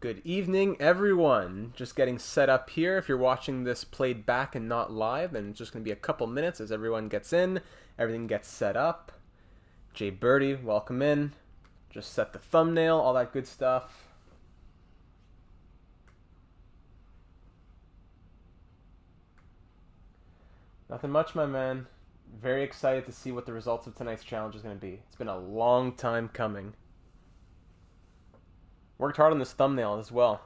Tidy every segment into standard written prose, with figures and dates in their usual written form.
Good evening, everyone. Just getting set up here. If you're watching this played back and not live, then it's just going to be a couple minutes as everyone gets in, everything gets set up. Jay Birdie, welcome in. Just set the thumbnail, all that good stuff. Nothing much, my man. Very excited to see what the results of tonight's challenge is going to be. It's been a long time coming. Worked hard on this thumbnail as well.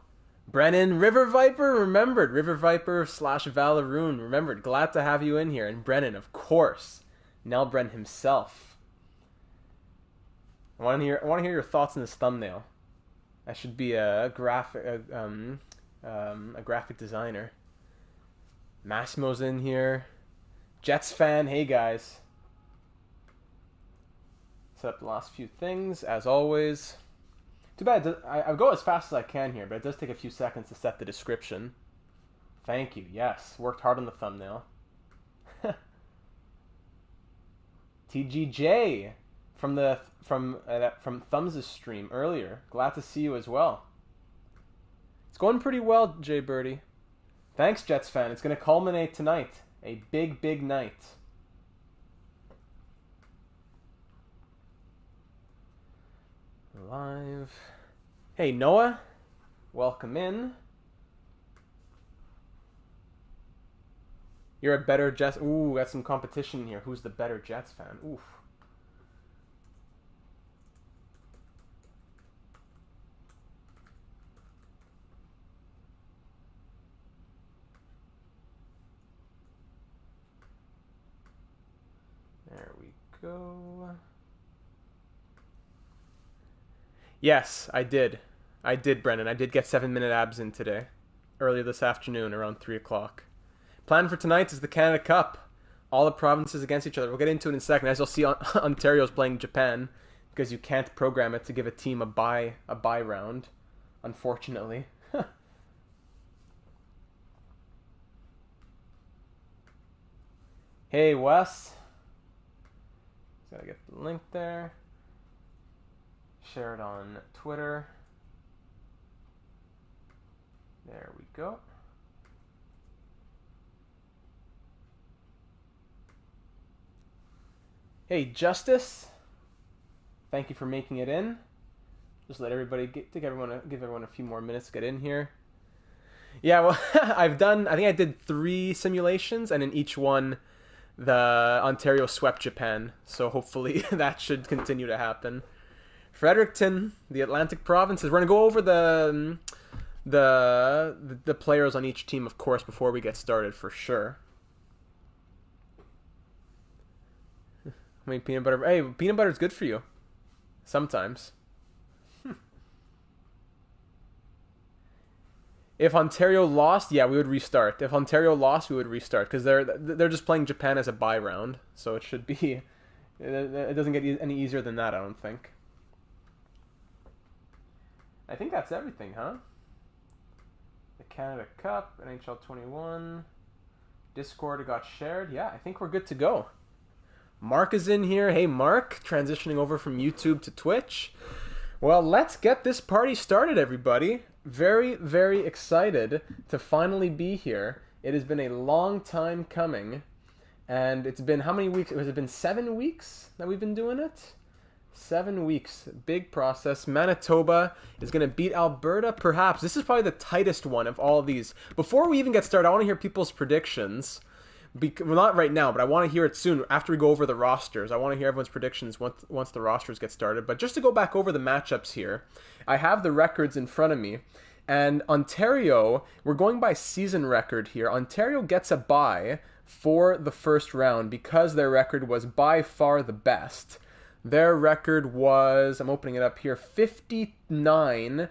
Brennan, River Viper, remembered. River Viper / Valaroon, remembered. Glad to have you in here. And Brennan, of course. Nelbren himself. I want to hear your thoughts on this thumbnail. I should be a graphic designer. Massimo's in here. Jets fan, hey guys. Set up the last few things, as always. Too bad, I go as fast as I can here, but it does take a few seconds to set the description. Thank you, yes. Worked hard on the thumbnail. TGJ from Thumbs' stream earlier. Glad to see you as well. It's going pretty well, Jay Birdie. Thanks, Jets fan. It's going to culminate tonight. A big, big night. Live. Hey, Noah. Welcome in. You're a better Jets... Ooh, got some competition here. Who's the better Jets fan? Oof. There we go. Yes, I did. I did, Brennan. I did get 7-minute abs in today. Earlier this afternoon, around 3 o'clock. Plan for tonight is the Canada Cup. All the provinces against each other. We'll get into it in a second. As you'll see, Ontario's playing Japan because you can't program it to give a team a bye round, unfortunately. Hey, Wes. Gotta get the link there. Share it on Twitter. There we go. Hey, Justice. Thank you for making it in. Just let everybody give everyone a few more minutes to get in here. Yeah, well, I think I did 3 simulations, and in each one, the Ontario swept Japan. So hopefully that should continue to happen. Fredericton, the Atlantic provinces. We're gonna go over the players on each team, of course, before we get started for sure. I mean, peanut butter. Hey, peanut butter is good for you. Sometimes. If Ontario lost, yeah, we would restart. If Ontario lost, we would restart because they're just playing Japan as a bye round, so it should be. It doesn't get any easier than that, I don't think. I think that's everything, huh? The Canada Cup, NHL 21, Discord got shared. Yeah, I think we're good to go. Mark is in here. Hey, Mark, transitioning over from YouTube to Twitch. Well, let's get this party started, everybody. Very, very excited to finally be here. It has been a long time coming, and it's been how many weeks? Has it been 7 weeks that we've been doing it? 7 weeks. Big process. Manitoba is going to beat Alberta, perhaps. This is probably the tightest one of all of these. Before we even get started, I want to hear people's predictions. Well, not right now, but I want to hear it soon after we go over the rosters. I want to hear everyone's predictions once the rosters get started. But just to go back over the matchups here, I have the records in front of me. And Ontario, we're going by season record here. Ontario gets a bye for the first round because their record was by far the best. Their record was, I'm opening it up here, 59,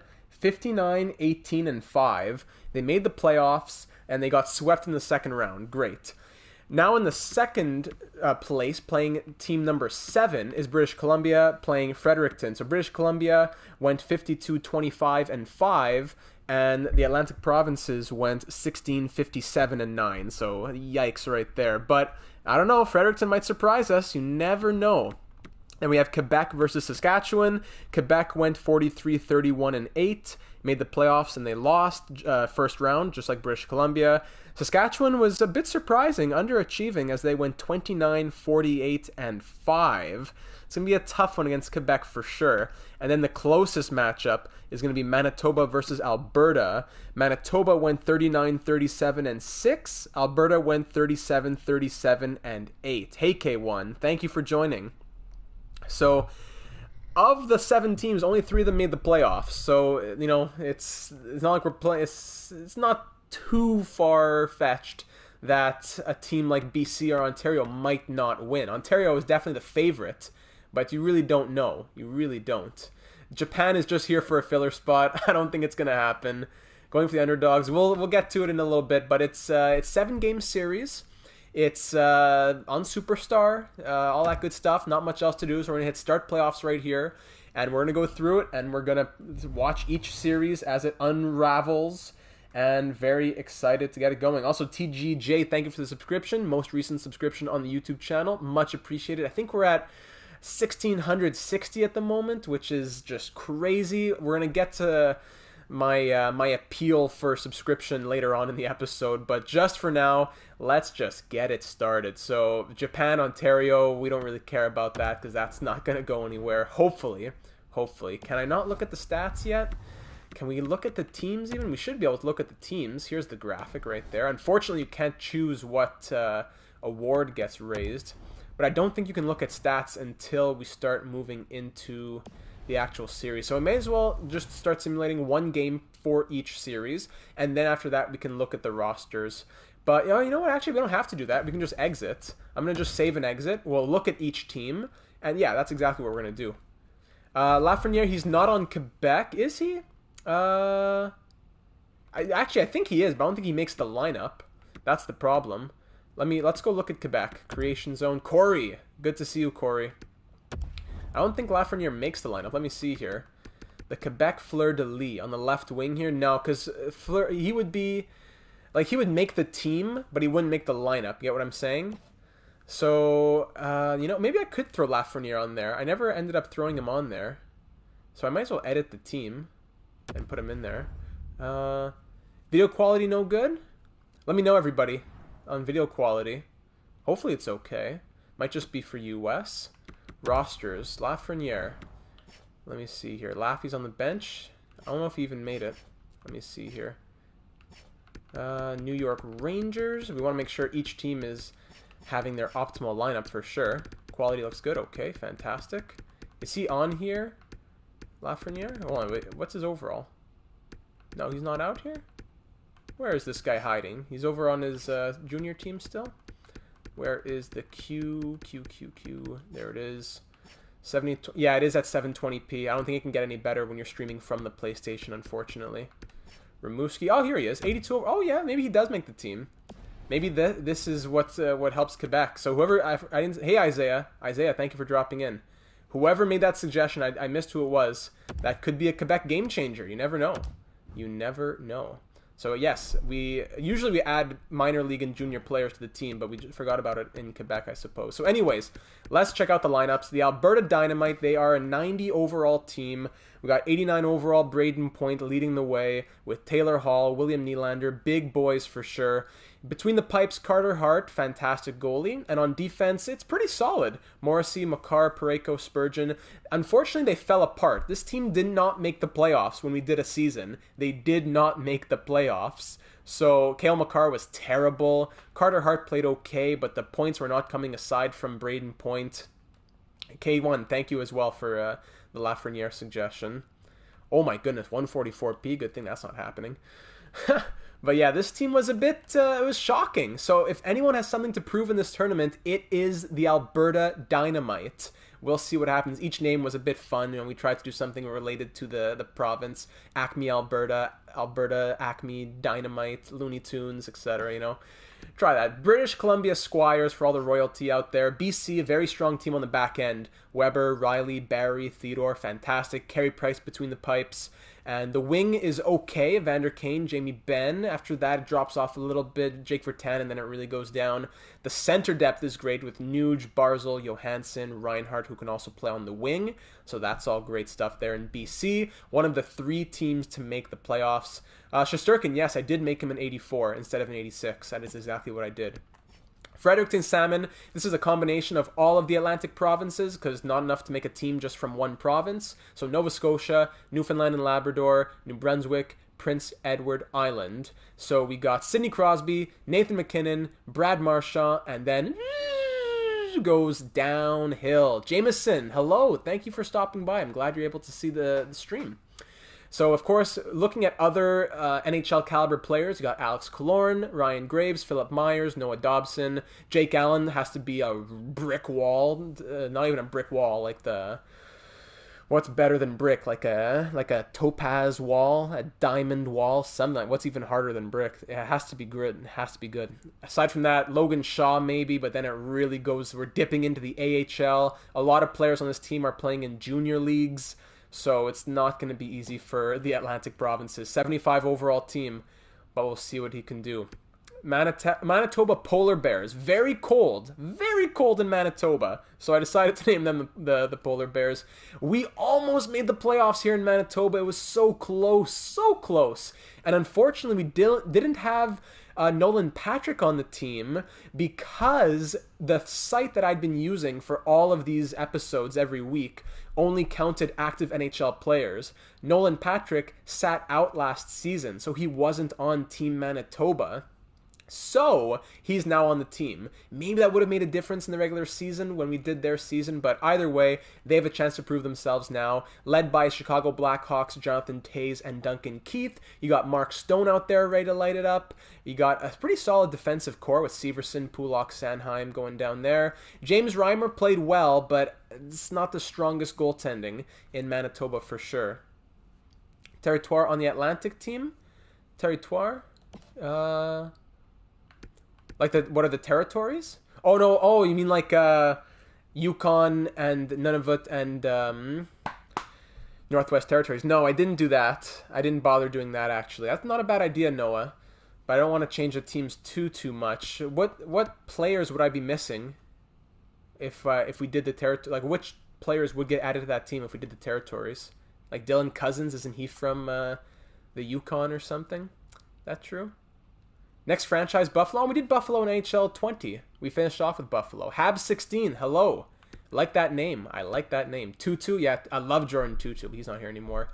18, and 5. They made the playoffs, and they got swept in the second round. Great. Now in the second place, playing team number 7, is British Columbia playing Fredericton. So British Columbia went 52, 25, and 5, and the Atlantic provinces went 16, 57, and 9. So yikes right there. But I don't know, Fredericton might surprise us. You never know. Then we have Quebec versus Saskatchewan. Quebec went 43-31-8, made the playoffs, and they lost first round, just like British Columbia. Saskatchewan was a bit surprising, underachieving, as they went 29-48-5. It's going to be a tough one against Quebec for sure. And then the closest matchup is going to be Manitoba versus Alberta. Manitoba went 39-37-6. Alberta went 37-37-8. Hey, K1, thank you for joining. So, of the 7 teams, only 3 of them made the playoffs. So, you know, it's not like we're playing. It's not too far-fetched that a team like BC or Ontario might not win. Ontario is definitely the favorite, but you really don't know. You really don't. Japan is just here for a filler spot. I don't think it's going to happen. Going for the underdogs. We'll get to it in a little bit, but it's 7-game series. It's on Superstar, all that good stuff. Not much else to do, so we're going to hit start playoffs right here, and we're going to go through it, and we're going to watch each series as it unravels, and very excited to get it going. Also, TGJ, thank you for the subscription, most recent subscription on the YouTube channel. Much appreciated. I think we're at 1,660 at the moment, which is just crazy. We're going to get to my appeal for subscription later on in the episode, but just for now, let's just get it started. So Japan, Ontario, we don't really care about that because that's not going to go anywhere. Hopefully. Can I not look at the stats yet? Can we look at the teams even? We should be able to look at the teams. Here's the graphic right there. Unfortunately, you can't choose what award gets raised, but I don't think you can look at stats until we start moving into the actual series. So I may as well just start simulating 1 game for each series, and then after that we can look at the rosters. But you know what, actually we don't have to do that. We can just exit. I'm going to just save and exit. We'll look at each team, and yeah, that's exactly what we're going to do. Lafreniere, he's not on Quebec, is he? I think he is, but I don't think he makes the lineup. That's the problem. Let's go look at Quebec. Creation zone. Corey, good to see you, Corey. I don't think Lafreniere makes the lineup. Let me see here. The Quebec Fleur-de-Lis on the left wing here. No, because he would be... Like, he would make the team, but he wouldn't make the lineup. You get what I'm saying? So, you know, maybe I could throw Lafreniere on there. I never ended up throwing him on there. So I might as well edit the team and put him in there. Video quality no good? Let me know, everybody, on video quality. Hopefully it's okay. Might just be for you, Wes. Rosters, Lafreniere. Let me see here. Laffy's on the bench. I don't know if he even made it. Let me see here. New York Rangers. We want to make sure each team is having their optimal lineup for sure. Quality looks good. Okay, fantastic. Is he on here? Lafreniere? Hold on, wait. What's his overall? No, he's not out here? Where is this guy hiding? He's over on his junior team still? Where is the Q? There it is. 70. Yeah, it is at 720p. I don't think it can get any better when you're streaming from the PlayStation, unfortunately. Ramuski. Oh, here he is. 82 over. Oh, yeah, maybe he does make the team. Maybe this is what helps Quebec. So whoever... I didn't. Hey, Isaiah. Isaiah, thank you for dropping in. Whoever made that suggestion, I missed who it was. That could be a Quebec game changer. You never know. You never know. So yes, we usually add minor league and junior players to the team, but we just forgot about it in Quebec, I suppose. So anyways, let's check out the lineups. The Alberta Dynamite, they are a 90 overall team. We got 89 overall, Braden Point leading the way with Taylor Hall, William Nylander, big boys for sure. Between the pipes, Carter Hart, fantastic goalie. And on defense, it's pretty solid. Morrissey, Makar, Parayko, Spurgeon. Unfortunately, they fell apart. This team did not make the playoffs when we did a season. They did not make the playoffs. So, Cale Makar was terrible. Carter Hart played okay, but the points were not coming aside from Braden Point. K1, thank you as well for the Lafreniere suggestion. Oh my goodness, 144p. Good thing that's not happening. But yeah, this team was a bit, it was shocking. So if anyone has something to prove in this tournament, it is the Alberta Dynamite. We'll see what happens. Each name was a bit fun. You know, we tried to do something related to the province. Acme, Alberta, Acme, Dynamite, Looney Tunes, etc., you know. Try that. British Columbia Squires for all the royalty out there. BC, a very strong team on the back end. Weber, Riley, Barry, Theodore, fantastic. Carey Price between the pipes. And the wing is okay. Evander Kane, Jamie Benn. After that, it drops off a little bit. Jake Vertan, and then it really goes down. The center depth is great with Nuge, Barzal, Johansson, Reinhardt, who can also play on the wing. So that's all great stuff there in BC. One of the 3 teams to make the playoffs. Shesterkin, yes, I did make him an 84 instead of an 86. That is exactly what I did. Fredericton Salmon, this is a combination of all of the Atlantic provinces because not enough to make a team just from one province. So Nova Scotia, Newfoundland and Labrador, New Brunswick, Prince Edward Island. So we got Sidney Crosby, Nathan McKinnon, Brad Marchand, and then goes downhill. Jameson, hello. Thank you for stopping by. I'm glad you're able to see the stream. So, of course, looking at other NHL caliber players, you got Alex Killorn, Ryan Graves, Philip Myers, Noah Dobson. Jake Allen has to be a brick wall, not even a brick wall, like the... What's better than brick? Like a topaz wall, a diamond wall, something. What's even harder than brick? It has to be good. It has to be good. Aside from that, Logan Shaw maybe, but then it really goes... We're dipping into the AHL. A lot of players on this team are playing in junior leagues. So it's not going to be easy for the Atlantic provinces. 75 overall team, but we'll see what he can do. Manitoba Polar Bears. Very cold in Manitoba. So I decided to name them the Polar Bears. We almost made the playoffs here in Manitoba. It was so close. And unfortunately, we didn't have Nolan Patrick on the team because the site that I'd been using for all of these episodes every week only counted active NHL players. Nolan Patrick sat out last season, so he wasn't on Team Manitoba. So, he's now on the team. Maybe that would have made a difference in the regular season when we did their season, but either way, they have a chance to prove themselves now. Led by Chicago Blackhawks, Jonathan Toews and Duncan Keith. You got Mark Stone out there ready to light it up. You got a pretty solid defensive core with Severson, Pulak, Sanheim going down there. James Reimer played well, but it's not the strongest goaltending in Manitoba for sure. Territoire on the Atlantic team? Territoire? What are the territories? Oh, no. Oh, you mean like Yukon and Nunavut and Northwest Territories. No, I didn't do that. I didn't bother doing that, actually. That's not a bad idea, Noah. But I don't want to change the teams too much. What players would I be missing if we did the territory? Like, which players would get added to that team if we did the territories? Like Dylan Cousins, isn't he from the Yukon or something? That true? Next franchise, Buffalo. Oh, we did Buffalo in NHL 20. We finished off with Buffalo. Habs16, hello. I like that name. Tutu, yeah, I love Jordan Tutu, but he's not here anymore.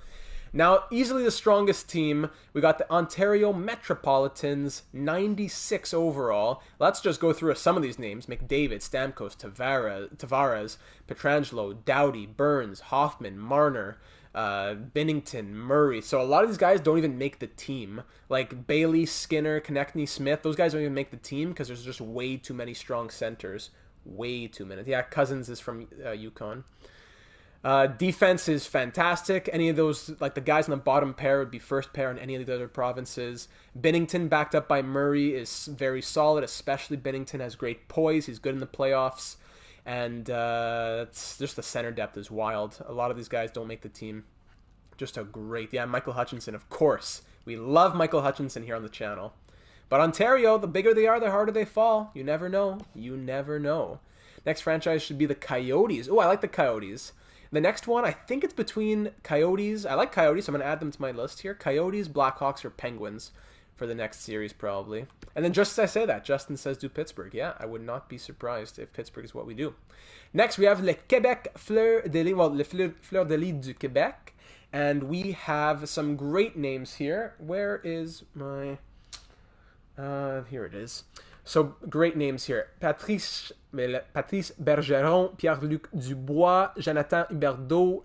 Now, easily the strongest team. We got the Ontario Metropolitans, 96 overall. Let's just go through some of these names. McDavid, Stamkos, Tavares, Pietrangelo, Doughty, Burns, Hoffman, Marner, Binnington, Murray. So a lot of these guys don't even make the team. Like Bailey, Skinner, Konechny, Smith, those guys don't even make the team because there's just way too many strong centers. Way too many. Yeah, Cousins is from Yukon. Defense is fantastic. Any of those, like the guys in the bottom pair would be first pair in any of the other provinces. Binnington backed up by Murray is very solid, especially Binnington has great poise. He's good in the playoffs. And it's just the center depth is wild. A lot of these guys don't make the team. Just a great... Yeah, Michael Hutchinson, of course. We love Michael Hutchinson here on the channel. But Ontario, the bigger they are, the harder they fall. You never know. You never know. Next franchise should be the Coyotes. Oh, I like the Coyotes. The next one, I think it's between Coyotes. I like Coyotes, so I'm going to add them to my list here. Coyotes, Blackhawks, or Penguins for the next series, probably. And then just as I say that, Justin says do Pittsburgh. Yeah, I would not be surprised if Pittsburgh is what we do. Next, we have le Québec Fleur de Lis, well, le Fleur de Lis du Québec. And we have some great names here. Where is my... here it is. So, great names here. Patrice Bergeron, Pierre-Luc Dubois, Jonathan Huberdeau,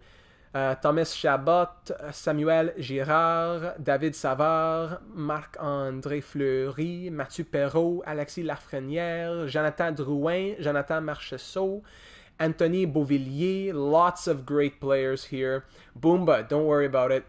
Thomas Chabot, Samuel Girard, David Savard, Marc-André Fleury, Mathieu Perrault, Alexis Lafrenière, Jonathan Drouin, Jonathan Marchessault, Anthony Beauvillier. Lots of great players here. Boomba, don't worry about it.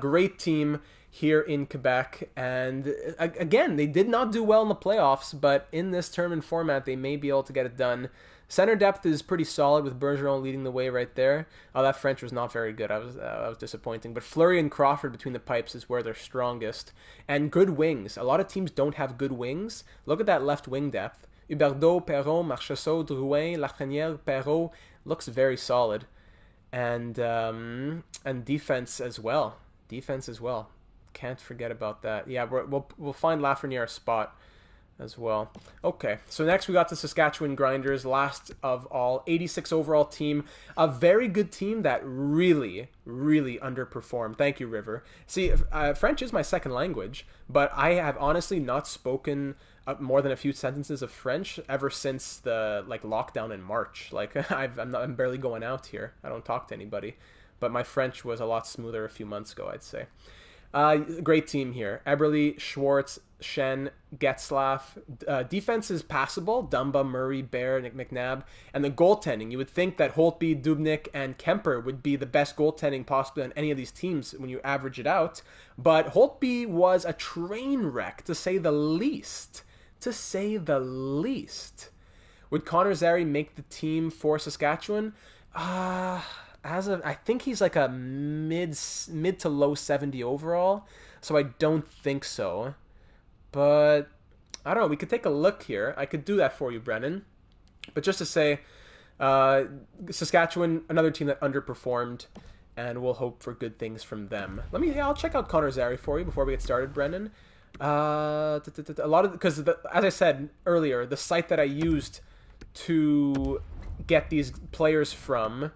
Great team here in Quebec, and again, they did not do well in the playoffs, but in this tournament format, they may be able to get it done. Center depth is pretty solid with Bergeron leading the way right there. Oh, that French was not very good. I was disappointing. But Fleury and Crawford between the pipes is where they're strongest. And good wings. A lot of teams don't have good wings. Look at that left wing depth. Huberdeau, Perron, Marchessault, Drouin, Lafrenière, Perrault looks very solid. And defense as well. Defense as well. Can't forget about that. Yeah, we'll find Lafrenière a spot as well. Okay, so next we got the Saskatchewan Grinders, last of all, 86 overall team, a very good team that really, really underperformed. Thank you, River. See, French is my second language, but I have honestly not spoken more than a few sentences of French ever since the lockdown in March. I'm barely going out here. I don't talk to anybody, but my French was a lot smoother a few months ago, I'd say. Great team here. Eberle, Schwartz, Shen, Getzlaff. Defense is passable. Dumba, Murray, Bear, Nick McNabb. And the goaltending. You would think that Holtby, Dubnyk, and Kemper would be the best goaltending possibly on any of these teams when you average it out. But Holtby was a train wreck, to say the least. To say the least. Would Connor Zary make the team for Saskatchewan? I think he's like a mid to low 70 overall, so I don't think so. But I don't know. We could take a look here. I could do that for you, Brennan. But just to say, Saskatchewan, another team that underperformed, and we'll hope for good things from them. I'll check out Connor Zary for you before we get started, Brennan. A lot of because as I said earlier, the site that I used to get these players from,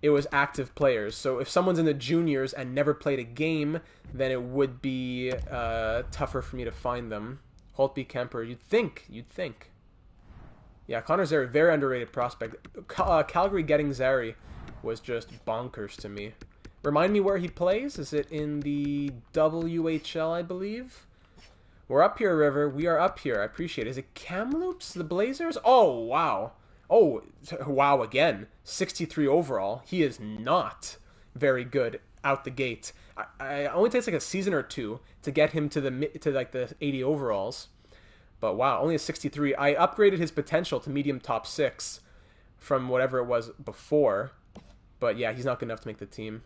it was active players. So if someone's in the juniors and never played a game, then it would be tougher for me to find them. Holtby, Kemper, you'd think. Yeah, Connor Zary, very underrated prospect. Calgary getting Zary was just bonkers to me. Remind me where he plays. Is it in the WHL, I believe? We're up here, River. We are up here. I appreciate it. Is it Kamloops, the Blazers? Oh, wow. Oh, wow again. 63 overall. He is not very good out the gate. I only takes like a season or two to get him to the 80 overalls. But wow, only a 63. I upgraded his potential to medium top 6 from whatever it was before. But yeah, he's not good enough to make the team.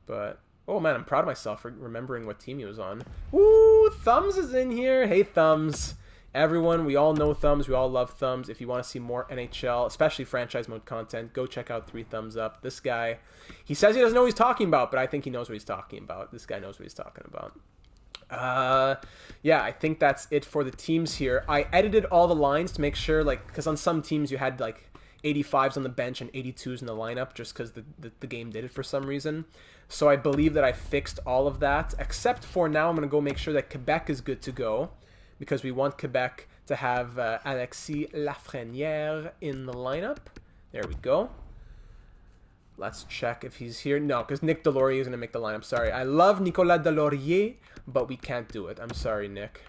But oh man, I'm proud of myself for remembering what team he was on. Woo! Thumbs is in here. Hey, Thumbs. Everyone, we all know Thumbs. We all love Thumbs. If you want to see more NHL, especially franchise mode content, go check out 3 Thumbs Up. This guy, he says he doesn't know what he's talking about, but I think he knows what he's talking about. This guy knows what he's talking about. Yeah, I think that's it for the teams here. I edited all the lines to make sure, because on some teams you had 85s on the bench and 82s in the lineup just because the game did it for some reason. So I believe that I fixed all of that, except for now I'm going to go make sure that Quebec is good to go, because we want Quebec to have Alexis Lafrenière in the lineup. There we go. Let's check if he's here. No, because Nick Delorier is going to make the lineup. Sorry. I love Nicolas Delorier, but we can't do it. I'm sorry, Nick.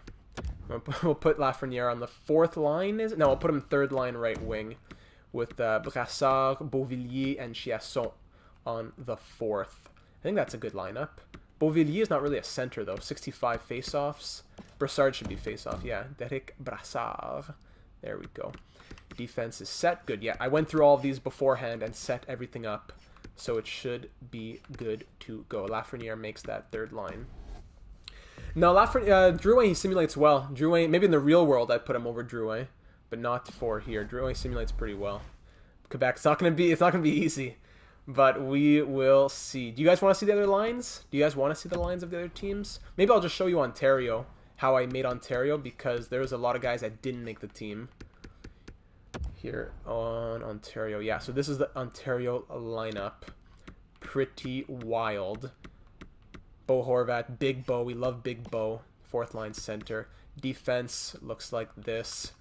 We'll put Lafrenière on the 4th line. No, I'll put him 3rd line right wing with Brassard, Beauvillier, and Chiasson on the 4th. I think that's a good lineup. Beauvillier is not really a center, though. 65 face-offs. Brassard should be face-off. Yeah, Derek Brassard. There we go. Defense is set. Good. Yeah, I went through all of these beforehand and set everything up, so it should be good to go. Lafrenière makes that 3rd line. No, Drouin, he simulates well. Drouin, maybe in the real world I'd put him over Drouin, but not for here. Drouin simulates pretty well. Quebec, it's not gonna be easy, but we will see. Do you guys want to see the other lines? Do you guys want to see the lines of the other teams? Maybe I'll just show you Ontario, how I made Ontario, because there's a lot of guys that didn't make the team here on Ontario. Yeah, so this is the Ontario lineup. Pretty wild. Bo Horvat, Big Bo. We love Big Bo. 4th line center. Defense looks like this.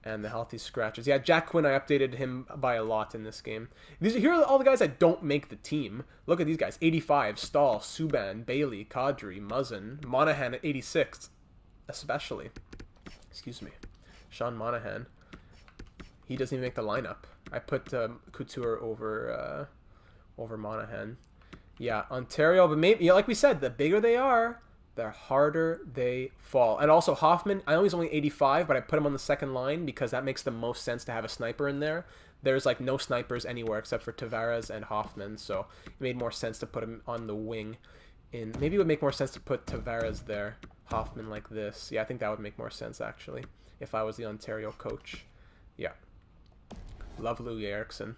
And the healthy scratches. Yeah, Jack Quinn, I updated him by a lot in this game. Here are all the guys that don't make the team. Look at these guys. 85, Stahl, Subban, Bailey, Kadri, Muzzin, Monahan at 86. Especially. Excuse me. Sean Monahan. He doesn't even make the lineup. I put Couture over Monahan. Yeah, Ontario, but maybe, like we said, the bigger they are, the harder they fall. And also Hoffman, I know he's only 85, but I put him on the 2nd line because that makes the most sense to have a sniper in there. there's like no snipers anywhere except for Tavares and Hoffman, so it made more sense to put him on the wing. Maybe it would make more sense to put Tavares there, Hoffman like this. Yeah, I think that would make more sense actually if I was the Ontario coach. Yeah. Love Louis Eriksson.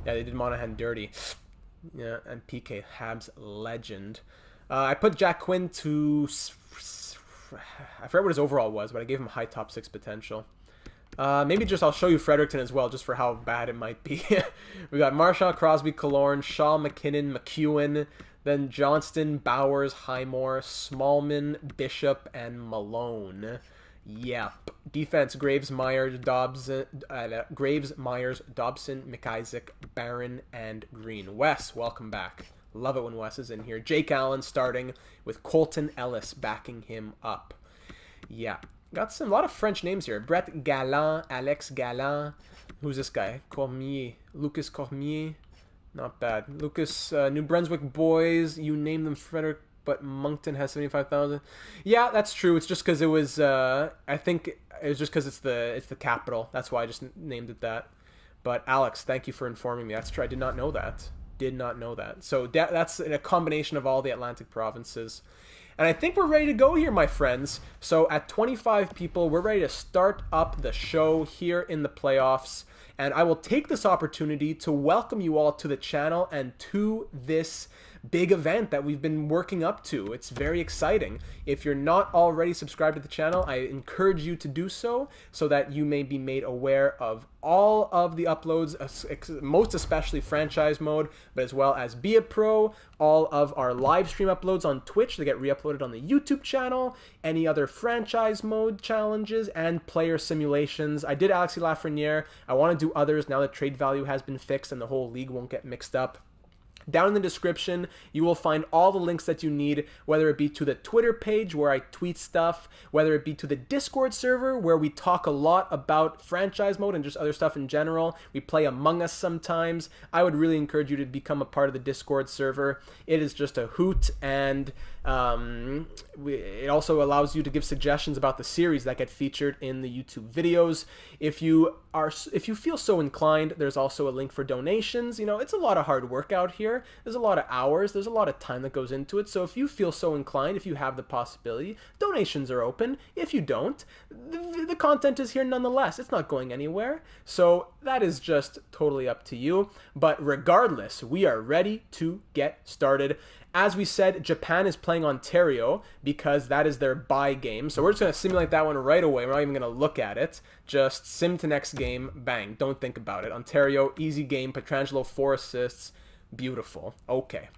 Yeah, they did Monahan dirty. Yeah, and PK, Habs legend. I put Jack Quinn to... I forget what his overall was, but I gave him high top 6 potential. Maybe just I'll show you Fredericton as well, just for how bad it might be. We got Marchand, Crosby, Killorn, Shaw, McKinnon, McEwen, then Johnston, Bowers, Highmore, Smallman, Bishop, and Malone. Yep. Defense: Graves, Myers, Dobson, McIsaac, Barron, and Green. Wes, welcome back. Love it when Wes is in here. Jake Allen starting with Colton Ellis backing him up. Yeah. Got a lot of French names here. Brett Galland, Alex Galland. Who's this guy? Cormier. Lucas Cormier. Not bad. Lucas, New Brunswick boys. You name them, Frederick, but Moncton has 75,000. Yeah, that's true. It's just because it was, I think it was just because it's the capital. That's why I just named it that. But Alex, thank you for informing me. That's true. I did not know that. Did not know that. So that's a combination of all the Atlantic provinces. And I think we're ready to go here, my friends. So at 25 people, we're ready to start up the show here in the playoffs. And I will take this opportunity to welcome you all to the channel and to this big event that we've been working up to. It's very exciting. If you're not already subscribed to the channel, I encourage you to do so that you may be made aware of all of the uploads, most especially franchise mode, but as well as Be a Pro, all of our live stream uploads on Twitch that get re-uploaded on the YouTube channel, any other franchise mode challenges, and player simulations. I did Alexis Lafreniere. I want to do others now that trade value has been fixed and the whole league won't get mixed up. Down in the description, you will find all the links that you need, whether it be to the Twitter page where I tweet stuff, whether it be to the Discord server where we talk a lot about franchise mode and just other stuff in general. We play Among Us sometimes. I would really encourage you to become a part of the Discord server. It is just a hoot, and it also allows you to give suggestions about the series that get featured in the YouTube videos. If you feel so inclined, there's also a link for donations. You know, it's a lot of hard work out here. There's a lot of hours. There's a lot of time that goes into it. So if you feel so inclined, if you have the possibility, donations are open. If you don't, the content is here nonetheless. It's not going anywhere. So that is just totally up to you. But regardless, we are ready to get started. As we said, Japan is playing Ontario because that is their bye game. So we're just going to simulate that one right away. We're not even going to look at it. Just sim to next game. Bang. Don't think about it. Ontario, easy game. Pietrangelo, 4 assists. Beautiful. Okay.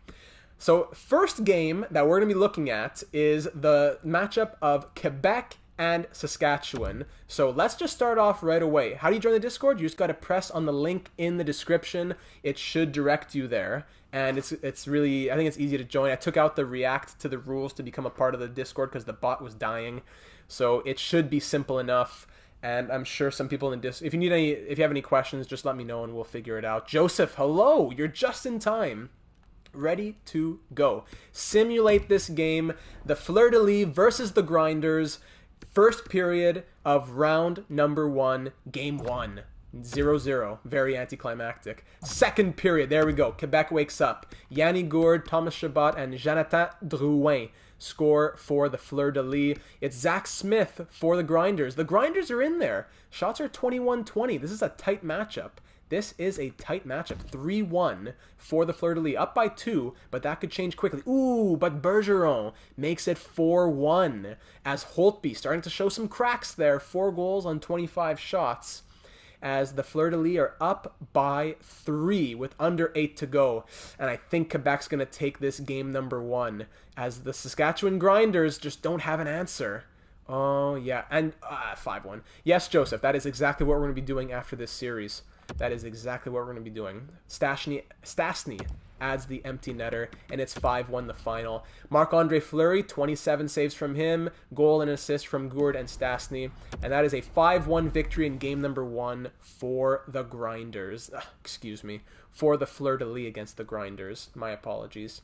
So first game that we're going to be looking at is the matchup of Quebec and Saskatchewan. So let's just start off right away. How do you join the Discord? You just got to press on the link in the description. It should direct you there. And it's really, I think it's easy to join. I took out the react to the rules to become a part of the Discord because the bot was dying. So it should be simple enough. And I'm sure some people in Discord, if you have any questions, just let me know and we'll figure it out. Joseph, hello. You're just in time. Ready to go. Simulate this game. The Fleur-de-Lis versus the Grinders. First period of round number 1, game 1. 0-0. Very anticlimactic. Second period. There we go. Quebec wakes up. Yanni Gourde, Thomas Chabot, and Jonathan Drouin score for the Fleur-de-Lis. It's Zach Smith for the Grinders. The Grinders are in there. Shots are 21-20. This is a tight matchup. This is a tight matchup. 3-1 for the Fleur-de-Lis. Up by 2, but that could change quickly. Ooh, but Bergeron makes it 4-1 as Holtby starting to show some cracks there. 4 goals on 25 shots as the Fleur-de-Lis are up by 3 with under 8 to go. And I think Quebec's going to take this game number 1 as the Saskatchewan Grinders just don't have an answer. Oh, yeah. And 5-1. Yes, Joseph, that is exactly what we're going to be doing after this series. That is exactly what we're going to be doing. Stastny adds the empty netter, and it's 5-1 the final. Marc-Andre Fleury, 27 saves from him, goal and assist from Gourde and Stastny, and that is a 5-1 victory in game number 1 for the Grinders. For the Fleur-de-Lis against the Grinders. My apologies.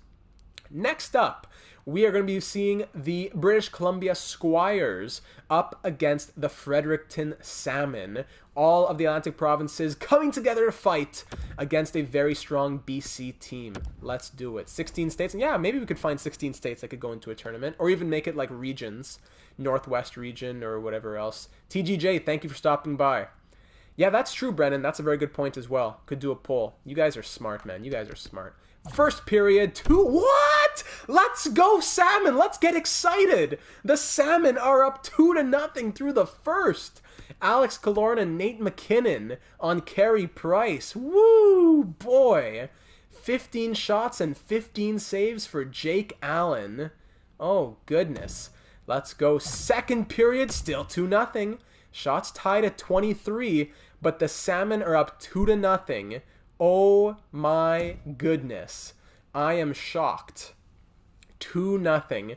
Next up, we are going to be seeing the British Columbia Squires up against the Fredericton Salmon. All of the Atlantic provinces coming together to fight against a very strong BC team. Let's do it. 16 states. And yeah, maybe we could find 16 states that could go into a tournament. Or even make it like regions. Northwest region or whatever else. TGJ, thank you for stopping by. Yeah, that's true, Brennan. That's a very good point as well. Could do a poll. You guys are smart, man. You guys are smart. First period, 2... What? Let's go, Salmon. Let's get excited. The Salmon are up 2-0 through the first. Alex Killorn and Nate McKinnon on Carey Price. Woo, boy. 15 shots and 15 saves for Jake Allen. Oh, goodness. Let's go. Second period, still 2-0. Shots tied at 23, but the Salmon are up 2-0. Oh my goodness. I am shocked. 2-0.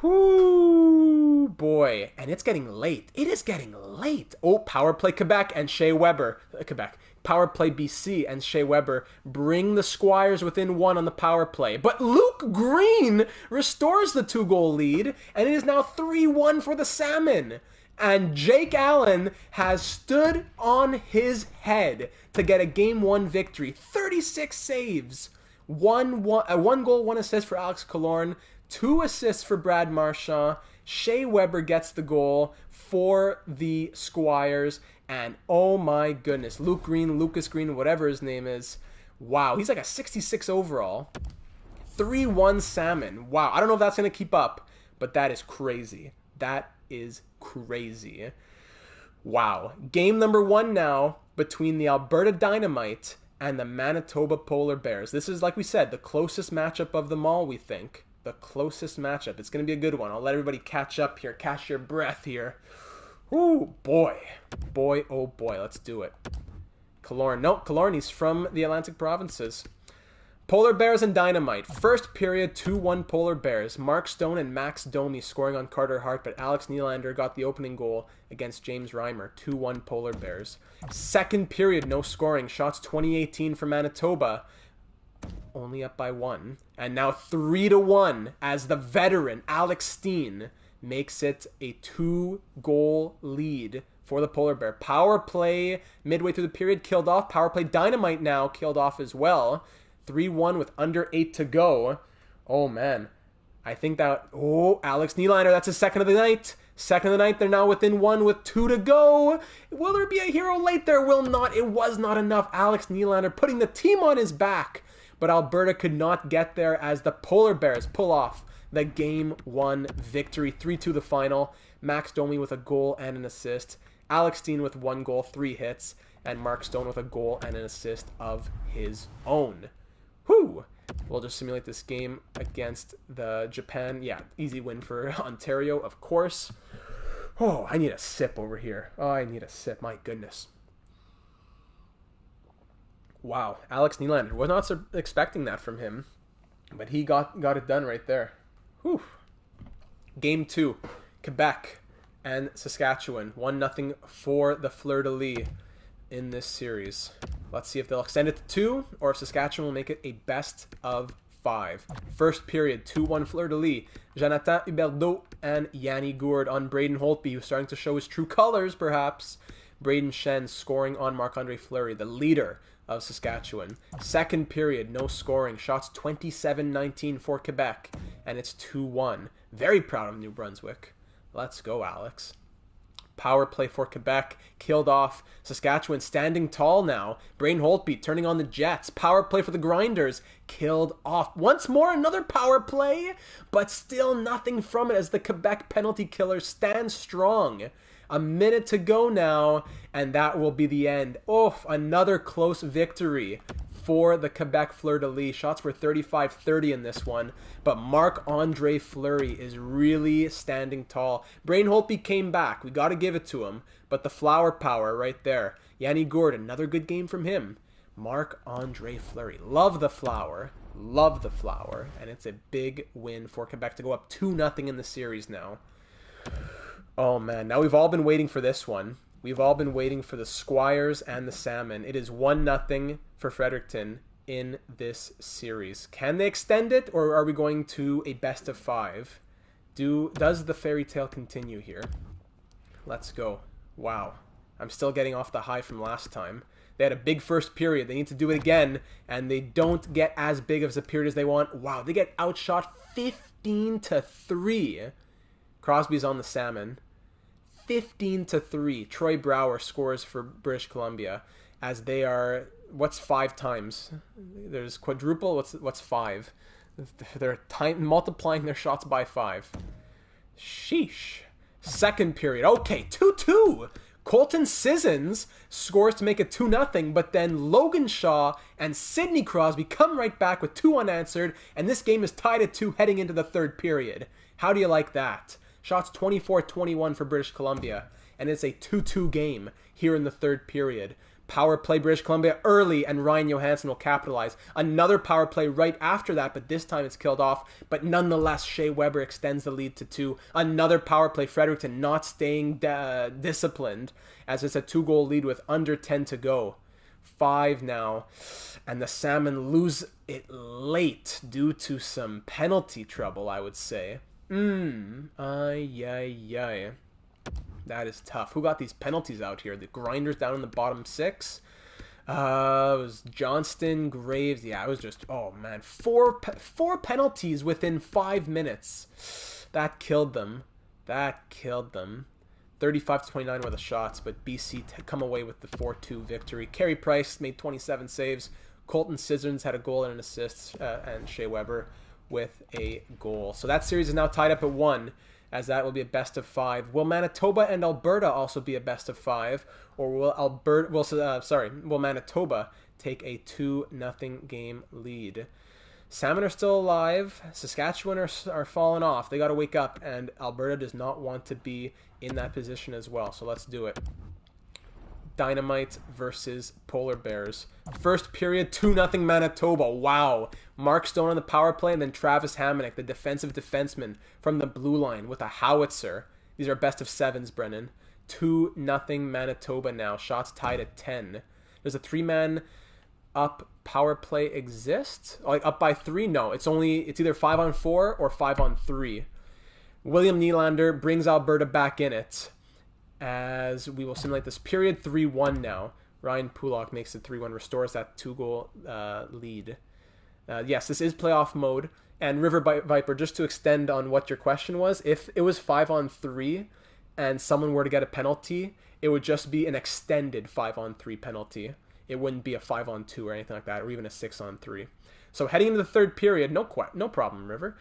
Whoo, boy. And it's getting late. It is getting late. Oh, power play Quebec and Shea Weber. Quebec. Power play BC and Shea Weber bring the Squires within 1 on the power play. But Luke Green restores the 2-goal lead, and it is now 3-1 for the Salmon. And Jake Allen has stood on his head to get a Game 1 victory. 36 saves. One goal, 1 assist for Alex Killorn. 2 assists for Brad Marchand. Shea Weber gets the goal for the Squires. And oh my goodness, Lucas Green, whatever his name is. Wow, he's like a 66 overall. 3-1 Salmon. Wow, I don't know if that's going to keep up, but that is crazy. That is crazy. Wow. Game number 1 now between the Alberta Dynamite and the Manitoba Polar Bears. This is, like we said, the closest matchup of them all, we think. The closest matchup. It's going to be a good one. I'll let everybody catch up here. Catch your breath here. Ooh, boy. Boy, oh boy. Let's do it. Killorn. Nope, Killorn, he's from the Atlantic provinces. Polar Bears and Dynamite. First period, 2-1 Polar Bears. Mark Stone and Max Domi scoring on Carter Hart, but Alex Nylander got the opening goal against James Reimer. 2-1 Polar Bears. Second period, no scoring. Shots 2018 for Manitoba. Only up by 1. And now 3-1 as the veteran Alex Steen makes it a 2-goal lead for the Polar Bear. Power play midway through the period killed off. Power play Dynamite now killed off as well. 3-1 with under 8 to go. Oh, man. I think that... Oh, Alex Nylander, that's his second of the night. Second of the night, they're now within 1 with 2 to go. Will there be a hero late? There will not. It was not enough. Alex Nylander putting the team on his back. But Alberta could not get there as the Polar Bears pull off the Game 1 victory. 3-2 the final. Max Domi with a goal and an assist. Alex Steen with 1 goal, 3 hits. And Mark Stone with a goal and an assist of his own. Whew! We'll just simulate this game against the Japan. Yeah, easy win for Ontario, of course. Oh, I need a sip over here. Oh, I need a sip. My goodness. Wow. Alex Nylander. Was not expecting that from him. But he got it done right there. Whew. Game 2. Quebec and Saskatchewan. 1-0 for the Fleur-de-Lis in this series. Let's see if they'll extend it to 2 or if Saskatchewan will make it a best of 5. First period, 2-1 Fleur-de-Lis. Jonathan Huberdeau and Yanni Gourde on Braden Holtby, who's starting to show his true colors, perhaps. Braden Shen scoring on Marc-Andre Fleury, the leader of Saskatchewan. Second period, no scoring. Shots 27-19 for Quebec, and it's 2-1. Very proud of New Brunswick. Let's go, Alex. Power play for Quebec, killed off. Saskatchewan standing tall now. Braden Holtby turning on the Jets. Power play for the Grinders, killed off. Once more, another power play, but still nothing from it as the Quebec penalty killers stand strong. A minute to go now, and that will be the end. Oh, another close victory for the Quebec Fleur-de-Lis. Shots were 35-30 in this one, but Marc-Andre Fleury is really standing tall. Braden Holtby came back. We got to give it to him, but the flower power right there. Yanni Gourde, another good game from him. Marc-Andre Fleury. Love the flower. Love the flower. And it's a big win for Quebec to go up 2-0 in the series now. Oh, man. Now we've all been waiting for this one. We've all been waiting for the Squires and the Salmon. It is 1-0 for Fredericton in this series. Can they extend it, or are we going to a best of 5? Does the fairy tale continue here? Let's go. Wow. I'm still getting off the high from last time. They had a big first period. They need to do it again, and they don't get as big of a period as they want. Wow, they get outshot 15-3. Crosby's on the salmon. 15-3. Troy Brouwer scores for British Columbia as they are, what's 5 times? There's quadruple. What's 5? They're multiplying their shots by 5. Sheesh. Second period. Okay, 2-2. Colton Sissons scores to make it 2-0, but then Logan Shaw and Sidney Crosby come right back with 2 unanswered, and this game is tied at 2 heading into the third period. How do you like that? Shots 24-21 for British Columbia, and it's a 2-2 game here in the third period. Power play British Columbia early, and Ryan Johansson will capitalize. Another power play right after that, but this time it's killed off. But nonetheless, Shea Weber extends the lead to 2. Another power play, Fredericton not staying disciplined, as it's a 2-goal lead with under 10 to go. 5 now, and the Salmon lose it late due to some penalty trouble, I would say. Ay. That is tough. Who got these penalties out here? The Grinders down in the bottom 6. It was Johnston, Graves. Yeah, it was just, oh man, four penalties within 5 minutes. That killed them. 35-29 were the shots, but BC come away with the 4-2 victory. Carey Price made 27 saves. Colton Sissons had a goal and an assist, and Shea Weber with a goal. So that series is now tied up at 1. As that will be a best of 5. Will Manitoba and Alberta also be a best of 5, or will Manitoba take a 2-0 game lead? Salmon are still alive. Saskatchewan are falling off. They got to wake up, and Alberta does not want to be in that position as well. So let's do it. Dynamite versus Polar Bears. First period, 2-0 Manitoba. Wow. Mark Stone on the power play, and then Travis Hamonic, the defensive defenseman from the blue line with a howitzer. These are best of 7s, Brennan. 2-0 Manitoba now. Shots tied at 10. Does a 3-man up power play exist? Like up by 3? No, it's either 5-on-4 or 5-on-3. William Nylander brings Alberta back in it, as we will simulate this period. 3-1 now. Ryan Pulak makes it 3-1, restores that 2-goal lead. Yes, this is playoff mode. And River Viper, just to extend on what your question was, if it was 5-on-3 and someone were to get a penalty, it would just be an extended 5-on-3 penalty. It wouldn't be a 5-on-2 or anything like that, or even a 6-on-3. So heading into the third period, no problem, River.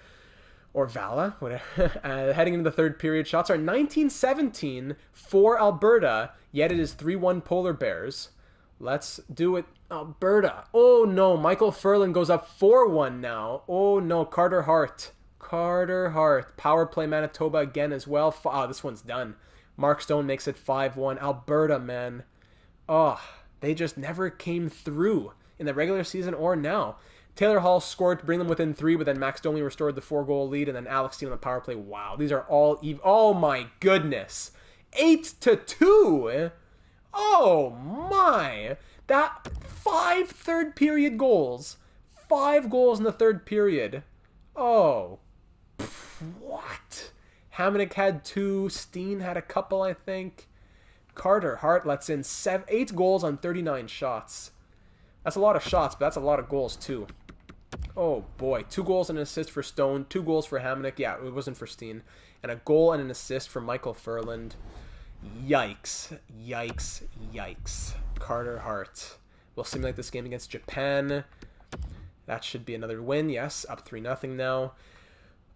Or Vala, whatever. Heading into the third period, shots are 19-17 for Alberta, yet it is 3-1 Polar Bears. Let's do it, Alberta. Oh no, Michael Furlan goes up 4-1 now. Oh no, Carter Hart. Power play Manitoba again as well. This one's done. Mark Stone makes it 5-1. Alberta, man. Oh, they just never came through in the regular season or now. Taylor Hall scored to bring them within 3, but then Max Domi restored the 4-goal lead, and then Alex Steele on the power play. Wow, these are all even. Oh my goodness. 8-2. Oh my. That 5 third period goals. 5 goals in the third period. Oh. What? Hamonic had 2. Steen had a couple, I think. Carter Hart lets in 8 goals on 39 shots. That's a lot of shots, but that's a lot of goals too. Oh boy. 2 goals and an assist for Stone. 2 goals for Hamonic. Yeah, it wasn't for Steen. And a goal and an assist for Michael Furland. Yikes. Carter Hart. We'll simulate this game against Japan. That should be another win. Yes, up 3-0 now.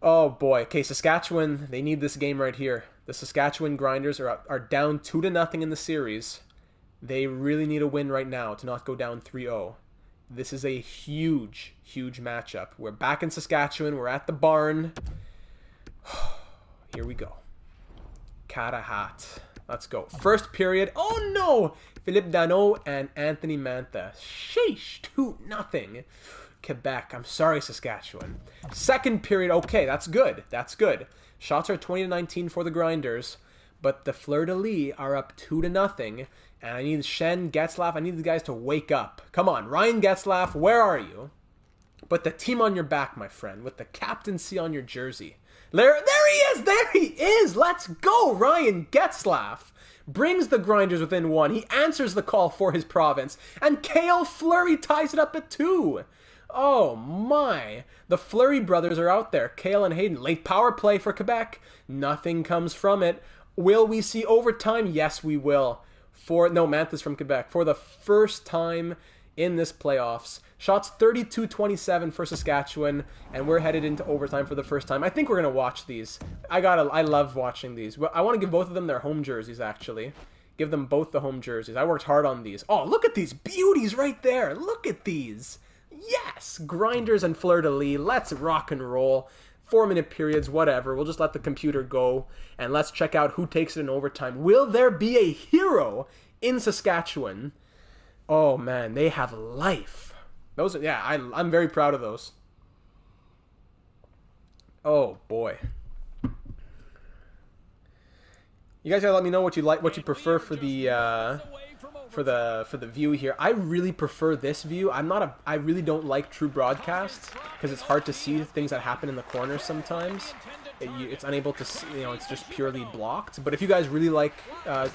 Oh boy. Okay, Saskatchewan, they need this game right here. The Saskatchewan Grinders are down 2-0 in the series. They really need a win right now to not go down 3-0. This is a huge matchup. We're back in Saskatchewan. We're at the barn. Here we go. Karahat. Let's go. First period. Oh no! Philippe Danault and Anthony Mantha. Sheesh. 2-0. Quebec. I'm sorry, Saskatchewan. Second period. Okay, that's good. Shots are 20-19 for the Grinders. but the Fleur-de-Lis are up 2-0, and I need Shen, Getzlaf, I need the guys to wake up. Come on, Ryan Getzlaf, where are you? Put the team on your back, my friend, with the captaincy on your jersey. There he is! Let's go! Ryan Getzlaf brings the Grinders within 1. He answers the call for his province, and Cale Fleury ties it up at 2. Oh my! The Fleury brothers are out there. Cale and Hayden. Late power play for Quebec. Nothing comes from it. Will we see overtime? Yes, we will. No, Mantha's from Quebec. For the first time in this playoffs. Shots 32-27 for Saskatchewan, and we're headed into overtime for the first time. I think we're going to watch these. I love watching these. I want to give both of them their home jerseys, actually. Give them both the home jerseys. I worked hard on these. Oh, look at these beauties right there. Look at these. Yes! Grinders and Fleur-de-Lis. Let's rock and roll. 4-minute periods, whatever. We'll just let the computer go, and let's check out who takes it in overtime. Will there be a hero in Saskatchewan? Oh, man, they have life. Those are, yeah, I'm very proud of those. Oh, boy. You guys gotta let me know what you like, what you prefer for the view here. I really prefer this view. I really don't like true broadcast because it's hard to see things that happen in the corners sometimes. It's unable to see, it's just purely blocked. But if you guys really like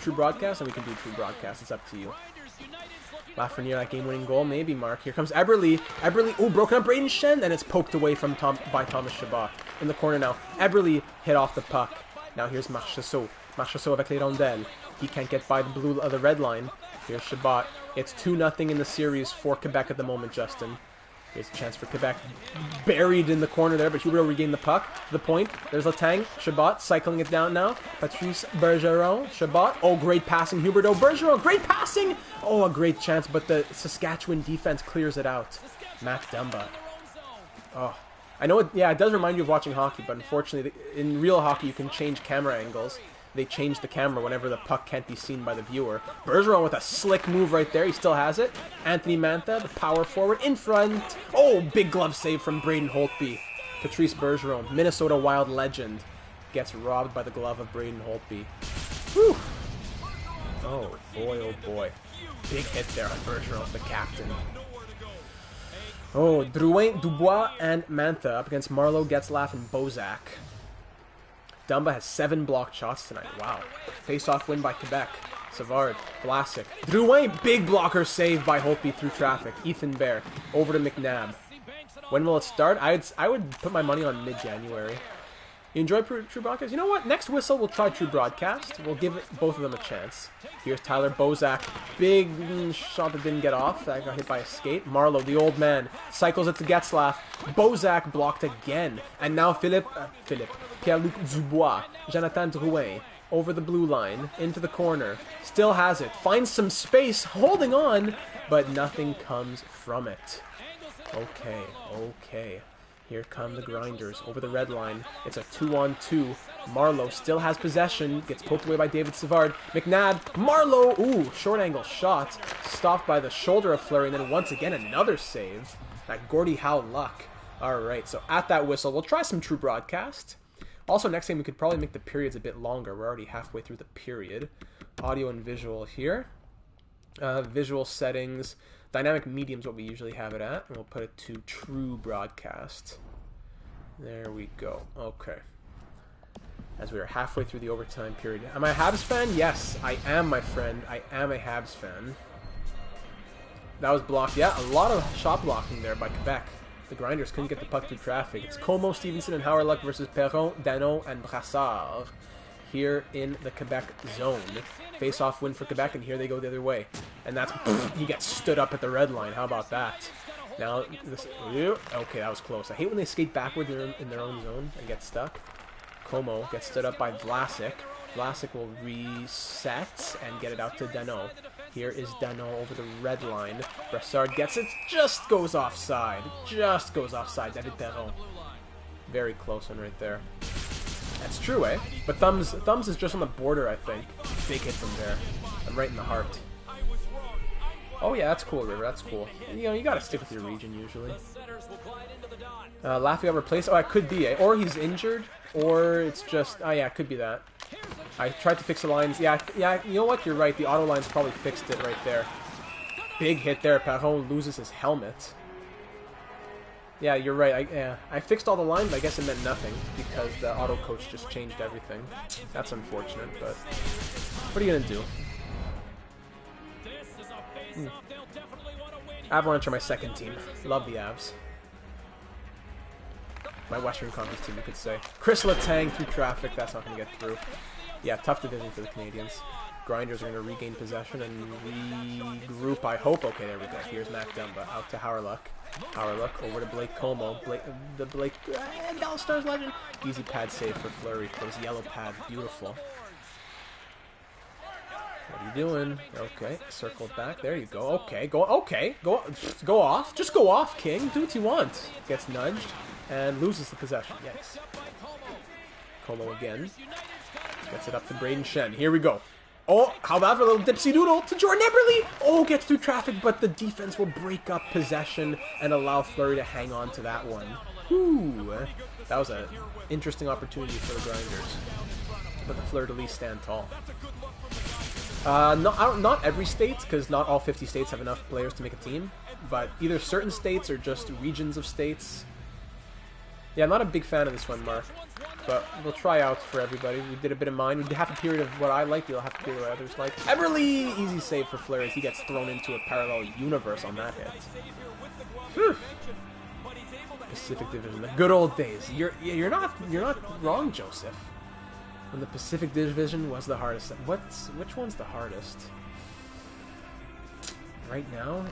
true broadcast, then we can do true broadcast. It's up to you. Lafreniere, that game-winning goal, maybe, Mark. Here comes Eberle. Oh, broken up Brayden Schenn, and it's poked away by Thomas Chabot. In the corner now. Eberle hit off the puck. Now here's Marchessault. Marchessault avec les rondelles. He can't get by the red line. Here's Chabot. It's 2-0 in the series for Quebec at the moment, Justin. Here's a chance for Quebec. Buried in the corner there, but Huberdeau regained the puck to the point. There's Letang. Chabot cycling it down now. Patrice Bergeron. Chabot. Oh, great passing. Huberdeau. Bergeron. Great passing. Oh, a great chance, but the Saskatchewan defense clears it out. Matt Dumba. Oh, I know it. Yeah, it does remind you of watching hockey, but unfortunately, in real hockey, you can change camera angles. They change the camera whenever the puck can't be seen by the viewer. Bergeron with a slick move right there. He still has it. Anthony Mantha, the power forward, in front. Oh, big glove save from Braden Holtby. Patrice Bergeron, Minnesota Wild legend, gets robbed by the glove of Braden Holtby. Whew. Oh, boy, oh, boy. Big hit there on Bergeron, the captain. Oh, Drouin, Dubois, and Mantha up against Marleau, Getzlaf, and Bozak. Dumba has 7 blocked shots tonight. Wow. Face-off win by Quebec. Savard, Vlasic. Drouin, big blocker save by Holtby through traffic. Ethan Bear, over to McNabb. When will it start? I would put my money on mid-January. You enjoy True Broadcast? You know what? Next whistle, we'll try True Broadcast. We'll give both of them a chance. Here's Tyler Bozak. Big shot that didn't get off. That got hit by a skate. Marleau, the old man, cycles it to Getzlaf. Bozak blocked again. And now Pierre-Luc Dubois. Jonathan Drouin. Over the blue line. Into the corner. Still has it. Finds some space. Holding on. But nothing comes from it. Okay. Okay. Here come the Grinders over the red line. It's a 2-on-2. Marleau still has possession. Gets poked away by David Savard. McNabb. Marleau. Ooh, short angle shot. Stopped by the shoulder of Fleury. And then once again, another save. That Gordie Howe luck. Alright, so at that whistle, we'll try some True Broadcast. Also, next time we could probably make the periods a bit longer. We're already halfway through the period. Audio and visual here. Visual settings. Dynamic medium is what we usually have it at. And we'll put it to True Broadcast. There we go. Okay. As we are halfway through the overtime period. Am I a Habs fan? Yes, I am, my friend. I am a Habs fan. That was blocked. Yeah, a lot of shot blocking there by Quebec. The Grinders couldn't get the puck through traffic. It's Como, Stevenson, and Howard Luck versus Perron, Dano, and Brassard here in the Quebec zone. Face-off win for Quebec, and here they go the other way. And that's... he gets stood up at the red line. How about that? Now, this... Okay, that was close. I hate when they skate backward in their own zone and get stuck. Como gets stood up by Vlasic. Vlasic will reset and get it out to Dano. Here is Dano over the red line. Brassard gets it. Just goes offside. Just goes offside. David Perron. Very close one right there. That's true, eh? But Thumbs is just on the border, I think. Big hit from there. I'm right in the heart. Oh yeah, that's cool, River. That's cool. You know, you gotta stick with your region usually. Lafayette replaced. Oh, it could be, eh? Or he's injured, or it's just... Oh yeah, it could be that. I tried to fix the lines. Yeah, you know what? You're right. The auto lines probably fixed it right there. Big hit there. Perron loses his helmet. Yeah, you're right. I fixed all the lines, but I guess it meant nothing because the auto coach just changed everything. That's unfortunate, but what are you gonna do? Avalanche are my second team. Love the Avs. My Western Conference team, you could say. Chris Letang through traffic. That's not going to get through. Yeah, tough division for the Canadians. Grinders are going to regain possession and regroup, I hope. Okay, there we go. Here's Mac Dumba. Out to Howerluck. Howerluck over to Blake Como. Blake Dallas Stars legend. Easy pad save for Fleury. Those yellow pad. Beautiful. What are you doing? Okay, circle back. There you go. Okay, go off. Just go off, King. Do what you want. Gets nudged and loses the possession. Yes. Como again. Gets it up to Braden Shen. Here we go. Oh, how about for a little dipsy doodle to Jordan Eberle? Oh, gets through traffic, but the defense will break up possession and allow Fleury to hang on to that one. Whew. That was an interesting opportunity for the Grinders. But the Fleur-de-Lis stand tall. Not every state, because not all 50 states have enough players to make a team, but either certain states or just regions of states. Yeah, I'm not a big fan of this one, Mark, but we'll try out for everybody. We did a bit of mine. We did half a period of what I liked. You'll have a period of what others like. Eberle! Easy save for Fleury as he gets thrown into a parallel universe on that hit. Whew. Pacific Division, the good old days. You're not wrong, Joseph. When the Pacific Division was the hardest. Which one's the hardest? Right now,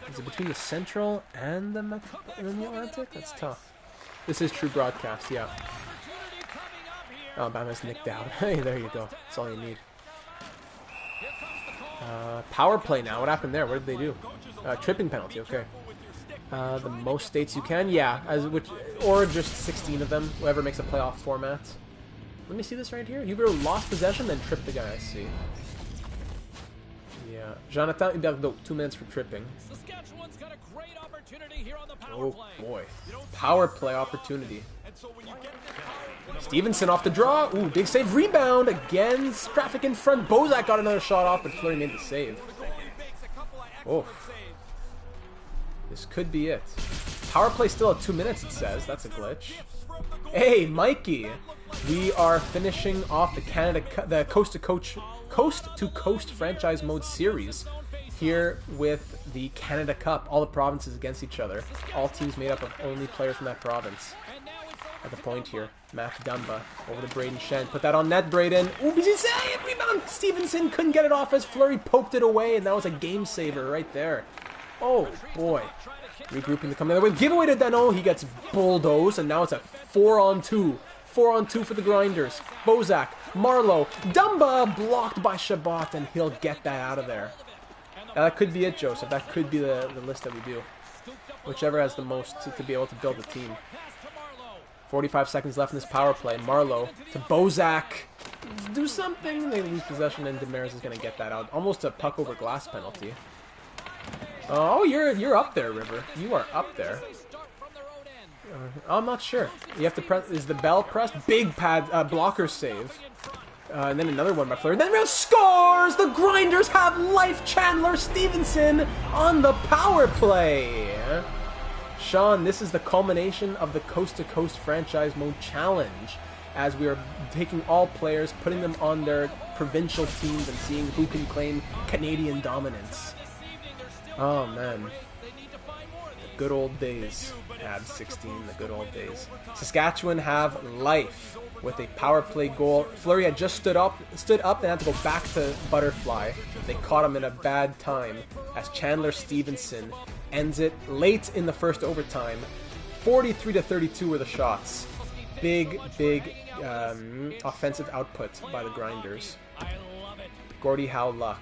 is it between the Central and the Atlantic? That's tough. This is true broadcast, yeah. Alabama's nicked out. Hey, there you go. That's all you need. Power play now. What happened there? What did they do? Tripping penalty. Okay. The most states you can, yeah. Or just 16 of them. Whoever makes a playoff format. Let me see this right here. Hugo lost possession, then tripped the guy. I see. Yeah. Jonathan Huberdeau, 2 minutes for tripping. Oh boy. Power play opportunity. Stevenson off the draw. Ooh, big save. Rebound. Again, traffic in front. Bozak got another shot off, but Fleury made the save. Oh. This could be it. Power play still at 2 minutes, it says. That's a glitch. Hey, Mikey. We are finishing off the Coast to Coast franchise mode series here with the Canada Cup. All the provinces against each other. All teams made up of only players from that province. At the point here, Mac Dumba over to Braden Shen. Put that on net, Braden. Ooh, busy save! Rebound! Stevenson couldn't get it off as Fleury poked it away, and that was a game saver right there. Oh boy. Regrouping to come the other way. Giveaway to Dano. He gets bulldozed, and now it's a 4-on-2. 4-on-2 for the Grinders. Bozak, Marlowe, Dumba blocked by Shabbat, and he'll get that out of there. Now, that could be it, Joseph. That could be the list that we do. Whichever has the most to be able to build a team. 45 seconds left in this power play. Marlowe to Bozak. Do something. They lose possession, and Demers is going to get that out. Almost a puck over glass penalty. Oh, you're up there, River. You are up there. I'm not sure. You have to press. Is the bell pressed? Big pad blocker save. And then another one by Fleury. Then Real scores! The Grinders have life. Chandler Stevenson on the power play. Sean, this is the culmination of the Coast to Coast franchise mode challenge, as we are taking all players, putting them on their provincial teams, and seeing who can claim Canadian dominance. Oh man, the good old days. Ab 16, the good old days. Saskatchewan have life with a power play goal. Fleury had just stood up and had to go back to Butterfly. They caught him in a bad time as Chandler Stevenson ends it late in the first overtime. 43-32 were the shots. Big offensive output by the Grinders. Gordie Howe luck.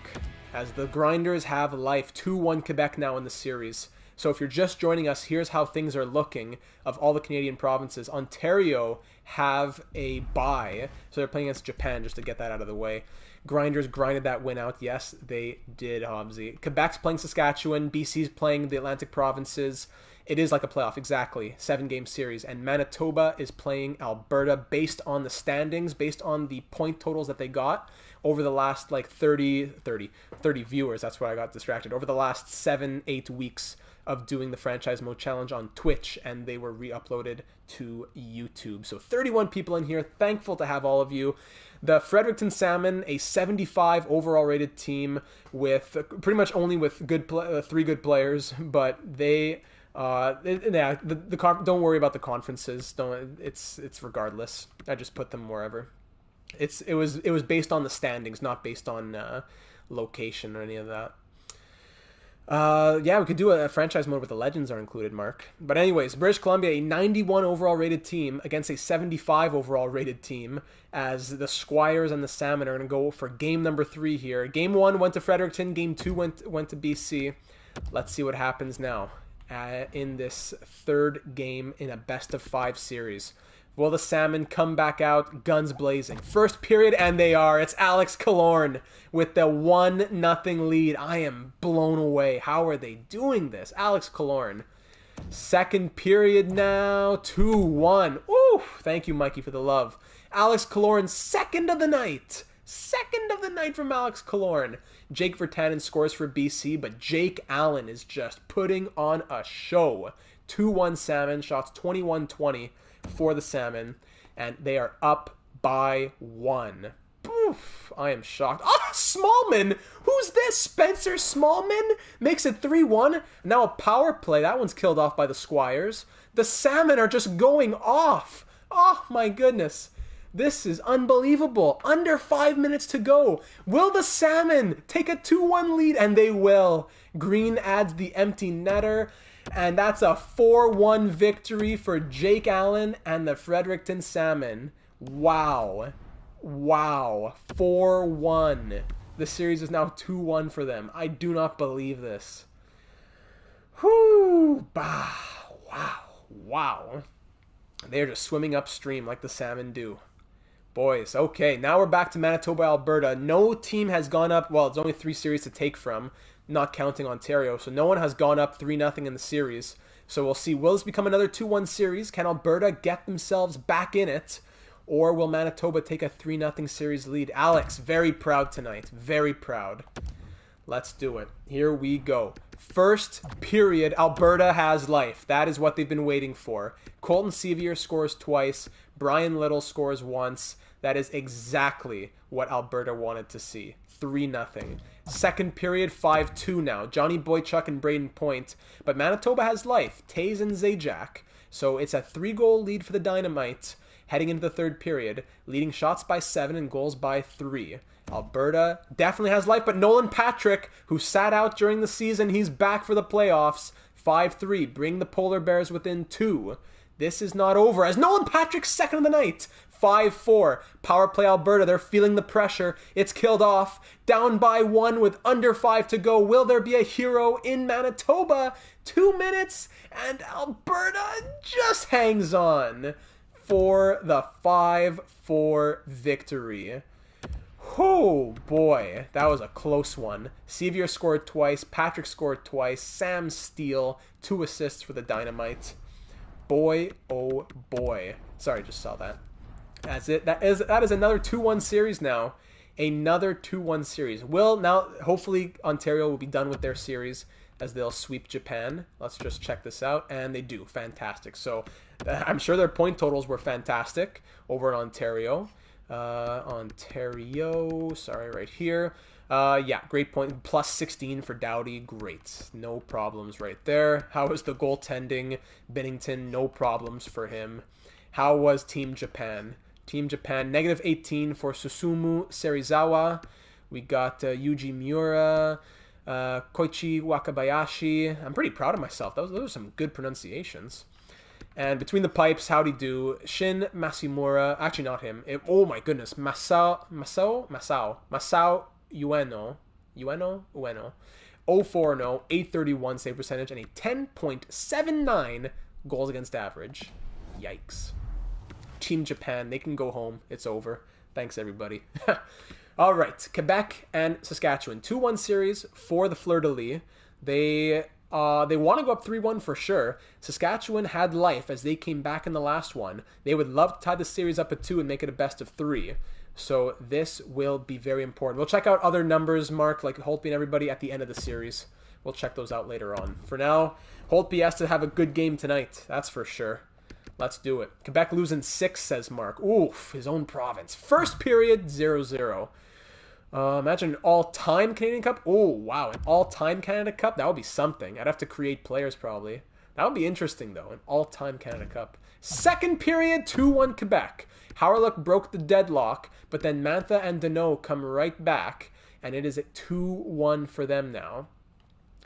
As the Grinders have life. 2-1 Quebec now in the series. So if you're just joining us, here's how things are looking of all the Canadian provinces. Ontario have a bye, so they're playing against Japan, just to get that out of the way. Grinders grinded that win out. Yes, they did, Hobbsy. Quebec's playing Saskatchewan. BC's playing the Atlantic provinces. It is like a playoff, exactly. 7-game series. And Manitoba is playing Alberta based on the standings, based on the point totals that they got over the last like 30 viewers. That's why I got distracted. Over the last 7-8 weeks of doing the Franchise Mode Challenge on Twitch, and they were re-uploaded to YouTube. So 31 people in here. Thankful to have all of you. The Fredericton Salmon, a 75 overall rated team with pretty much only with good 3 good players, but they don't worry about the conferences. It's regardless. I just put them wherever. It was based on the standings, not based on location or any of that. Yeah, we could do a franchise mode where the legends are included, Mark. But anyways, British Columbia, a 91 overall rated team against a 75 overall rated team, as the Squires and the Salmon are going to go for game number 3 here. Game 1 went to Fredericton, game 2 went to BC. Let's see what happens now in this 3rd game in a best-of-5 series. Will the Salmon come back out guns blazing? First period, and they are. It's Alex Killorn with the 1-0 lead. I am blown away. How are they doing this? Alex Killorn. Second period now, 2-1. Ooh, thank you, Mikey, for the love. Alex Killorn, second of the night. Second of the night from Alex Killorn. Jake Virtanen scores for BC, but Jake Allen is just putting on a show. 2-1 Salmon, shots 21-20 for the Salmon, and they are up by 1. Oof, I am shocked. Oh, Smallman! Who's this? Spencer Smallman makes it 3-1. Now a power play. That one's killed off by the Squires. The Salmon are just going off. Oh, my goodness. This is unbelievable. Under 5 minutes to go. Will the Salmon take a 2-1 lead? And they will. Green adds the empty netter. And that's a 4-1 victory for Jake Allen and the Fredericton Salmon. Wow. Wow. 4-1. The series is now 2-1 for them. I do not believe this. Whoo. Bah. Wow. Wow. They're just swimming upstream like the Salmon do. Boys, okay. Now we're back to Manitoba, Alberta. No team has gone up. Well, it's only 3 series to take from, not counting Ontario. So no one has gone up 3-0 in the series. So we'll see. Will this become another 2-1 series? Can Alberta get themselves back in it? Or will Manitoba take a 3-0 series lead? Alex, very proud tonight. Very proud. Let's do it. Here we go. First period, Alberta has life. That is what they've been waiting for. Colton Sevier scores twice. Brian Little scores once. That is exactly what Alberta wanted to see. 3-0. Second period, 5-2 now. Johnny Boychuk and Braden Point. But Manitoba has life. Taze and Zajac. So it's a 3-goal lead for the Dynamite heading into the third period, leading shots by 7 and goals by 3. Alberta definitely has life, but Nolan Patrick, who sat out during the season, he's back for the playoffs. 5-3, bring the Polar Bears within 2. This is not over, as Nolan Patrick's second of the night. 5-4, power play Alberta, they're feeling the pressure. It's killed off, down by 1 with under 5 to go. Will there be a hero in Manitoba? 2 minutes, and Alberta just hangs on for the 5-4 victory. Oh boy, that was a close one. Sevier scored twice, Patrick scored twice, Sam Steele, 2 assists for the Dynamite. Boy, oh boy. Sorry, just saw that. That's it. That is another 2-1 series now. Another 2-1 series. Now, hopefully Ontario will be done with their series as they'll sweep Japan. Let's just check this out. And they do. Fantastic. So I'm sure their point totals were fantastic over in Ontario. Sorry, right here. Yeah, great point. Plus 16 for Doughty. Great. No problems right there. How was the goaltending? Bennington, no problems for him. How was Team Japan? Team Japan, negative 18 for Susumu Serizawa. We got Yuji Miura, Koichi Wakabayashi. I'm pretty proud of myself. Those are some good pronunciations. And between the pipes, howdy do. Shin Masimura, actually not him. Oh my goodness, Masao Ueno. 0-4-0, 831 save percentage, and a 10.79 goals against average. Yikes. Team Japan, they can go home. It's over. Thanks, everybody. All right, Quebec and Saskatchewan. 2-1 series for the Fleur-de-Lis. They They want to go up 3-1 for sure. Saskatchewan had life as they came back in the last one. They would love to tie the series up at 2 and make it a best of 3. So this will be very important. We'll check out other numbers, Mark, like Holtby and everybody at the end of the series. We'll check those out later on. For now, Holtby has to have a good game tonight. That's for sure. Let's do it. Quebec losing 6, says Mark. Oof, his own province. First period, 0-0. Imagine an all-time Canadian Cup. Oh, wow. An all-time Canada Cup? That would be something. I'd have to create players, probably. That would be interesting, though. An all-time Canada Cup. Second period, 2-1 Quebec. Howerlock broke the deadlock, but then Mantha and Deneau come right back, and it is at 2-1 for them now.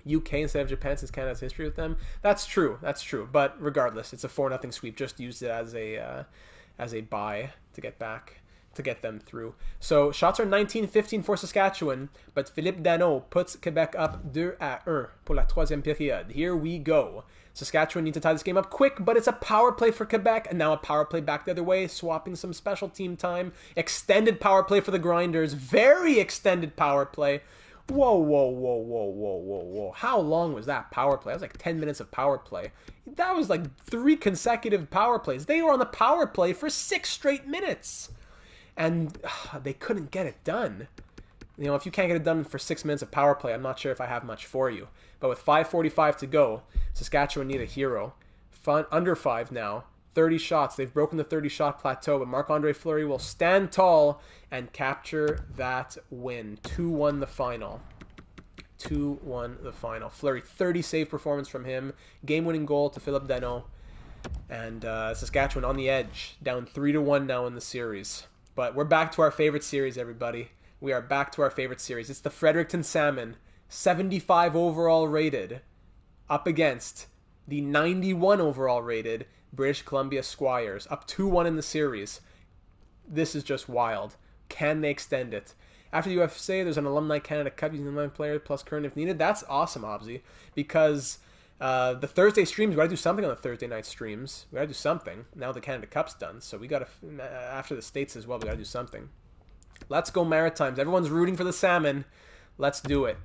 UK instead of Japan since Canada has history with them. That's true. That's true. But regardless, it's a 4-0 sweep. Just used it as a bye to get back, to get them through. So shots are 19-15 for Saskatchewan, but Philippe Danault puts Quebec up 2-1 pour la troisième période. Here we go. Saskatchewan need to tie this game up quick, but it's a power play for Quebec, and now a power play back the other way, swapping some special team time. Extended power play for the Grinders. Very extended power play. Whoa, whoa, whoa, whoa, whoa, whoa, whoa. How long was that power play? That was like 10 minutes of power play. That was like 3 consecutive power plays. They were on the power play for 6 straight minutes. And they couldn't get it done. You know, if you can't get it done for 6 minutes of power play, I'm not sure if I have much for you. But with 5:45 to go, Saskatchewan need a hero. Under 5 now. 30 shots. They've broken the 30-shot plateau, but Marc-Andre Fleury will stand tall and capture that win. 2-1 the final. 2-1 the final. Fleury, 30 save performance from him. Game-winning goal to Philippe Danault. And Saskatchewan on the edge. Down 3-1 now in the series. But we're back to our favorite series, everybody. We are back to our favorite series. It's the Fredericton Salmon, 75 overall rated, up against the 91 overall rated British Columbia Squires, up 2-1 in the series. This is just wild. Can they extend it? After the UFC, there's an Alumni Canada Cup using 9 players plus current if needed. That's awesome, Obsy, because the Thursday streams, we got to do something on the Thursday night streams. We got to do something. Now the Canada Cup's done, so we got to, after the States as well, we got to do something. Let's go Maritimes. Everyone's rooting for the Salmon. Let's do it.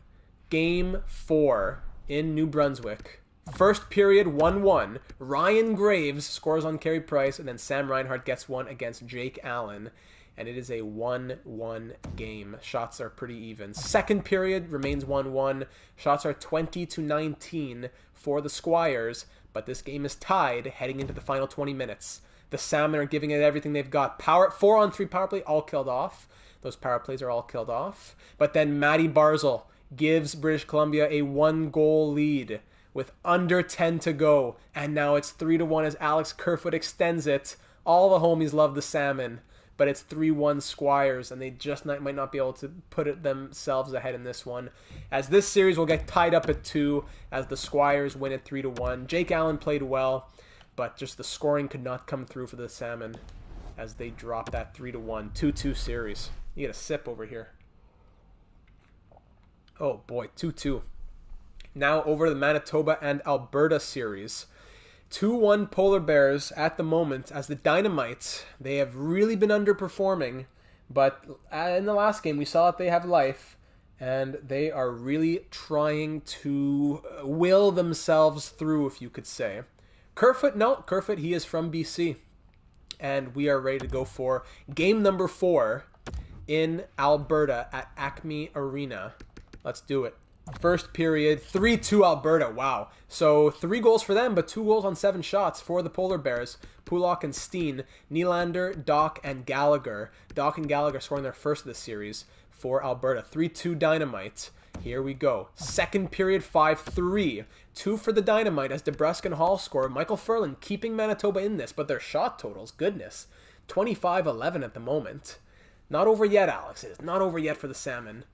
Game 4 in New Brunswick. First period, 1-1. Ryan Graves scores on Carey Price, and then Sam Reinhart gets one against Jake Allen. And it is a 1-1 game. Shots are pretty even. Second period remains 1-1. Shots are 20-19 for the Squires, but this game is tied heading into the final 20 minutes. The Salmon are giving it everything they've got. 4-on-3 power play, all killed off. Those power plays are all killed off. But then Matty Barzal gives British Columbia a 1-goal lead with under 10 to go. And now it's 3-1 as Alex Kerfoot extends it. All the homies love the Salmon, but it's 3-1 Squires, and they just might not be able to put it themselves ahead in this one. As this series will get tied up at 2 as the Squires win at 3-1. Jake Allen played well, but just the scoring could not come through for the Salmon as they drop that 3-1. 2-2 series. You get a sip over here. Oh boy, 2-2. Now over to the Manitoba and Alberta series. 2-1 Polar Bears at the moment as the Dynamites. They have really been underperforming, but in the last game we saw that they have life, and they are really trying to will themselves through, if you could say. Kerfoot, he is from BC. And we are ready to go for game number 4 in Alberta at Acme Arena. Let's do it. First period, 3-2 Alberta. Wow. So 3 goals for them, but 2 goals on 7 shots for the Polar Bears. Pulak and Steen, Nylander, Doc, and Gallagher. Doc and Gallagher scoring their first of the series for Alberta. 3-2 Dynamite. Here we go. Second period, 5-3. 2 for the Dynamite as DeBrusk and Hall score. Michael Furlan keeping Manitoba in this, but their shot totals, goodness. 25-11 at the moment. Not over yet, Alex. It is not over yet for the Salmon.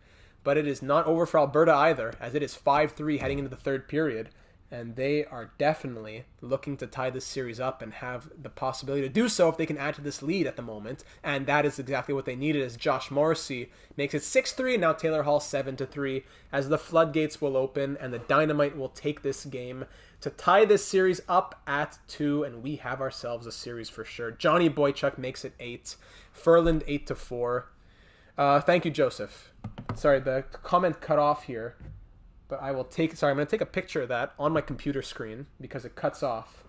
But it is not over for Alberta either, as it is 5-3 heading into the third period. And they are definitely looking to tie this series up and have the possibility to do so if they can add to this lead at the moment. And that is exactly what they needed, as Josh Morrissey makes it 6-3, and now Taylor Hall 7-3, as the floodgates will open and the Dynamite will take this game to tie this series up at 2, and we have ourselves a series for sure. Johnny Boychuk makes it 8. Furland 8-4. Thank you, Joseph. Sorry, the comment cut off here. But I will take... Sorry, I'm going to take a picture of that on my computer screen because it cuts off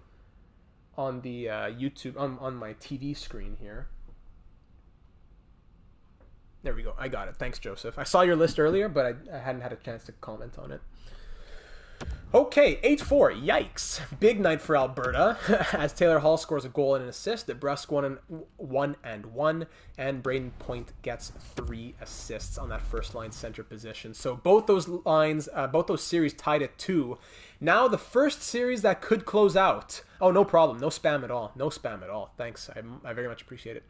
on the YouTube... On my TV screen here. There we go. I got it. Thanks, Joseph. I saw your list earlier, but I hadn't had a chance to comment on it. Okay, 8-4. Yikes. Big night for Alberta as Taylor Hall scores a goal and an assist. DeBrusque 1-1, and Braden Point gets 3 assists on that first line center position. So both those lines, both those series tied at 2. Now the first series that could close out. Oh, no problem. No spam at all. No spam at all. Thanks. I very much appreciate it.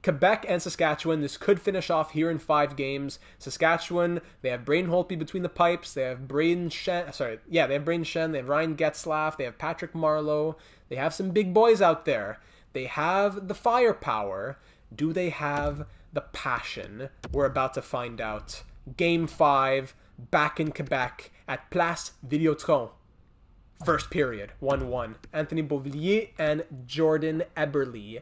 Quebec and Saskatchewan, this could finish off here in 5 games. Saskatchewan, they have Braden Holtby between the pipes. They have Braden Shen. They have Braden Shen. They have Ryan Getzlaff. They have Patrick Marleau. They have some big boys out there. They have the firepower. Do they have the passion? We're about to find out. Game 5, back in Quebec at Place Videotron. First period, 1-1. Anthony Beauvillier and Jordan Eberle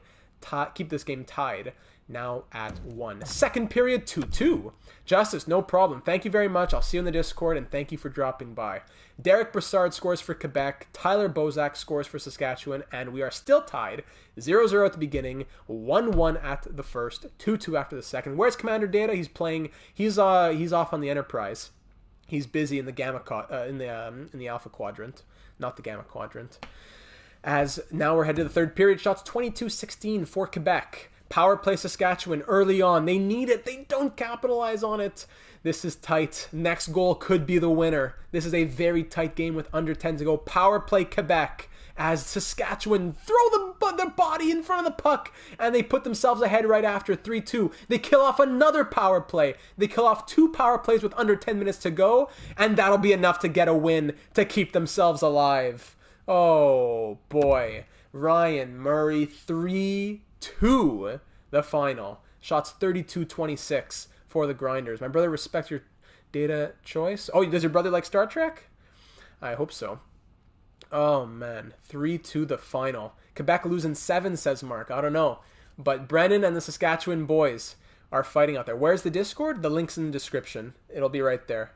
keep this game tied, now at 1. Second period, 2-2. Justice, no problem. Thank you very much. I'll see you in the Discord, and thank you for dropping by. Derek Brassard scores for Quebec. Tyler Bozak scores for Saskatchewan, and we are still tied. 0-0 at the beginning, 1-1 at the first, 2-2 after the second. Where's Commander Data? He's playing. He's off on the Enterprise. He's busy in the in the Alpha Quadrant, not the Gamma Quadrant. As now we're headed to the third period. Shots 22-16 for Quebec. Power play Saskatchewan early on. They need it. They don't capitalize on it. This is tight. Next goal could be the winner. This is a very tight game with under 10 to go. Power play Quebec as Saskatchewan throw their body in front of the puck and they put themselves ahead right after 3-2. They kill off another power play. They kill off 2 power plays with under 10 minutes to go, and that'll be enough to get a win to keep themselves alive. Oh, boy. Ryan Murray, 3-2, the final. Shots 32-26 for the Grinders. My brother respects your data choice. Oh, does your brother like Star Trek? I hope so. Oh, man. 3-2, the final. Quebec losing 7, says Mark. I don't know. But Brennan and the Saskatchewan boys are fighting out there. Where's the Discord? The link's in the description. It'll be right there.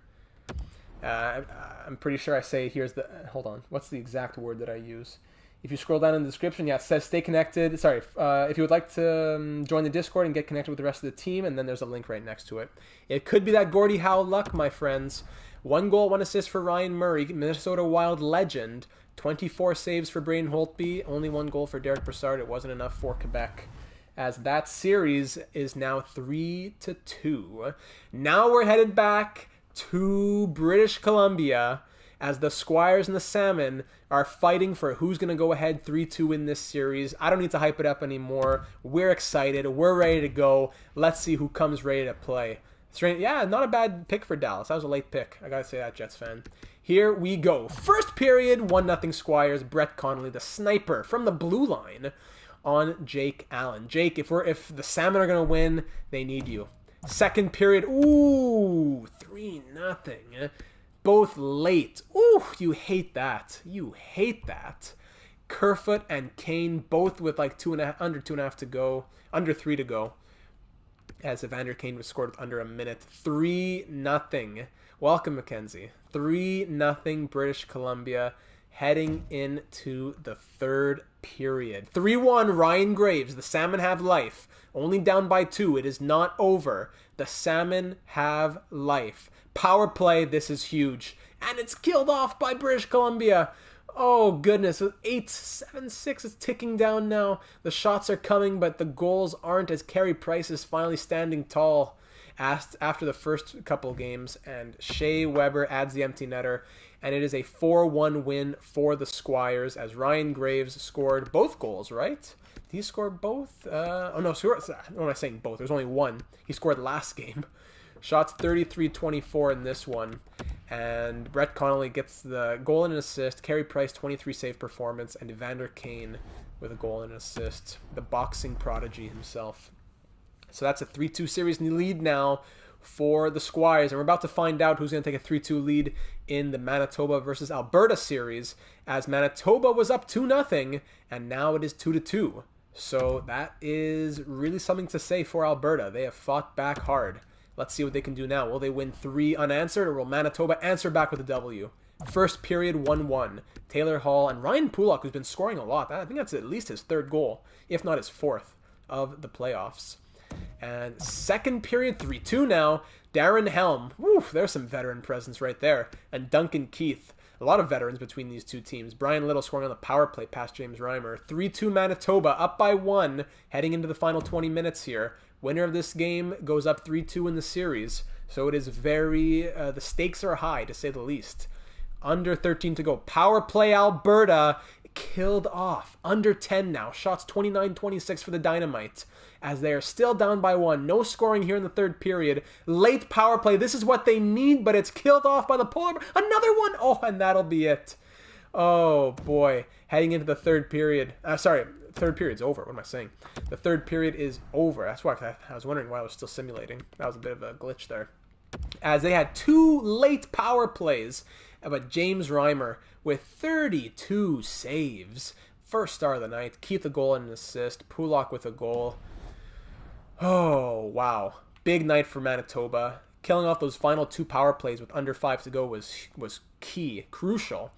I'm pretty sure I say here's the... Hold on. What's the exact word that I use? If you scroll down in the description, yeah, it says stay connected. Sorry, if you would like to join the Discord and get connected with the rest of the team, and then there's a link right next to it. It could be that Gordie Howe luck, my friends. 1 goal, 1 assist for Ryan Murray, Minnesota Wild legend. 24 saves for Braden Holtby. Only 1 goal for Derek Brassard. It wasn't enough for Quebec, as that series is now 3-2. Now we're headed back to British Columbia as the Squires and the Salmon are fighting for who's going to go ahead 3-2 in this series. I don't need to hype it up anymore. We're excited. We're ready to go. Let's see who comes ready to play. Yeah, not a bad pick for Dallas. That was a late pick. I got to say that, Jets fan. Here we go. First period, 1-0 Squires. Brett Connolly, the sniper from the blue line on Jake Allen. Jake, if the Salmon are going to win, they need you. Second period, ooh, 3-0. Both late. Ooh, you hate that. You hate that. Kerfoot and Kane both with like under 2.5 to go, under 3 to go. As Evander Kane was scored with under a minute. 3-0. Welcome, Mackenzie. 3-0 British Columbia heading into the third period. 3-1 Ryan Graves. The Salmon have life. Only down by 2. It is not over. The Salmon have life. Power play. This is huge. And it's killed off by British Columbia. Oh, goodness. 8-7-6 is ticking down now. The shots are coming, but the goals aren't, as Carey Price is finally standing tall after the first couple games. And Shea Weber adds the empty netter. And it is a 4-1 win for the Squires as Ryan Graves scored both goals, right? Did he score both? What am I saying both? There's only 1. He scored last game. Shots 33-24 in this one. And Brett Connolly gets the goal and an assist. Carey Price, 23 save performance. And Evander Kane with a goal and an assist. The boxing prodigy himself. So that's a 3-2 series lead now for the Squires. And we're about to find out who's going to take a 3-2 lead in the Manitoba versus Alberta series, as Manitoba was up 2-0, and now it is 2-2. So that is really something to say for Alberta. They have fought back hard. Let's see what they can do now. Will they win 3 unanswered, or will Manitoba answer back with a W? First period, 1-1. Taylor Hall and Ryan Pulock, who's been scoring a lot. I think that's at least his 3rd goal, if not his 4th, of the playoffs. And second period, 3-2 now. Darren Helm. Woo, there's some veteran presence right there. And Duncan Keith. A lot of veterans between these two teams. Brian Little scoring on the power play past James Reimer. 3-2 Manitoba, up by 1, heading into the final 20 minutes here. Winner of this game goes up 3-2 in the series. So it is very... the stakes are high, to say the least. Under 13 to go. Power play Alberta killed off. Under 10 now. Shots 29-26 for the Dynamite, as they are still down by 1. No scoring here in the 3rd period. Late power play. This is what they need, but it's killed off by the Polar. Another one. Oh, and that'll be it. Oh, boy. Heading into the 3rd period. Sorry, 3rd period's over. What am I saying? The 3rd period is over. That's why I was wondering why I was still simulating. That was a bit of a glitch there. As they had 2 late power plays, but James Reimer with 32 saves. First star of the night. Keith a goal and an assist. Pulock with a goal. Oh, wow. Big night for Manitoba. Killing off those final 2 power plays with under 5 to go was key, crucial.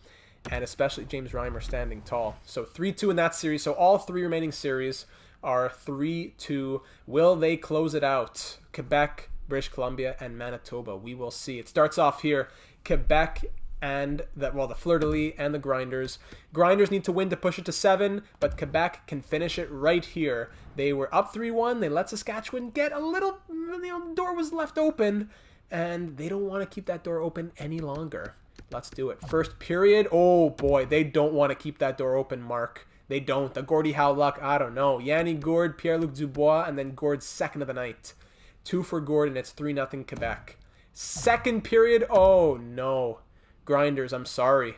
And especially James Reimer standing tall. So 3-2 in that series. So all 3 remaining series are 3-2. Will they close it out? Quebec, British Columbia, and Manitoba. We will see. It starts off here. Quebec and the Fleur-de-Lis and the Grinders. Grinders need to win to push it to 7, but Quebec can finish it right here. They were up 3-1. They let Saskatchewan get a little... the door was left open, and they don't want to keep that door open any longer. Let's do it. First period. Oh, boy. They don't want to keep that door open, Mark. They don't. The Gordie Howe luck, I don't know. Yanni Gourde, Pierre-Luc Dubois, and then Gourde's 2nd of the night. 2 for Gourde, and it's 3-0 Quebec. Second period. Oh, no. Grinders, I'm sorry.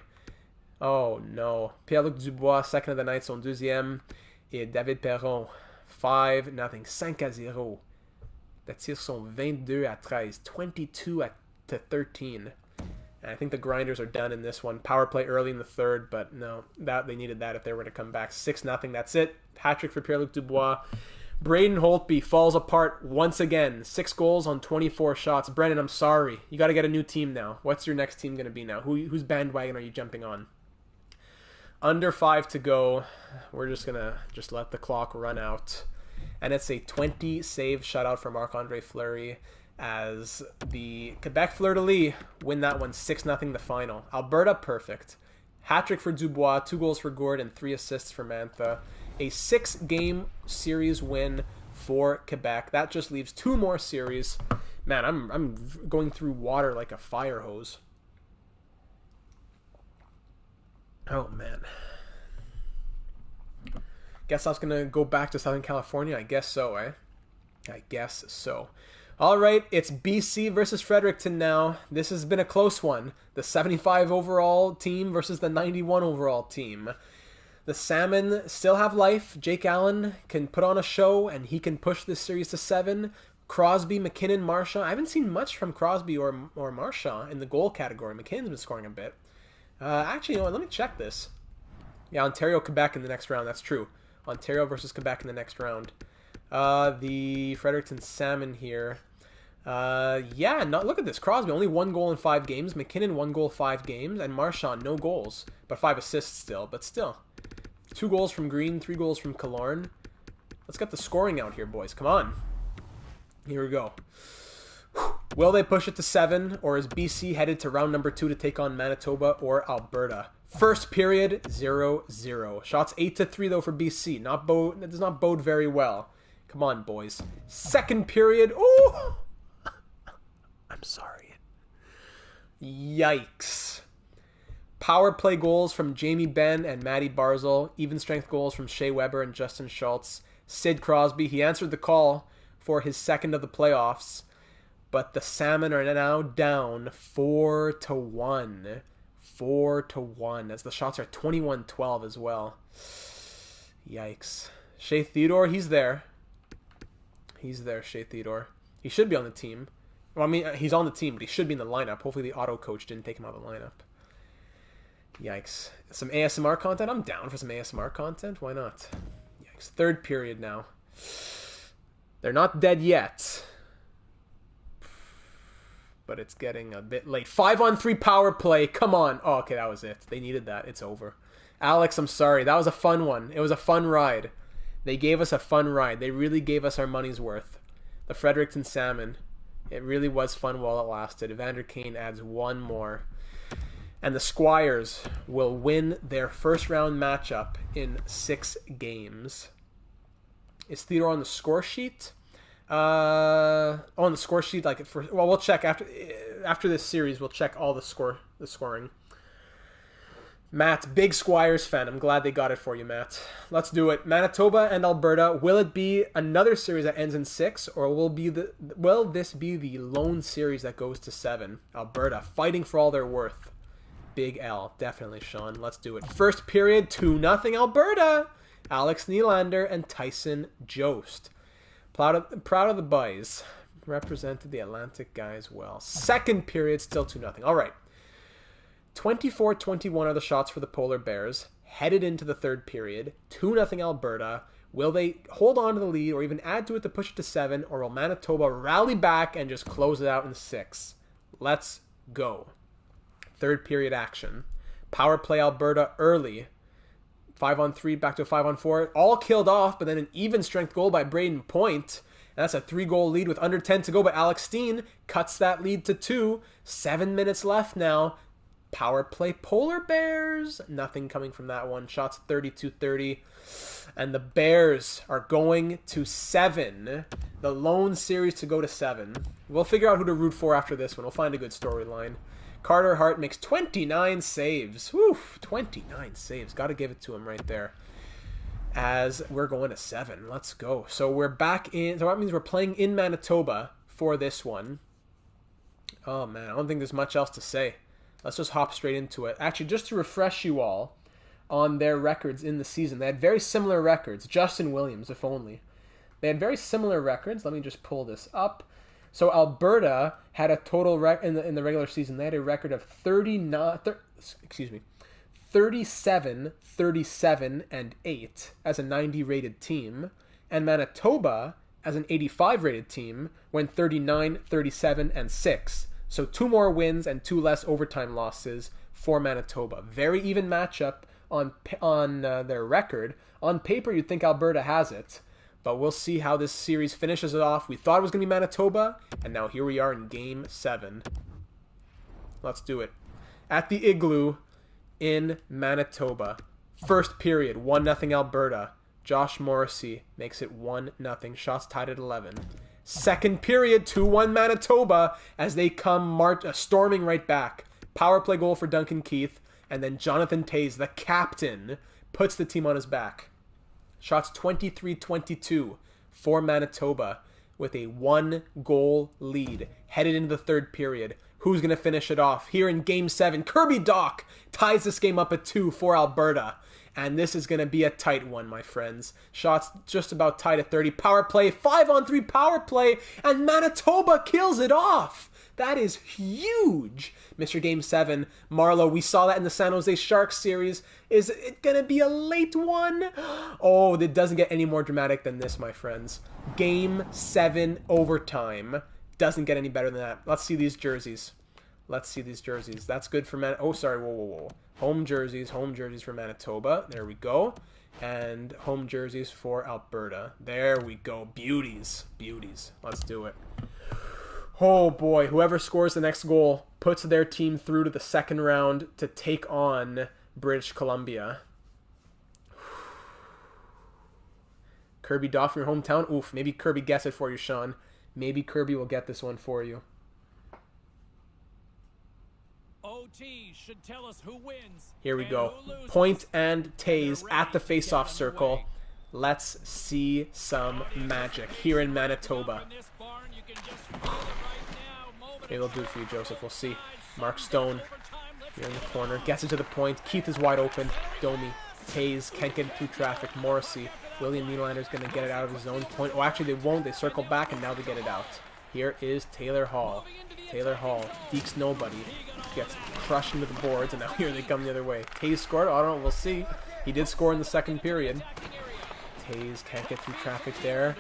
Oh, no. Pierre-Luc Dubois, 2nd of the night, son deuxième. Et David Perron, 5-0. 5-0. The tirs sont 22-13. 22-13. And I think the Grinders are done in this one. Power play early in the 3rd, but no, they needed that if they were to come back. 6-0. That's it. Hat-trick for Pierre-Luc Dubois. Braden Holtby falls apart once again. 6 goals on 24 shots. Brennan, I'm sorry. You got to get a new team now. What's your next team going to be now? Whose bandwagon are you jumping on? Under 5 to go. We're just going to let the clock run out. And it's a 20-save shutout for Marc-Andre Fleury, as the Quebec Fleur-de-Lis win that one 6-0 the final. Alberta, perfect. Hat-trick for Dubois, 2 goals for Gourde, and 3 assists for Mantha. A 6-game series win for Quebec. That just leaves 2 more series. Man, I'm going through water like a fire hose. Oh, man. Guess I was going to go back to Southern California. I guess so, eh? I guess so. All right, it's BC versus Fredericton now. This has been a close one. The 75 overall team versus the 91 overall team. The Salmon still have life. Jake Allen can put on a show, and he can push this series to 7. Crosby, McKinnon, Marchand. I haven't seen much from Crosby or Marchand in the goal category. McKinnon's been scoring a bit. Actually, you know what? Let me check this. Yeah, Ontario, Quebec in the next round. That's true. Ontario versus Quebec in the next round. The Fredericton Salmon here. Look at this. Crosby, only 1 goal in 5 games. McKinnon, 1 goal, 5 games. And Marchand, no goals, but 5 assists still. But still. 2 goals from Green, 3 goals from Killorn. Let's get the scoring out here, boys. Come on. Here we go. Will they push it to 7, or is BC headed to round number 2 to take on Manitoba or Alberta? First period, 0-0. Shots 8-3 though for BC. That does not bode very well. Come on, boys. Second period. Oh! I'm sorry. Yikes. Power play goals from Jamie Benn and Matty Barzal. Even strength goals from Shea Weber and Justin Schultz. Sid Crosby, he answered the call for his 2nd of the playoffs. But the Salmon are now down 4-1. 4-1, as the shots are 21-12 as well. Yikes. Shea Theodore, he's there. He's there, Shea Theodore. He should be on the team. Well, I mean, he's on the team, but he should be in the lineup. Hopefully the auto coach didn't take him out of the lineup. Yikes. Some ASMR content? I'm down for some ASMR content. Why not? Yikes. Third period now. They're not dead yet. but it's getting a bit late. 5-on-3 power play. Come on. Oh, okay, that was it. They needed that. It's over. Alex, I'm sorry. That was a fun one. It was a fun ride. They gave us a fun ride. They really gave us our money's worth. The Fredericton Salmon. It really was fun while it lasted. Evander Kane adds one more. And the Squires will win their first round matchup in 6 games. Is Theodore on the score sheet? On the score sheet, we'll check after this series. We'll check all the scoring. Matt, big Squires fan. I'm glad they got it for you, Matt. Let's do it. Manitoba and Alberta. Will it be another series that ends in 6, or will this be the lone series that goes to 7? Alberta fighting for all they're worth. Big L, definitely, Sean. Let's do it. First period, 2-0 Alberta. Alex Nylander and Tyson Jost. Proud of the boys. Represented the Atlantic guys well. Second period, still 2-0. All right. 24-21 are the shots for the Polar Bears. Headed into the third period. 2-0 Alberta. Will they hold on to the lead or even add to it to push it to 7? Or will Manitoba rally back and just close it out in 6? Let's go. Third period action. Power play Alberta early. 5-on-3 back to a 5-on-4. All killed off, but then an even strength goal by Braden Point. And that's a 3-goal lead with under 10 to go. But Alex Steen cuts that lead to 2. 7 minutes left now. Power play Polar Bears. Nothing coming from that one. Shots 32-30. And the Bears are going to 7. The lone series to go to 7. We'll figure out who to root for after this one. We'll find a good storyline. Carter Hart makes 29 saves. Whew, 29 saves. Got to give it to him right there. As we're going to 7. Let's go. So we're back in. So that means we're playing in Manitoba for this one. Oh, man. I don't think there's much else to say. Let's just hop straight into it. Actually, just to refresh you all on their records in the season. They had very similar records. Justin Williams, if only. They had very similar records. Let me just pull this up. So Alberta had a total in the regular season. They had a record of 37, 37, and 8 as a 90 rated team, and Manitoba as an 85 rated team went 39, 37, and 6. So 2 more wins and 2 less overtime losses for Manitoba. Very even matchup on their record. On paper, you'd think Alberta has it. But we'll see how this series finishes it off. We thought it was going to be Manitoba, and now here we are in Game 7. Let's do it. At the Igloo in Manitoba. First period, 1-0 Alberta. Josh Morrissey makes it 1-0. Shots tied at 11. Second period, 2-1 Manitoba as they come storming right back. Power play goal for Duncan Keith, and then Jonathan Toews, the captain, puts the team on his back. Shots 23-22 for Manitoba with a 1-goal lead. Headed into the third period. Who's going to finish it off? Here in Game 7, Kirby Dach ties this game up at 2 for Alberta. And this is going to be a tight one, my friends. Shots just about tied at 30. Power play, 5-on-3 power play, and Manitoba kills it off. That is huge. Mr. Game 7, Marlowe, we saw that in the San Jose Sharks series. Is it going to be a late one? Oh, it doesn't get any more dramatic than this, my friends. Game 7 overtime. Doesn't get any better than that. Let's see these jerseys. Let's see these jerseys. That's good for Oh, sorry. Whoa. Home jerseys for Manitoba. There we go. And home jerseys for Alberta. There we go. Beauties. Let's do it. Oh boy, whoever scores the next goal puts their team through to the second round to take on British Columbia. Kirby Dach from your hometown? Oof, maybe Kirby gets it for you, Sean. Maybe Kirby will get this one for you. OT should tell us who wins. Here we go. Point and Toews at the face-off circle. Let's see some magic here in Manitoba. Maybe they'll do it for you, Joseph. We'll see. Mark Stone here in the corner. Gets it to the point. Keith is wide open. Domi. Toews can't get it through traffic. Morrissey. William Nylander's going to get it out of his own point. Oh, actually, they won't. They circle back, and now they get it out. Here is Taylor Hall. Taylor Hall. Deeks nobody. Gets crushed into the boards, and now here they come the other way. Toews scored. I don't know. We'll see. He did score in the second period. Toews can't get through traffic there.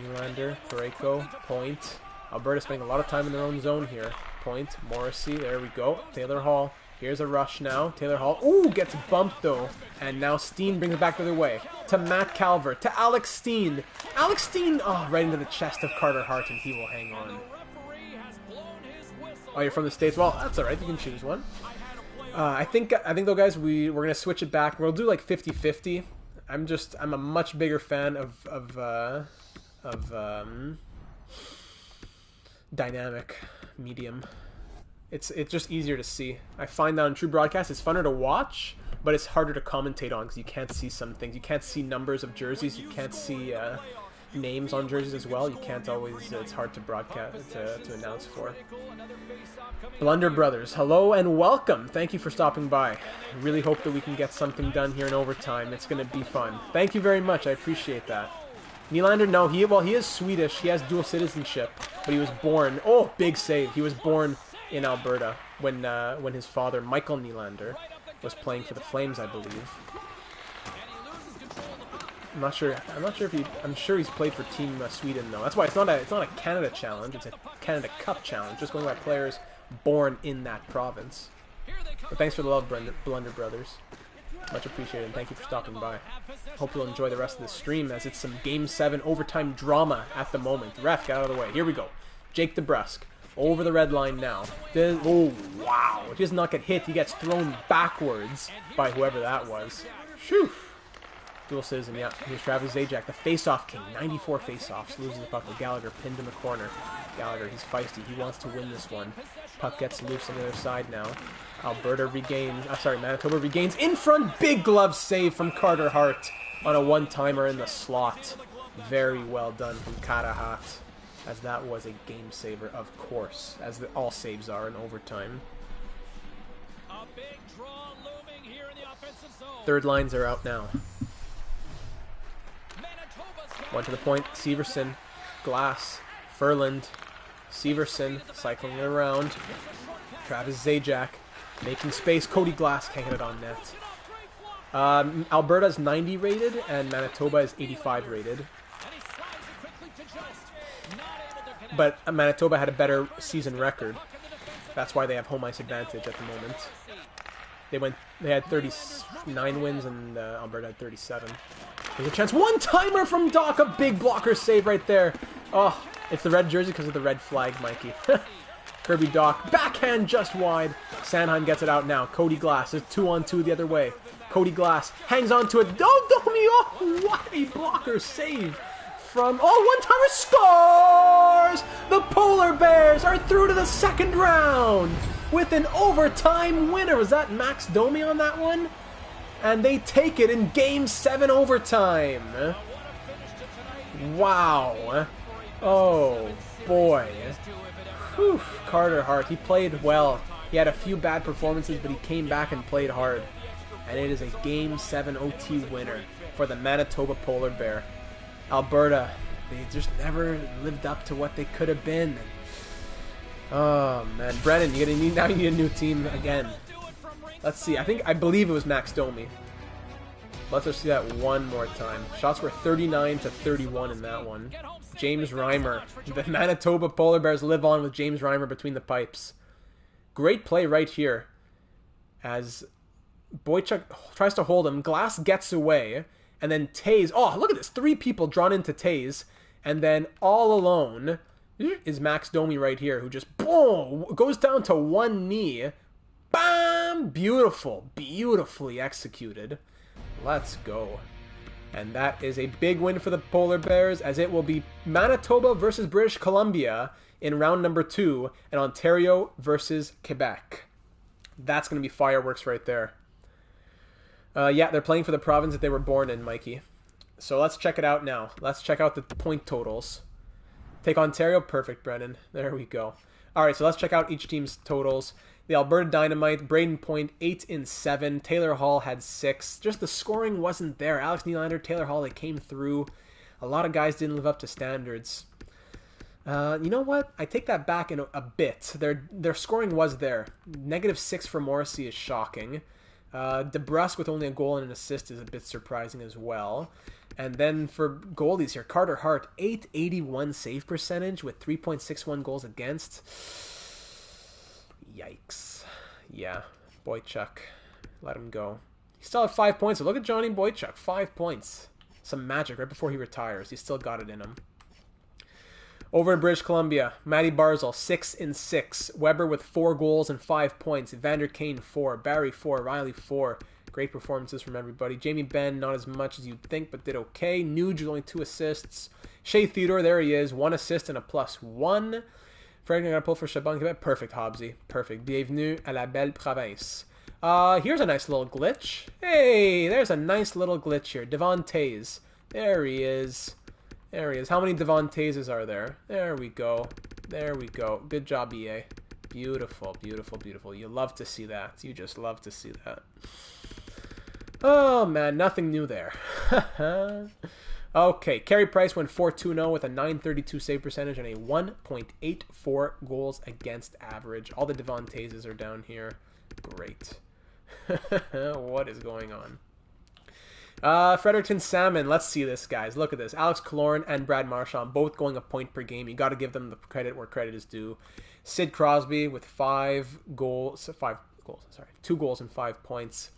Nylander. Parayko. Point. Alberta spending a lot of time in their own zone here. point. Morrissey, there we go. Taylor Hall. Here's a rush now. Taylor Hall, ooh, gets bumped though. And now Steen brings it back the other way. To Matt Calvert, to Alex Steen. Alex Steen, oh, right into the chest of Carter Hart, and he will hang on. Oh, you're from the States? Well, that's alright, you can choose one. I think though, guys, we're going to switch it back. We'll do like 50-50. I'm a much bigger fan of dynamic medium. It's just easier to see. I find that on true broadcast it's funner to watch, but it's harder to commentate on because you can't see some things. You can't see numbers of jerseys. You can't see names on jerseys as well. You can't always. It's hard to broadcast to announce for. Blunder Brothers, hello and welcome. Thank you for stopping by. Really hope that we can get something done here in overtime. It's going to be fun. Thank you very much. I appreciate that. Nylander, no, he is Swedish. He has dual citizenship, but he was born. Oh, big save. He was born in Alberta when his father, Michael Nylander, was playing for the Flames, I believe. I'm not sure if he. I'm sure he's played for Team Sweden though. That's why it's not a Canada challenge. It's a Canada Cup challenge, just going by players born in that province. But thanks for the love, Blunder Brothers. Much appreciated, and thank you for stopping by. Hope you'll enjoy the rest of the stream, as it's some Game 7 overtime drama at the moment. Ref, get out of the way. Here we go. Jake DeBrusk, over the red line now. Oh, wow. He does not get hit. He gets thrown backwards by whoever that was. Shoo. Dual citizen, yeah. Here's Travis Zajac, the face-off king. 94 face-offs. Loses the puck with Gallagher pinned in the corner. Gallagher, he's feisty. He wants to win this one. Puck gets loose on the other side now. Alberta regains... Manitoba regains in front. Big glove save from Carter Hart on a one-timer in the slot. Very well done from Carter Hart, as that was a game saver, of course, as all saves are in overtime. Third lines are out now. One to the point. Severson, Glass, Furland, Severson cycling it around. Travis Zajac making space. Cody Glass can't get it on net. Alberta's 90 rated and Manitoba is 85 rated. But Manitoba had a better season record. That's why they have home ice advantage at the moment. They had 39 wins and Alberta had 37. There's a chance. One-timer from Doc. A big blocker save right there. Oh, it's the red jersey because of the red flag, Mikey. Kirby Doc. Backhand just wide. Sanheim gets it out now. Cody Glass is 2-on-2 the other way. Cody Glass hangs on to it. Oh, what a blocker save from... Oh, one-timer scores! The Polar Bears are through to the second round with an overtime winner. Was that Max Domi on that one? And they take it in Game 7 overtime. Wow. Oh, boy. Whew. Carter Hart, he played well. He had a few bad performances, but he came back and played hard. And it is a Game 7 OT winner for the Manitoba Polar Bear. Alberta, they just never lived up to what they could have been. Oh, man. Brennan, now you need a new team again. Let's see. I believe it was Max Domi. Let's just see that one more time. Shots were 39-31 in that one. James Reimer. The Manitoba Polar Bears live on with James Reimer between the pipes. Great play right here. As Boychuk tries to hold him. Glass gets away. And then Taze. Oh, look at this. 3 people drawn into Taze. And then all alone is Max Domi right here, who just boom goes down to one knee. Bam! Beautiful. Beautifully executed. Let's go. And that is a big win for the Polar Bears, as it will be Manitoba versus British Columbia in round number 2, and Ontario versus Quebec. That's going to be fireworks right there. Yeah, they're playing for the province that they were born in, Mikey. So let's check it out now. Let's check out the point totals. Take Ontario. Perfect, Brennan. There we go. All right, so let's check out each team's totals. The Alberta Dynamite, Braden Point, 8 in 7. Taylor Hall had 6. Just the scoring wasn't there. Alex Nylander, Taylor Hall, they came through. A lot of guys didn't live up to standards. You know what? I take that back in a bit. Their scoring was there. -6 for Morrissey is shocking. DeBrusk with only a goal and an assist is a bit surprising as well. And then for goalies here, Carter Hart, 881 save percentage with 3.61 goals against. Yikes. Yeah, Boychuk. Let him go. He still had 5 points. So look at Johnny Boychuk. 5 points. Some magic right before he retires. He still got it in him. Over in British Columbia, Matty Barzal, 6-6. Weber with 4 goals and 5 points. Evander Kane, 4. Barry, 4. Riley, 4. Great performances from everybody. Jamie Benn, not as much as you'd think, but did okay. Nuge with only 2 assists. Shea Theodore, there he is. 1 assist and a +1. Frederick, I got to pull for Shaban Quebec. Perfect, Hobbsy. Perfect. Bienvenue à la belle province. Here's a nice little glitch. Hey, there's a nice little glitch here. Devon Tays. There he is. There he is. How many Devon Tayses are there? There we go. There we go. Good job, EA. Beautiful, beautiful, beautiful. You love to see that. You just love to see that. Oh, man. Nothing new there. Okay. Carey Price went 4-2-0 with a .932 save percentage and a 1.84 goals against average. All the Devon Tayses are down here. Great. What is going on? Fredericton Salmon. Let's see this, guys. Look at this. Alex Killorn and Brad Marchand both going a point per game. You got to give them the credit where credit is due. Sid Crosby with 2 goals and 5 points.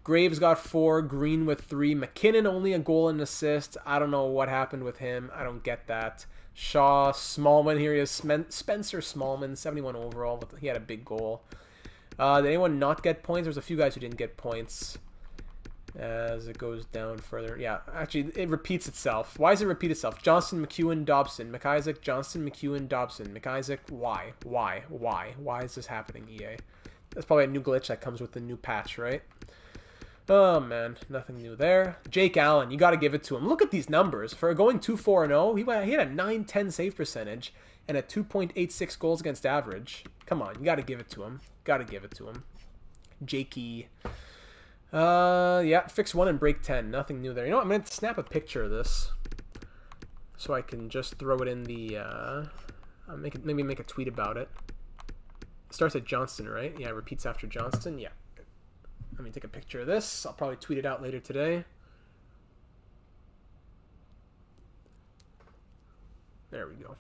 Graves got 4. Green with 3. McKinnon only a goal and assist. I don't know what happened with him. I don't get that. Shaw, Smallman. Here he is. Spencer Smallman, 71 overall. He had a big goal. Did anyone not get points? There's a few guys who didn't get points. As it goes down further. Yeah, actually, it repeats itself. Why does it repeat itself? Johnston, McEwen, Dobson. McIsaac, Johnston, McEwen, Dobson. McIsaac, why? Why is this happening, EA? That's probably a new glitch that comes with the new patch, right? Oh, man. Nothing new there. Jake Allen, you got to give it to him. Look at these numbers. For going 2-4-0, he had a .910 save percentage and a 2.86 goals against average. Come on, you got to give it to him. Got to give it to him. Jakey. Yeah, fix 1 and break 10. Nothing new there. You know what? I'm going to snap a picture of this so I can just throw it in the, maybe make a tweet about it. It starts at Johnston, right? Yeah, it repeats after Johnston. Yeah. Let me take a picture of this. I'll probably tweet it out later today. There we go.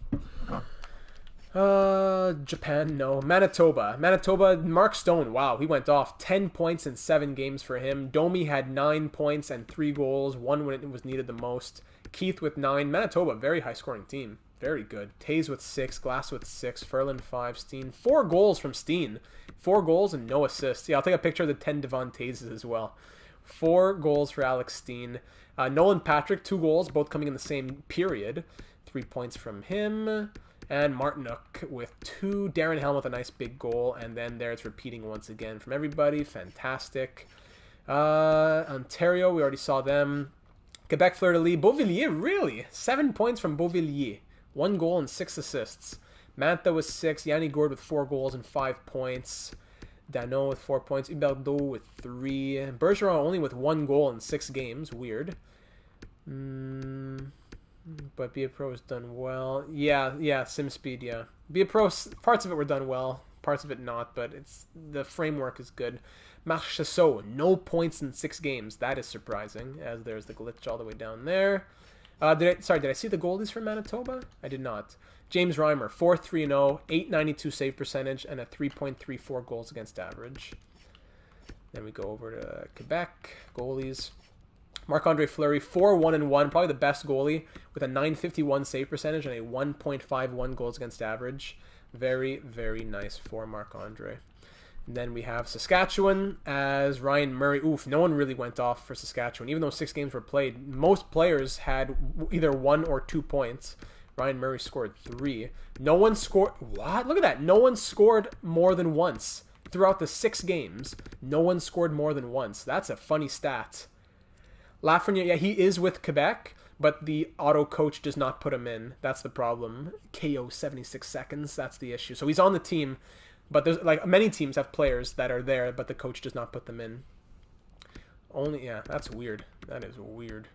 Japan, no. Manitoba, Mark Stone, wow, he went off. 10 points in 7 games for him. Domi had 9 points and 3 goals, 1 when it was needed the most. Keith with 9. Manitoba, very high-scoring team. Very good. Tays with 6, Glass with 6, Ferland 5, Steen. 4 goals from Steen. 4 goals and no assists. Yeah, I'll take a picture of the 10 Devon Tayses as well. 4 goals for Alex Steen. Nolan Patrick, 2 goals, both coming in the same period. 3 points from him. And Martinuk with 2. Darren Helm with a nice big goal. And then there it's repeating once again from everybody. Fantastic. Ontario, we already saw them. Quebec Fleur-de-Lis. Beauvilliers, really? 7 points from Beauvilliers. 1 goal and 6 assists. Mantha with 6. Yanni Gourde with 4 goals and 5 points. Dano with 4 points. Huberdeau with 3. Bergeron only with 1 goal in 6 games. Weird. But Be a Pro has done well. Yeah, SimSpeed, yeah. Be a Pro, parts of it were done well. Parts of it not, but the framework is good. Marchessault, no points in 6 games. That is surprising, as there's the glitch all the way down there. Did I see the goalies for Manitoba? I did not. James Reimer, 4-3-0, 892 save percentage, and a 3.34 goals against average. Then we go over to Quebec goalies. Marc-Andre Fleury, 4-1-1, probably the best goalie, with a 951 save percentage and a 1.51 goals against average. Very, very nice for Marc-Andre. And then we have Saskatchewan as Ryan Murray. Oof, no one really went off for Saskatchewan. Even though 6 games were played, most players had either 1 or 2 points. Ryan Murray scored 3. No one scored... What? Look at that. No one scored more than once. Throughout the 6 games, no one scored more than once. That's a funny stat. Lafreniere, yeah, he is with Quebec, but the auto coach does not put him in. That's the problem. KO 76 seconds. That's the issue. So he's on the team, but there's like many teams have players that are there, but the coach does not put them in. Only, yeah, that's weird. That is weird.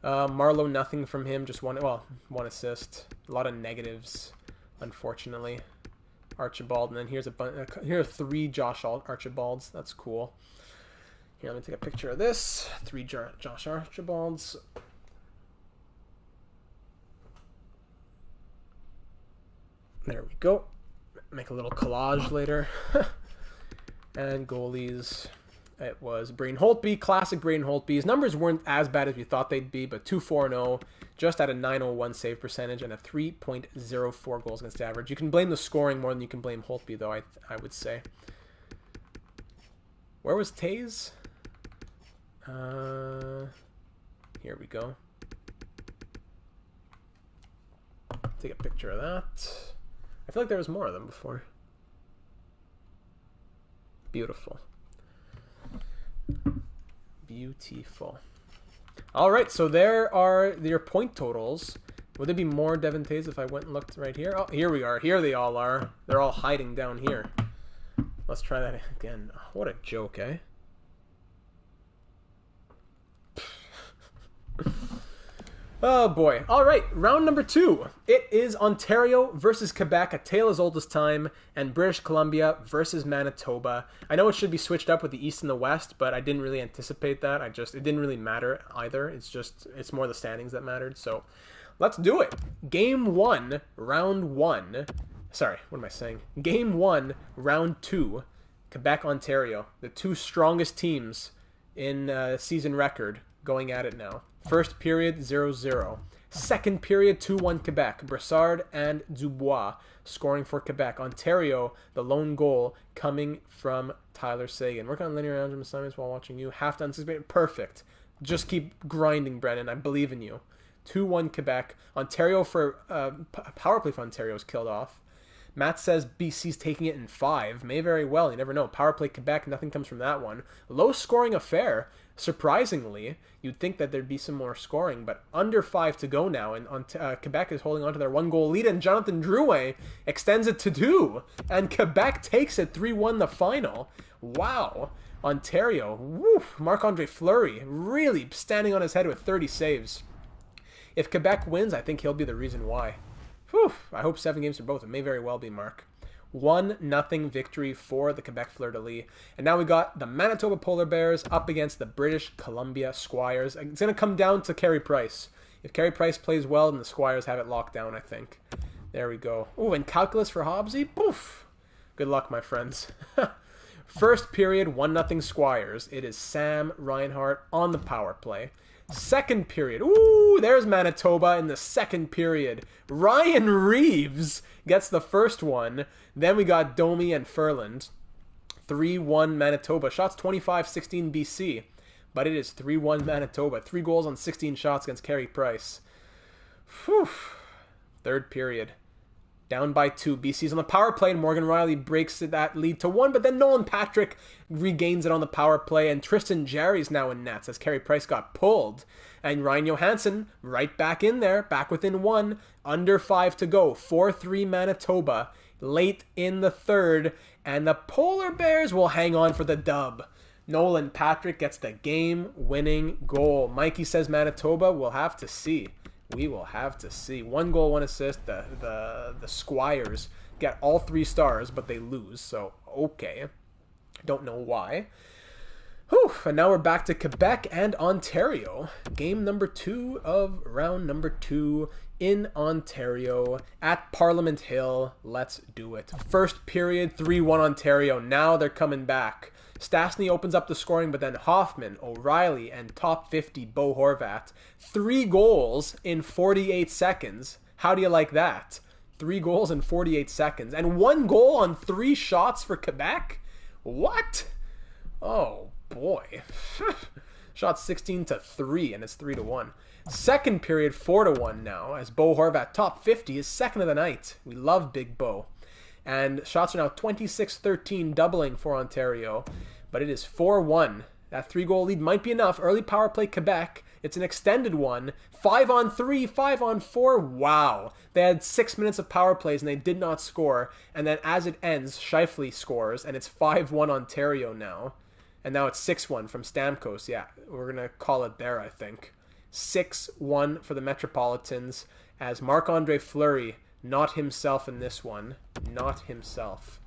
Marlowe, nothing from him. Just one assist. A lot of negatives, unfortunately. Archibald, and then here are 3 Josh Archibalds. That's cool. Here, let me take a picture of this. 3 Josh Archibalds. There we go. make a little collage later. And goalies, it was Braden Holtby, classic Braden Holtby. His numbers weren't as bad as we thought they'd be, but 2-4-0, just at a .901 save percentage and a 3.04 goals against average. You can blame the scoring more than you can blame Holtby, though, I would say. Where was Taze? Here we go. Take a picture of that. I feel like there was more of them before. Beautiful. Beautiful. All right, so there are your point totals. Would there be more Devon Taze if I went and looked right here? Oh, here we are. Here they all are. They're all hiding down here. Let's try that again. What a joke, eh? Oh boy. All right, round number 2. It is Ontario versus Quebec, a tale as old as time, and British Columbia versus Manitoba. I know it should be switched up with the East and the West, but I didn't really anticipate that. It didn't really matter either. It's more the standings that mattered. So let's do it. Game 1, round 1. Sorry, what am I saying? Game 1, round 2. Quebec, Ontario. The two strongest teams in season record going at it now. First period, 0-0. Second period, 2-1 Quebec. Brassard and Dubois scoring for Quebec. Ontario, the lone goal coming from Tyler Seguin. Work on linear algebra assignments while watching you. Half done. Perfect. Just keep grinding, Brennan. I believe in you. 2-1 Quebec. Ontario for power play for Ontario is killed off. Matt says BC's taking it in 5. May very well. You never know. Power play Quebec. Nothing comes from that one. Low scoring affair. Surprisingly, you'd think that there'd be some more scoring, but under 5 to go now, and Quebec is holding on to their 1-goal lead, and Jonathan Drouin extends it to 2, and Quebec takes it 3-1 the final. Wow. Ontario, woof, Marc-Andre Fleury really standing on his head with 30 saves. If Quebec wins, I think he'll be the reason why. Whew, I hope 7 games for both. It may very well be, Mark. 1-0 victory for the Quebec Fleur-de-Lis. And now we got the Manitoba Polar Bears up against the British Columbia Squires. It's going to come down to Carey Price. If Carey Price plays well, then the Squires have it locked down, I think. There we go. Oh, and calculus for Hobbsy? Poof! Good luck, my friends. First period, 1-0 Squires. It is Sam Reinhart on the power play. Second period. Ooh, there's Manitoba in the second period. Ryan Reeves gets the first one. Then we got Domi and Furland. 3-1 Manitoba. Shots 25-16 BC. But it is 3-1 Manitoba. 3 goals on 16 shots against Carey Price. Whew. Third period. Down by 2. BC's on the power play, and Morgan Riley breaks that lead to 1, but then Nolan Patrick regains it on the power play, and Tristan Jarry's now in nets as Carey Price got pulled. And Ryan Johansson right back in there, back within 1, under 5 to go. 4-3 Manitoba, late in the third, and the Polar Bears will hang on for the dub. Nolan Patrick gets the game-winning goal. Mikey says Manitoba, we'll have to see. We will have to see. 1 goal, 1 assist. The Squires get all 3 stars, but they lose. So, okay. Don't know why. Whew. And now we're back to Quebec and Ontario. Game number 2 of round number 2 in Ontario at Parliament Hill. Let's do it. First period, 3-1 Ontario. Now they're coming back. Stastny opens up the scoring, but then Hoffman, O'Reilly, and top 50 Bo Horvat. 3 goals in 48 seconds. How do you like that? 3 goals in 48 seconds. And 1 goal on 3 shots for Quebec? What? Oh, boy. Shot 16-3, and it's 3-1. Second period, 4-1 now, as Bo Horvat, top 50, is second of the night. We love Big Bo. And shots are now 26-13, doubling for Ontario. But it is 4-1. That 3-goal lead might be enough. Early power play Quebec. It's an extended one. 5-on-3, 5-on-4. Wow. They had 6 minutes of power plays and they did not score. And then as it ends, Scheifele scores. And it's 5-1 Ontario now. And now it's 6-1 from Stamkos. Yeah, we're going to call it there, I think. 6-1 for the Metropolitans as Marc-Andre Fleury, not himself in this one. Not himself,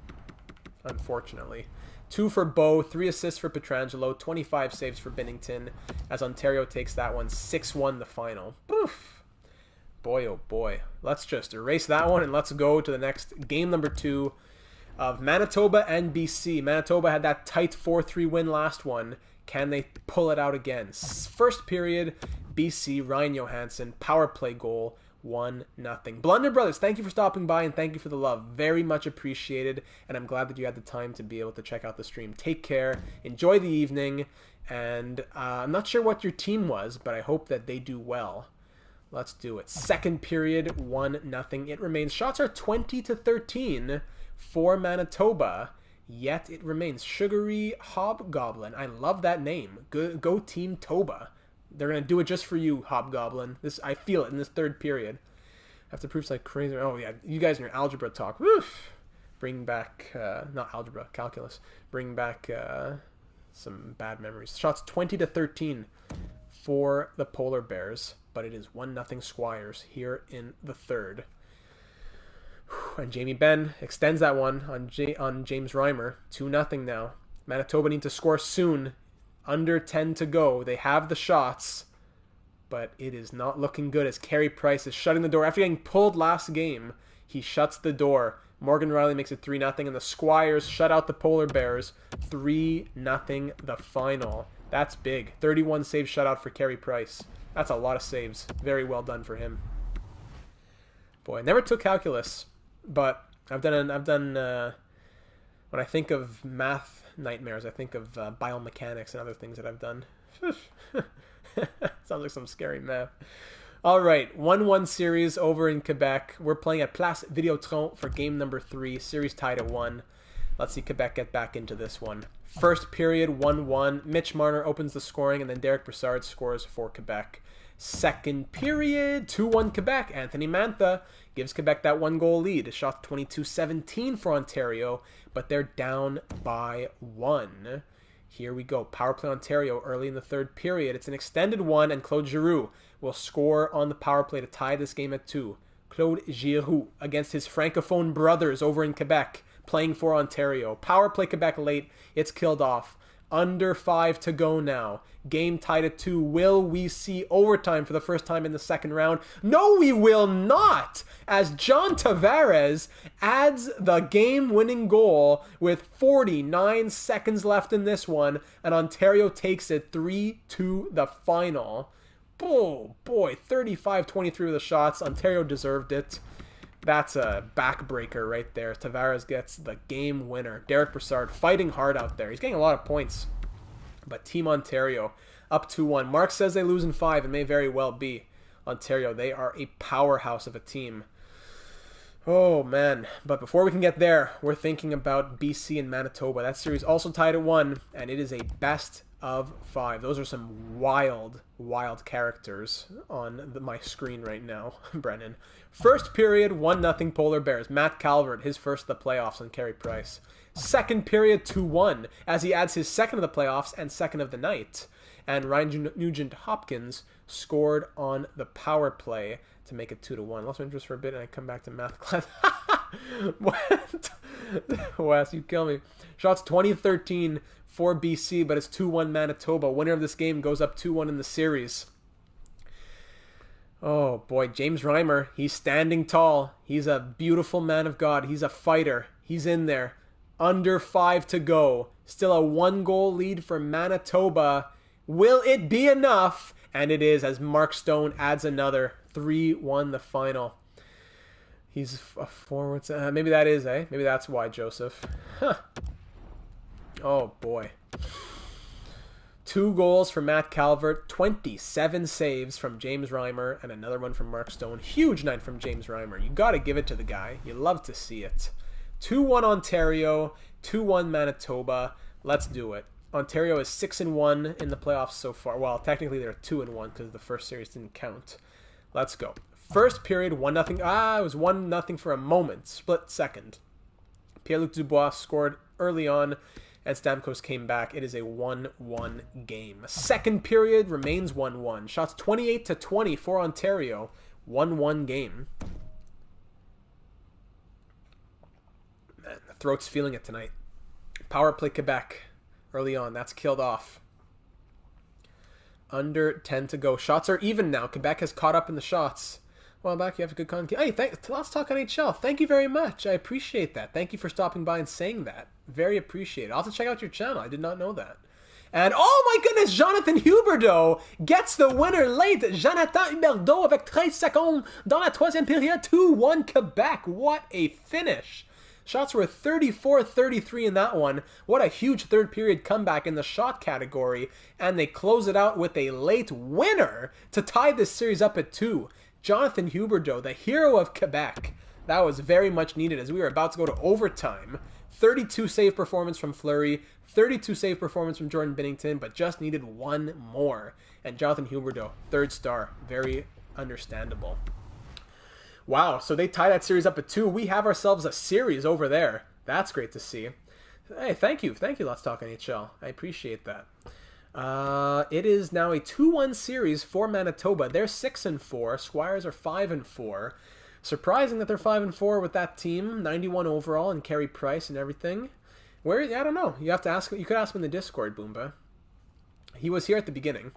unfortunately. 2 for Bo, 3 assists for Pietrangelo, 25 saves for Binnington, as Ontario takes that one 6-1 the final. Boof. Boy, oh boy. Let's just erase that one and let's go to the next game number 2. of Manitoba and BC. Manitoba had that tight 4-3 win last one. Can they pull it out again? First period, BC, Ryan Johansson, power play goal, 1-0. Blunder Brothers, thank you for stopping by and thank you for the love. Very much appreciated, and I'm glad that you had the time to be able to check out the stream. Take care, enjoy the evening, and I'm not sure what your team was, but I hope that they do well. Let's do it. Second period, 1-0. It remains. Shots are 20-13 for Manitoba, yet it remains. Sugary Hobgoblin. I love that name. Go Team Toba. They're going to do it just for you, Hobgoblin. I feel it in this third period. I have to prove like crazy. Oh, yeah. You guys in your algebra talk. Woof. Bring back, not algebra, calculus. Bring back some bad memories. Shots 20-13 for the Polar Bears, but it is 1-0 Squires here in the third. And Jamie Benn extends that one on James Reimer. 2-0 now. Manitoba need to score soon. Under 10 to go. They have the shots, but it is not looking good as Carey Price is shutting the door. After getting pulled last game, he shuts the door. Morgan Riley makes it 3-0, and the Squires shut out the Polar Bears. 3-0 the final. That's big. 31 save shutout for Carey Price. That's a lot of saves. Very well done for him. Boy, I never took calculus, but I've done when I think of math nightmares, I think of biomechanics and other things that I've done. Sounds like some scary math. All right, 1-1 series over in Quebec. We're playing at Place Videotron for game number 3. Series tied at 1. Let's see Quebec get back into this one. First period, 1-1. Mitch Marner opens the scoring, and then Derek Brassard scores for Quebec. Second period, 2-1 Quebec. Anthony Mantha gives Quebec that 1-goal lead. Shot 22-17 for Ontario, but they're down by 1. Here we go. Power play Ontario early in the third period. It's an extended one, and Claude Giroux will score on the power play to tie this game at 2. Claude Giroux against his francophone brothers over in Quebec, playing for Ontario. Power play Quebec late. It's killed off. Under 5 to go now. Game tied at 2. Will we see overtime for the first time in the second round? No, we will not! As John Tavares adds the game-winning goal with 49 seconds left in this one, and Ontario takes it 3-2 the final. Oh, boy, 35-23 with the shots. Ontario deserved it. That's a backbreaker right there. Tavares gets the game winner. Derek Brassard fighting hard out there. He's getting a lot of points. But Team Ontario up 2-1. Mark says they lose in 5. It may very well be. Ontario, they are a powerhouse of a team. Oh, man. But before we can get there, we're thinking about BC and Manitoba. That series also tied at 1, and it is a best of 5. Those are some wild, wild characters on my screen right now, Brennan. First period, 1-0 Polar Bears. Matt Calvert, his first of the playoffs on Carey Price. Second period, 2-1, as he adds his second of the playoffs and second of the night. And Ryan Nugent-Hopkins scored on the power play to make it 2-1. Lost my interest for a bit, and I come back to math class. What? Wes, you kill me. Shots 20-13 for BC, but it's 2-1 Manitoba. Winner of this game goes up 2-1 in the series. Oh, boy. James Reimer, he's standing tall. He's a beautiful man of God. He's a fighter. He's in there. Under 5 to go. Still a 1-goal lead for Manitoba. Will it be enough? And it is, as Mark Stone adds another. 3-1 the final. He's a forward. Maybe that is, eh? Maybe that's why, Joseph. Huh. Oh, boy. 2 goals for Matt Calvert. 27 saves from James Reimer. And another one from Mark Stone. Huge night from James Reimer. You got to give it to the guy. You love to see it. 2-1 Ontario. 2-1 Manitoba. Let's do it. Ontario is 6-1 in the playoffs so far. Well, technically they're 2-1 because the first series didn't count. Let's go. First period, 1-0. It was 1-0 for a moment. Split second. Pierre-Luc Dubois scored early on, and Stamkos came back. It is a 1-1 game. Second period remains 1-1. Shots 28-20 for Ontario. 1-1 game. Man, the throat's feeling it tonight. Power play Quebec early on. That's killed off. Under 10 to go. Shots are even now. Quebec has caught up in the shots. Well, back, you have a good content. Hey, let's talk NHL. Thank you very much. I appreciate that. Thank you for stopping by and saying that. Very appreciated. I'll have to check out your channel. I did not know that. And oh my goodness, Jonathan Huberdeau gets the winner late. Jonathan Huberdeau avec 13 secondes dans la troisième période. 2-1 Quebec. What a finish. Shots were 34-33 in that one. What a huge third period comeback in the shot category. And they close it out with a late winner to tie this series up at 2. Jonathan Huberdeau, the hero of Quebec. That was very much needed as we were about to go to overtime. 32 save performance from Fleury, 32 save performance from Jordan Binnington, but just needed one more. And Jonathan Huberdeau, third star. Very understandable. Wow, so they tie that series up at 2. We have ourselves a series over there. That's great to see. Hey, thank you. Thank you, Let's Talk NHL. I appreciate that. It is now a 2-1 series for Manitoba. They're 6-4. Squires are 5-4. Surprising that they're 5-4 with that team. 91 overall and Carey Price and everything. Where? I don't know. You have to ask. You could ask him in the Discord, Boomba. He was here at the beginning.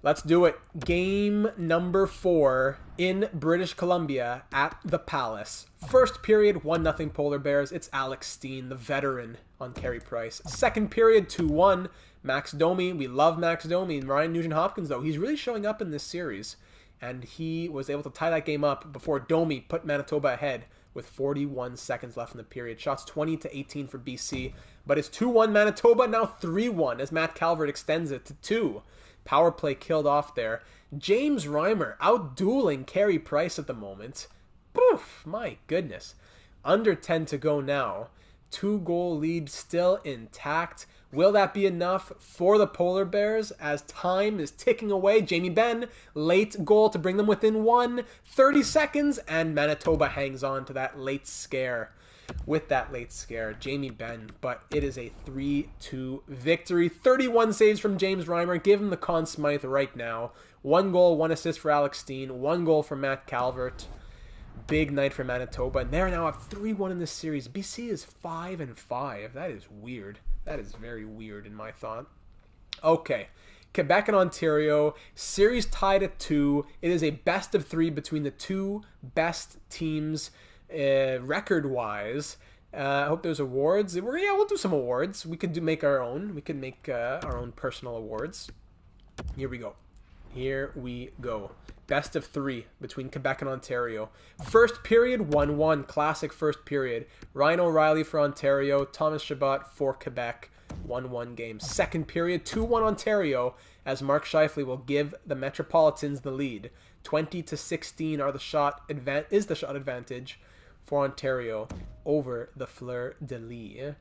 Let's do it. Game number 4 in British Columbia at the Palace. First period, 1-0 Polar Bears. It's Alex Steen, the veteran, on Carey Price. Second period, 2-1. Max Domi. We love Max Domi. And Ryan Nugent-Hopkins, though, he's really showing up in this series. And he was able to tie that game up before Domi put Manitoba ahead with 41 seconds left in the period. Shots 20-18 for BC. But it's 2-1 Manitoba, now 3-1 as Matt Calvert extends it to 2. Power play killed off there. James Reimer out-dueling Carey Price at the moment. Poof, my goodness. Under 10 to go now. 2-goal lead still intact. Will that be enough for the Polar Bears as time is ticking away? Jamie Benn, late goal to bring them within 1. 30 seconds, and Manitoba hangs on to that late scare. With that late scare, Jamie Benn, but it is a 3-2 victory. 31 saves from James Reimer. Give him the Conn Smythe right now. 1 goal, 1 assist for Alex Steen. 1 goal for Matt Calvert. Big night for Manitoba, and they're now up 3-1 in this series. BC is 5-5. That is weird. That is very weird in my thought. Okay, Quebec and Ontario, series tied at 2. It is a best of 3 between the two best teams record-wise. I hope there's awards. We'll do some awards. We could make our own. We could make our own personal awards. Here we go. Here we go. Best of 3 between Quebec and Ontario. First period, 1-1. Classic first period. Ryan O'Reilly for Ontario. Thomas Chabot for Quebec. 1-1 game. Second period, 2-1 Ontario, as Mark Scheifele will give the Metropolitans the lead. 20-16 is the shot advantage for Ontario over the Fleur de Lis.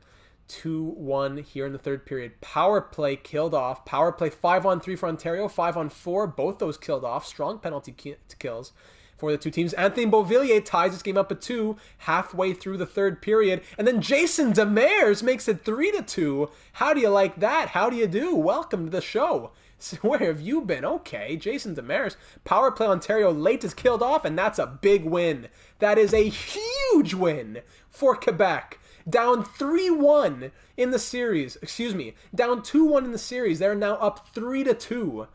2-1 here in the third period. Power play killed off. Power play 5-on-3 for Ontario, 5-on-4. Both those killed off. Strong penalty kills for the two teams. Anthony Beauvillier ties this game up at 2 halfway through the third period. And then Jason Demers makes it 3-2. How do you like that? How do you do? Welcome to the show. So where have you been? Okay, Jason Demers. Power play Ontario late is killed off, and that's a big win. That is a huge win for Quebec. Down 3-1 in the series. Excuse me. Down 2-1 in the series. They're now up 3-2.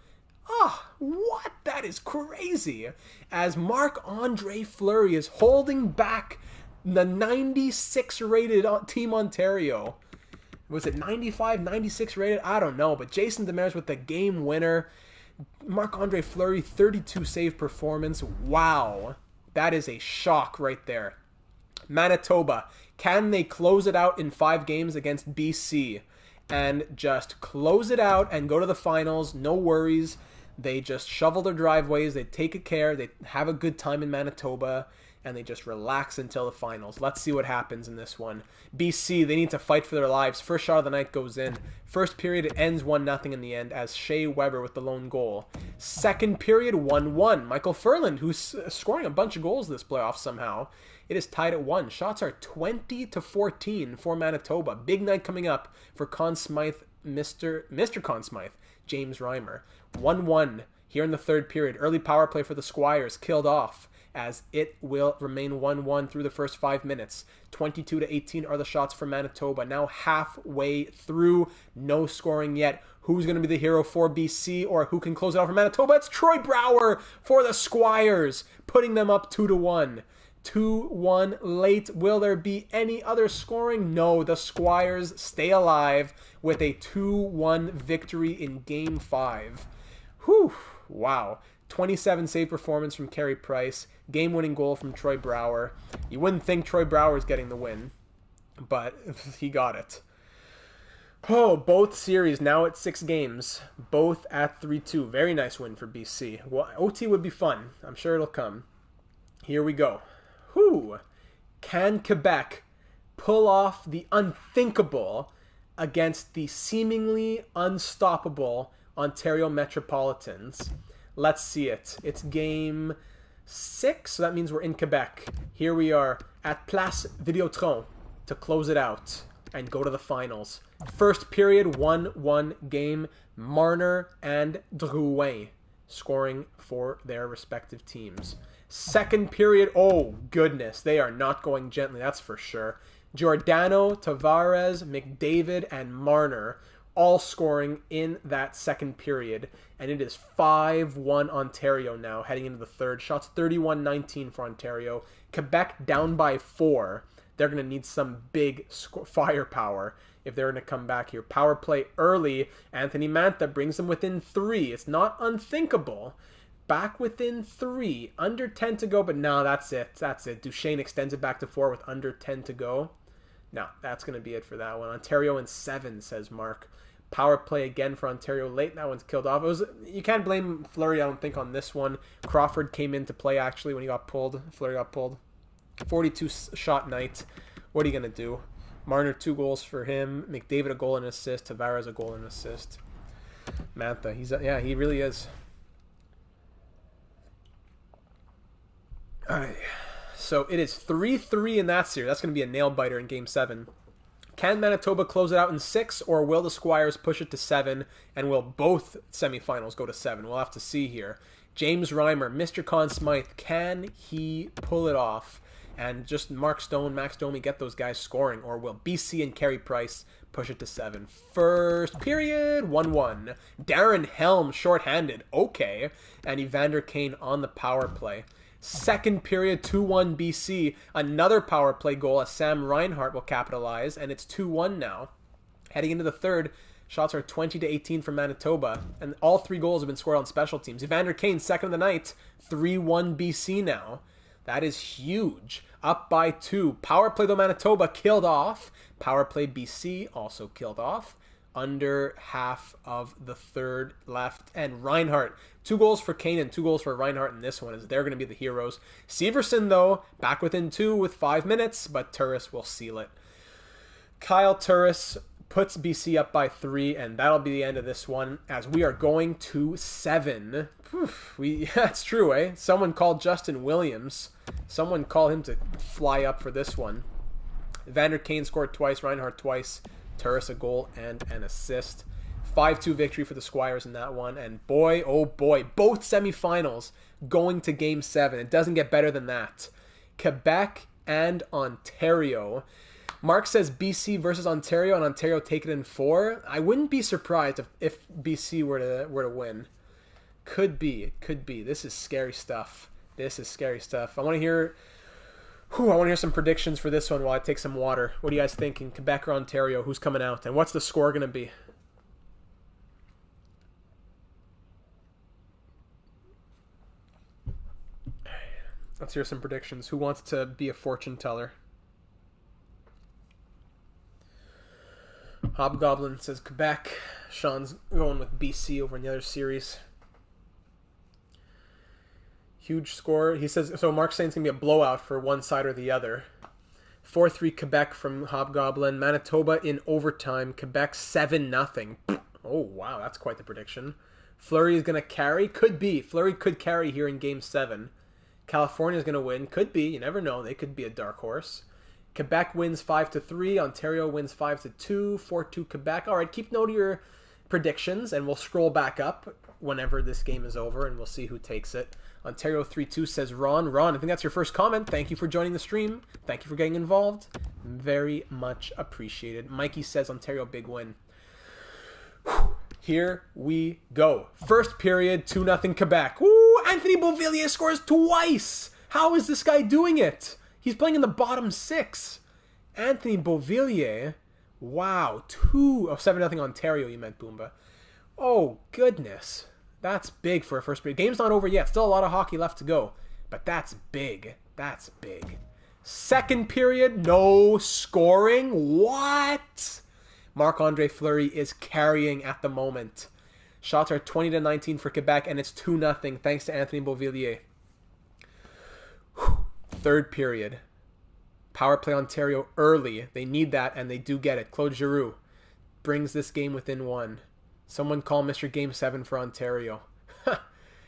Ah, what? That is crazy. As Marc-Andre Fleury is holding back the 96 rated Team Ontario. Was it 95, 96 rated? I don't know. But Jason Demers with the game winner. Marc-Andre Fleury, 32 save performance. Wow. That is a shock right there. Manitoba, can they close it out in 5 games against BC and just close it out and go to the finals? No worries. They just shovel their driveways. They take care. They have a good time in Manitoba, and they just relax until the finals. Let's see what happens in this one. BC, they need to fight for their lives. First shot of the night goes in. First period, it ends 1-0 in the end as Shea Weber with the lone goal. Second period, 1-1. Michael Furland, who's scoring a bunch of goals this playoff somehow. It is tied at 1. Shots are 20-14 for Manitoba. Big night coming up for Conn Smythe, Mr. Conn Smythe, James Reimer. 1-1 here in the third period. Early power play for the Squires killed off as it will remain 1-1 through the first 5 minutes. 22-18 are the shots for Manitoba. Now halfway through, no scoring yet. Who's going to be the hero for BC, or who can close it out for Manitoba? It's Troy Brouwer for the Squires, putting them up 2-1. 2-1 late. Will there be any other scoring? No, the Squires stay alive with a 2-1 victory in Game 5. Whew, wow. 27 save performance from Carey Price. Game-winning goal from Troy Brouwer. You wouldn't think Troy Brouwer's getting the win, but he got it. Oh, both series now at 6 games. Both at 3-2. Very nice win for BC. Well, OT would be fun. I'm sure it'll come. Here we go. Who can Quebec pull off the unthinkable against the seemingly unstoppable Ontario Metropolitans? Let's see it. It's game 6, so that means we're in Quebec. Here we are at Place Videotron to close it out and go to the finals. First period, 1-1 game. Marner and Drouin scoring for their respective teams. Second period, oh goodness, they are not going gently, that's for sure. Giordano, Tavares, McDavid, and Marner all scoring in that second period. And it is 5-1 Ontario now, heading into the third. Shots 31-19 for Ontario. Quebec down by 4. They're going to need some big firepower if they're going to come back here. Power play early. Anthony Mantha brings them within 3. It's not unthinkable. Back within 3. Under 10 to go, but no, that's it. That's it. Duchesne extends it back to 4 with under 10 to go. No, that's going to be it for that one. Ontario in 7, says Mark. Power play again for Ontario late. That one's killed off. You can't blame Fleury, I don't think, on this one. Crawford came into play, actually, when he got pulled. Fleury got pulled. 42-shot night. What are you going to do? Marner, 2 goals for him. McDavid, a goal and an assist. Tavares, a goal and an assist. Mantha, he really is. All right. So it is 3-3 in that series. That's going to be a nail-biter in Game 7. Can Manitoba close it out in 6, or will the Squires push it to 7, and will both semifinals go to 7? We'll have to see here. James Reimer, Mr. Conn Smythe, can he pull it off? And just Mark Stone, Max Domi get those guys scoring, or will BC and Carey Price push it to 7? First period, 1-1. Darren Helm shorthanded, okay. And Evander Kane on the power play. Second period, 2-1 BC. Another power play goal as Sam Reinhart will capitalize, and it's 2-1 now. Heading into the third, shots are 20-18 for Manitoba, and all 3 goals have been scored on special teams. Evander Kane, second of the night, 3-1 BC now. That is huge. Up by 2. Power play though, Manitoba killed off. Power play BC also killed off. Under half of the third left. And Reinhart, 2 goals for Kane and 2 goals for Reinhart in this one, as they're going to be the heroes. Severson, though, back within 2 with 5 minutes, but Turris will seal it. Kyle Turris puts BC up by 3, and that'll be the end of this one, as we are going to 7. That's true, eh? Someone called Justin Williams. Someone called him to fly up for this one. Evander Kane scored twice, Reinhart twice. Turris a goal and an assist. 5-2 victory for the Squires in that one. And boy, oh boy, both semifinals going to Game 7. It doesn't get better than that. Quebec and Ontario. Mark says BC versus Ontario, and Ontario take it in 4. I wouldn't be surprised if BC were to win. Could be. This is scary stuff. I want to hear some predictions for this one while I take some water. What are you guys thinking? Quebec or Ontario? Who's coming out? And what's the score going to be? Let's hear some predictions. Who wants to be a fortune teller? Hobgoblin says Quebec. Sean's going with BC over in the other series. Huge score. He says, so Mark's saying it's going to be a blowout for one side or the other. 4-3 Quebec from Hobgoblin. Manitoba in overtime. Quebec 7-0. Oh, wow. That's quite the prediction. Fleury is going to carry. Could be. Fleury could carry here in Game 7. California is going to win. Could be. You never know. They could be a dark horse. Quebec wins 5-3. Ontario wins 5-2. 4-2 Quebec. All right. Keep note of your predictions, and we'll scroll back up whenever this game is over, and we'll see who takes it. Ontario 3-2 says Ron. Ron, I think that's your first comment. Thank you for joining the stream. Thank you for getting involved. Very much appreciated. Mikey says Ontario, big win. Here we go. First period, 2-0 Quebec. Woo! Anthony Beauvillier scores twice. How is this guy doing it? He's playing in the bottom six. Anthony Beauvillier. Wow. 7-0 Ontario, you meant, Boomba. Oh, goodness. That's big for a first period. Game's not over yet. Still a lot of hockey left to go. But that's big. That's big. Second period, no scoring. What? Marc-Andre Fleury is carrying at the moment. Shots are 20-19 for Quebec, and it's 2-0 thanks to Anthony Beauvillier. Third period. Power play Ontario early. They need that, and they do get it. Claude Giroux brings this game within one. Someone call Mr. Game 7 for Ontario.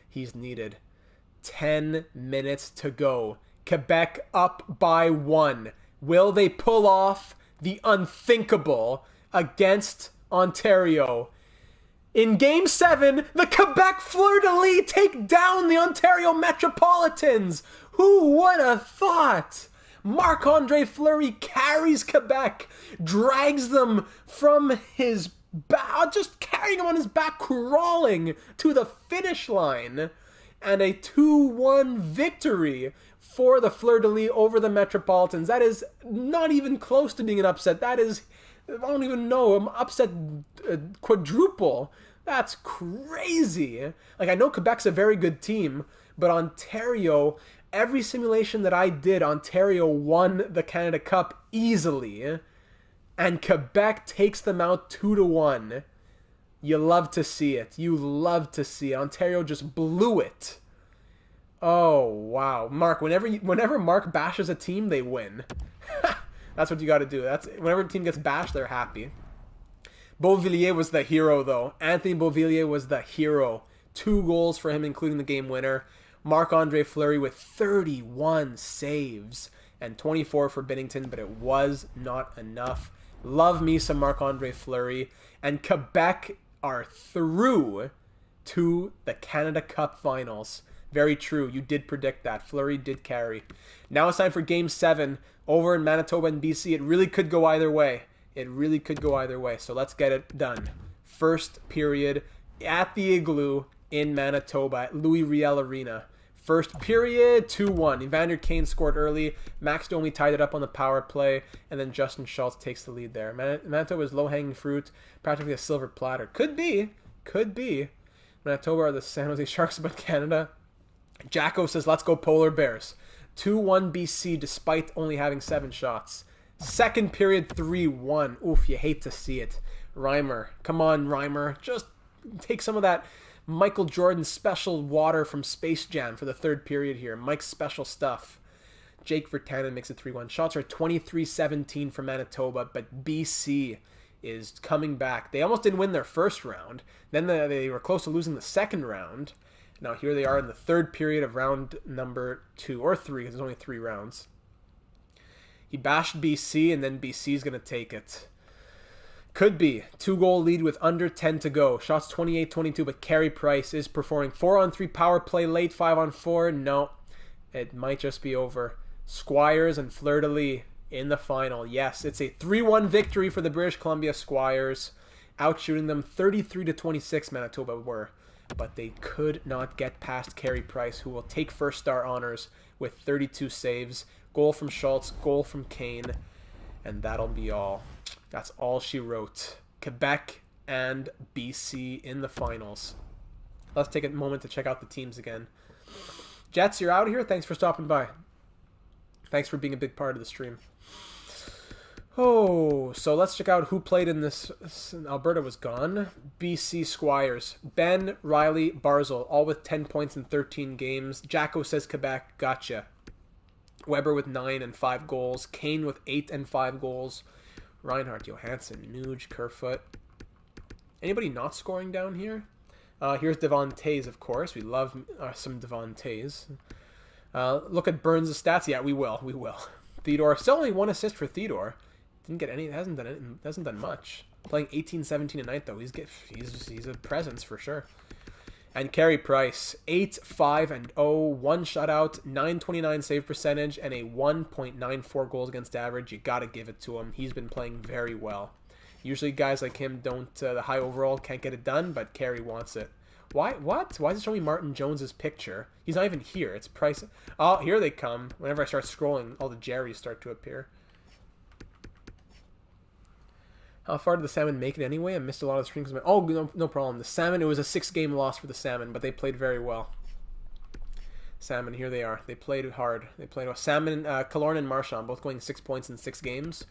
He's needed. 10 minutes to go. Quebec up by 1. Will they pull off the unthinkable against Ontario? In Game 7, the Quebec Fleur-de-Lis take down the Ontario Metropolitans. Who would have thought? Marc-Andre Fleury carries Quebec, drags them from his back, just carrying him on his back, crawling to the finish line. And a 2-1 victory for the Fleur-de-Lis over the Metropolitans. That is not even close to being an upset. That is, I don't even know, an upset quadruple. That's crazy. Like, I know Quebec's a very good team, but Ontario, every simulation that I did, Ontario won the Canada Cup easily. And Quebec takes them out 2-1. You love to see it. You love to see it. Ontario just blew it. Oh, wow. Mark, whenever Mark bashes a team, they win. That's what you got to do. That's whenever a team gets bashed, they're happy. Beauvillier was the hero, though. Anthony Beauvillier was the hero. 2 goals for him, including the game winner. Marc-Andre Fleury with 31 saves and 24 for Binnington, but it was not enough. Love me some Marc-Andre Fleury. And Quebec are through to the Canada Cup Finals. Very true. You did predict that. Fleury did carry. Now it's time for Game 7 over in Manitoba and BC. It really could go either way. It really could go either way. So let's get it done. First period at the Igloo in Manitoba at Louis Riel Arena. First period, 2-1. Evander Kane scored early. Max Domi tied it up on the power play. And then Justin Schultz takes the lead there. Manitoba is low-hanging fruit. Practically a silver platter. Could be. Could be. Manitoba are the San Jose Sharks of Canada. Jacko says, let's go Polar Bears. 2-1 BC despite only having 7 shots. Second period, 3-1. Oof, you hate to see it. Reimer. Come on, Reimer. Just take some of that Michael Jordan special water from Space Jam for the third period here. Mike's special stuff. Jake Virtanen makes it 3-1. Shots are 23-17 for Manitoba, but BC is coming back. They almost didn't win their first round. Then they were close to losing the second round. Now here they are in the third period of round number 2 or 3, because there's only 3 rounds. He bashed BC, and then BC's going to take it. Could be. 2-goal lead with under 10 to go. Shots 28-22, but Carey Price is performing. 4-on-3 power play late, 5-on-4. No, it might just be over. Squires and Fleur-de-Lis in the final. Yes, it's a 3-1 victory for the British Columbia Squires. Outshooting them 33-26, Manitoba were. But they could not get past Carey Price, who will take first star honors with 32 saves. Goal from Schultz, goal from Kane, and that'll be all. That's all she wrote. Quebec and BC in the finals. Let's take a moment to check out the teams again. Jets, you're out of here. Thanks for stopping by. Thanks for being a big part of the stream. Oh, so let's check out who played in this. Alberta was gone. BC Squires. Ben, Riley, Barzal, all with 10 points in 13 games. Jacko says Quebec, gotcha. Weber with 9 and 5 goals. Kane with 8 and 5 goals. Reinhardt, Johansson, Nuge, Kerfoot. Anybody not scoring down here? Here's Devon Tays, of course. We love some Devon Tays. Look at Burns' stats. Yeah, we will. Theodore, still only 1 assist for Theodore. Didn't get any. Hasn't done much. Playing 18, 17 a night though. He's a presence for sure. And Carey Price, 8-5-0, 1 shutout, 929 save percentage, and a 1.94 goals against average. You got to give it to him. He's been playing very well. Usually guys like him don't, the high overall can't get it done, but Carey wants it. Why? What? Why is it showing me Martin Jones's picture? He's not even here. It's Price. Oh, here they come. Whenever I start scrolling, all the Jerrys start to appear. How far did the Salmon make it anyway? I missed a lot of the streams. Oh, no problem. The Salmon, it was a 6-game loss for the Salmon, but they played very well. Salmon, here they are. They played hard. They played well. Salmon, Killorn and Marchand, both going 6 points in 6 games.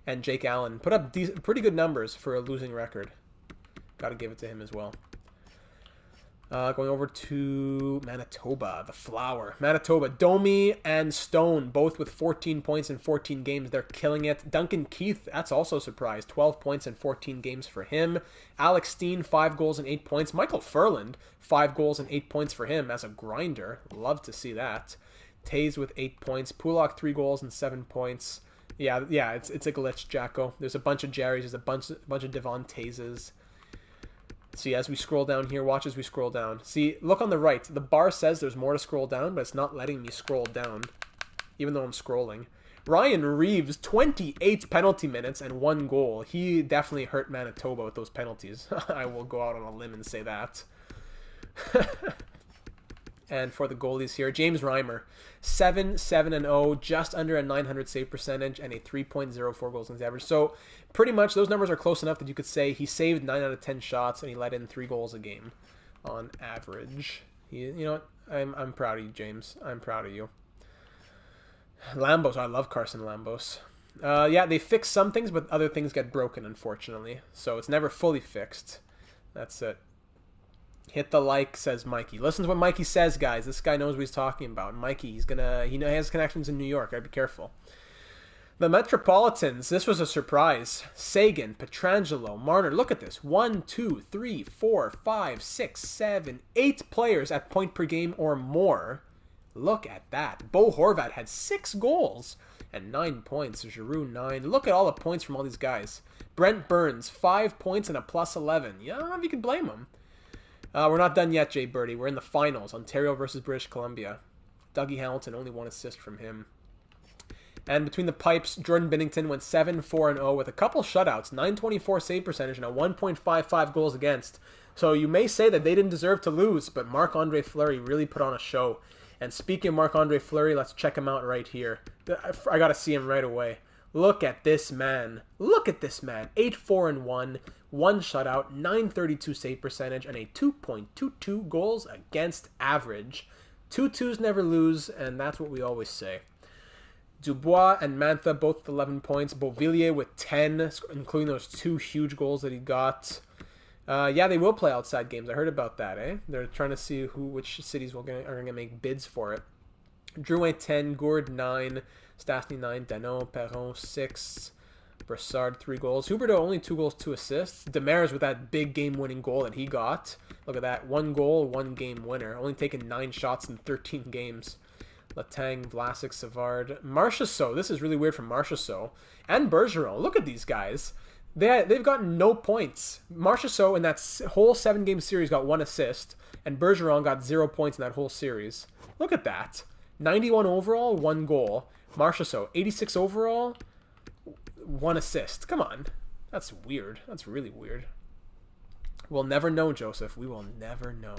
And Jake Allen put up pretty good numbers for a losing record. Got to give it to him as well. Going over to Manitoba, the Flower. Manitoba, Domi and Stone, both with 14 points in 14 games. They're killing it. Duncan Keith, that's also a surprise. 12 points in 14 games for him. Alex Steen, 5 goals and 8 points. Michael Furland, 5 goals and 8 points for him as a grinder. Love to see that. Taze with 8 points. Pulak, 3 goals and 7 points. Yeah, it's a glitch, Jacko. There's a bunch of Jerrys. There's a bunch of Devon Tazes. See, as we scroll down here, watch as we scroll down. See, look on the right. The bar says there's more to scroll down, but it's not letting me scroll down, even though I'm scrolling. Ryan Reeves, 28 penalty minutes and 1 goal. He definitely hurt Manitoba with those penalties. I will go out on a limb and say that. And for the goalies here, James Reimer, 7-7-0, just under a 900 save percentage and a 3.04 goals against average. So pretty much those numbers are close enough that you could say he saved 9 out of 10 shots and he let in 3 goals a game on average. You know what? I'm proud of you, James. I'm proud of you. Lambos, I love Carson Lambos. Yeah, they fix some things, but other things get broken, unfortunately. So it's never fully fixed. That's it. Hit the like, says Mikey. Listen to what Mikey says, guys. This guy knows what he's talking about. Mikey, he has connections in New York. Gotta be careful. The Metropolitans, this was a surprise. Sagan, Petrangelo, Marner. Look at this. 1, 2, 3, 4, 5, 6, 7, 8 players at point per game or more. Look at that. Bo Horvat had 6 goals and 9 points. Giroux, 9. Look at all the points from all these guys. Brent Burns, 5 points and a plus 11. Yeah, I don't know if you can blame him. We're not done yet, Jay Birdie. We're in the finals. Ontario versus British Columbia. Dougie Hamilton, only 1 assist from him. And between the pipes, Jordan Binnington went 7-4-0 with a couple shutouts, 924 save percentage, and a 1.55 goals against. So you may say that they didn't deserve to lose, but Marc-Andre Fleury really put on a show. And speaking of Marc-Andre Fleury, let's check him out right here. I got to see him right away. Look at this man. Look at this man. 8-4-1, 1 shutout, 932 save percentage, and a 2.22 goals against average. 2-2s never lose, and that's what we always say. Dubois and Mantha both with 11 points. Beauvillier with 10, including those 2 huge goals that he got. Yeah, they will play outside games. I heard about that, eh? They're trying to see which cities are going to make bids for it. Drouin 10, Gourde 9, Stastny 9, Danault, Perron 6, Brassard 3 goals. Huberdeau only 2 goals, 2 assists. Demers with that big game-winning goal that he got. Look at that. 1 goal, 1 game winner. Only taken 9 shots in 13 games. Letang, Vlasic, Savard. Marchessault. This is really weird from Marchessault. And Bergeron. Look at these guys. They've gotten no points. Marchessault in that whole 7-game series got 1 assist. And Bergeron got 0 points in that whole series. Look at that. 91 overall, 1 goal. Marchessault, 86 overall, 1 assist. Come on. That's weird. That's really weird. We'll never know, Joseph. We will never know.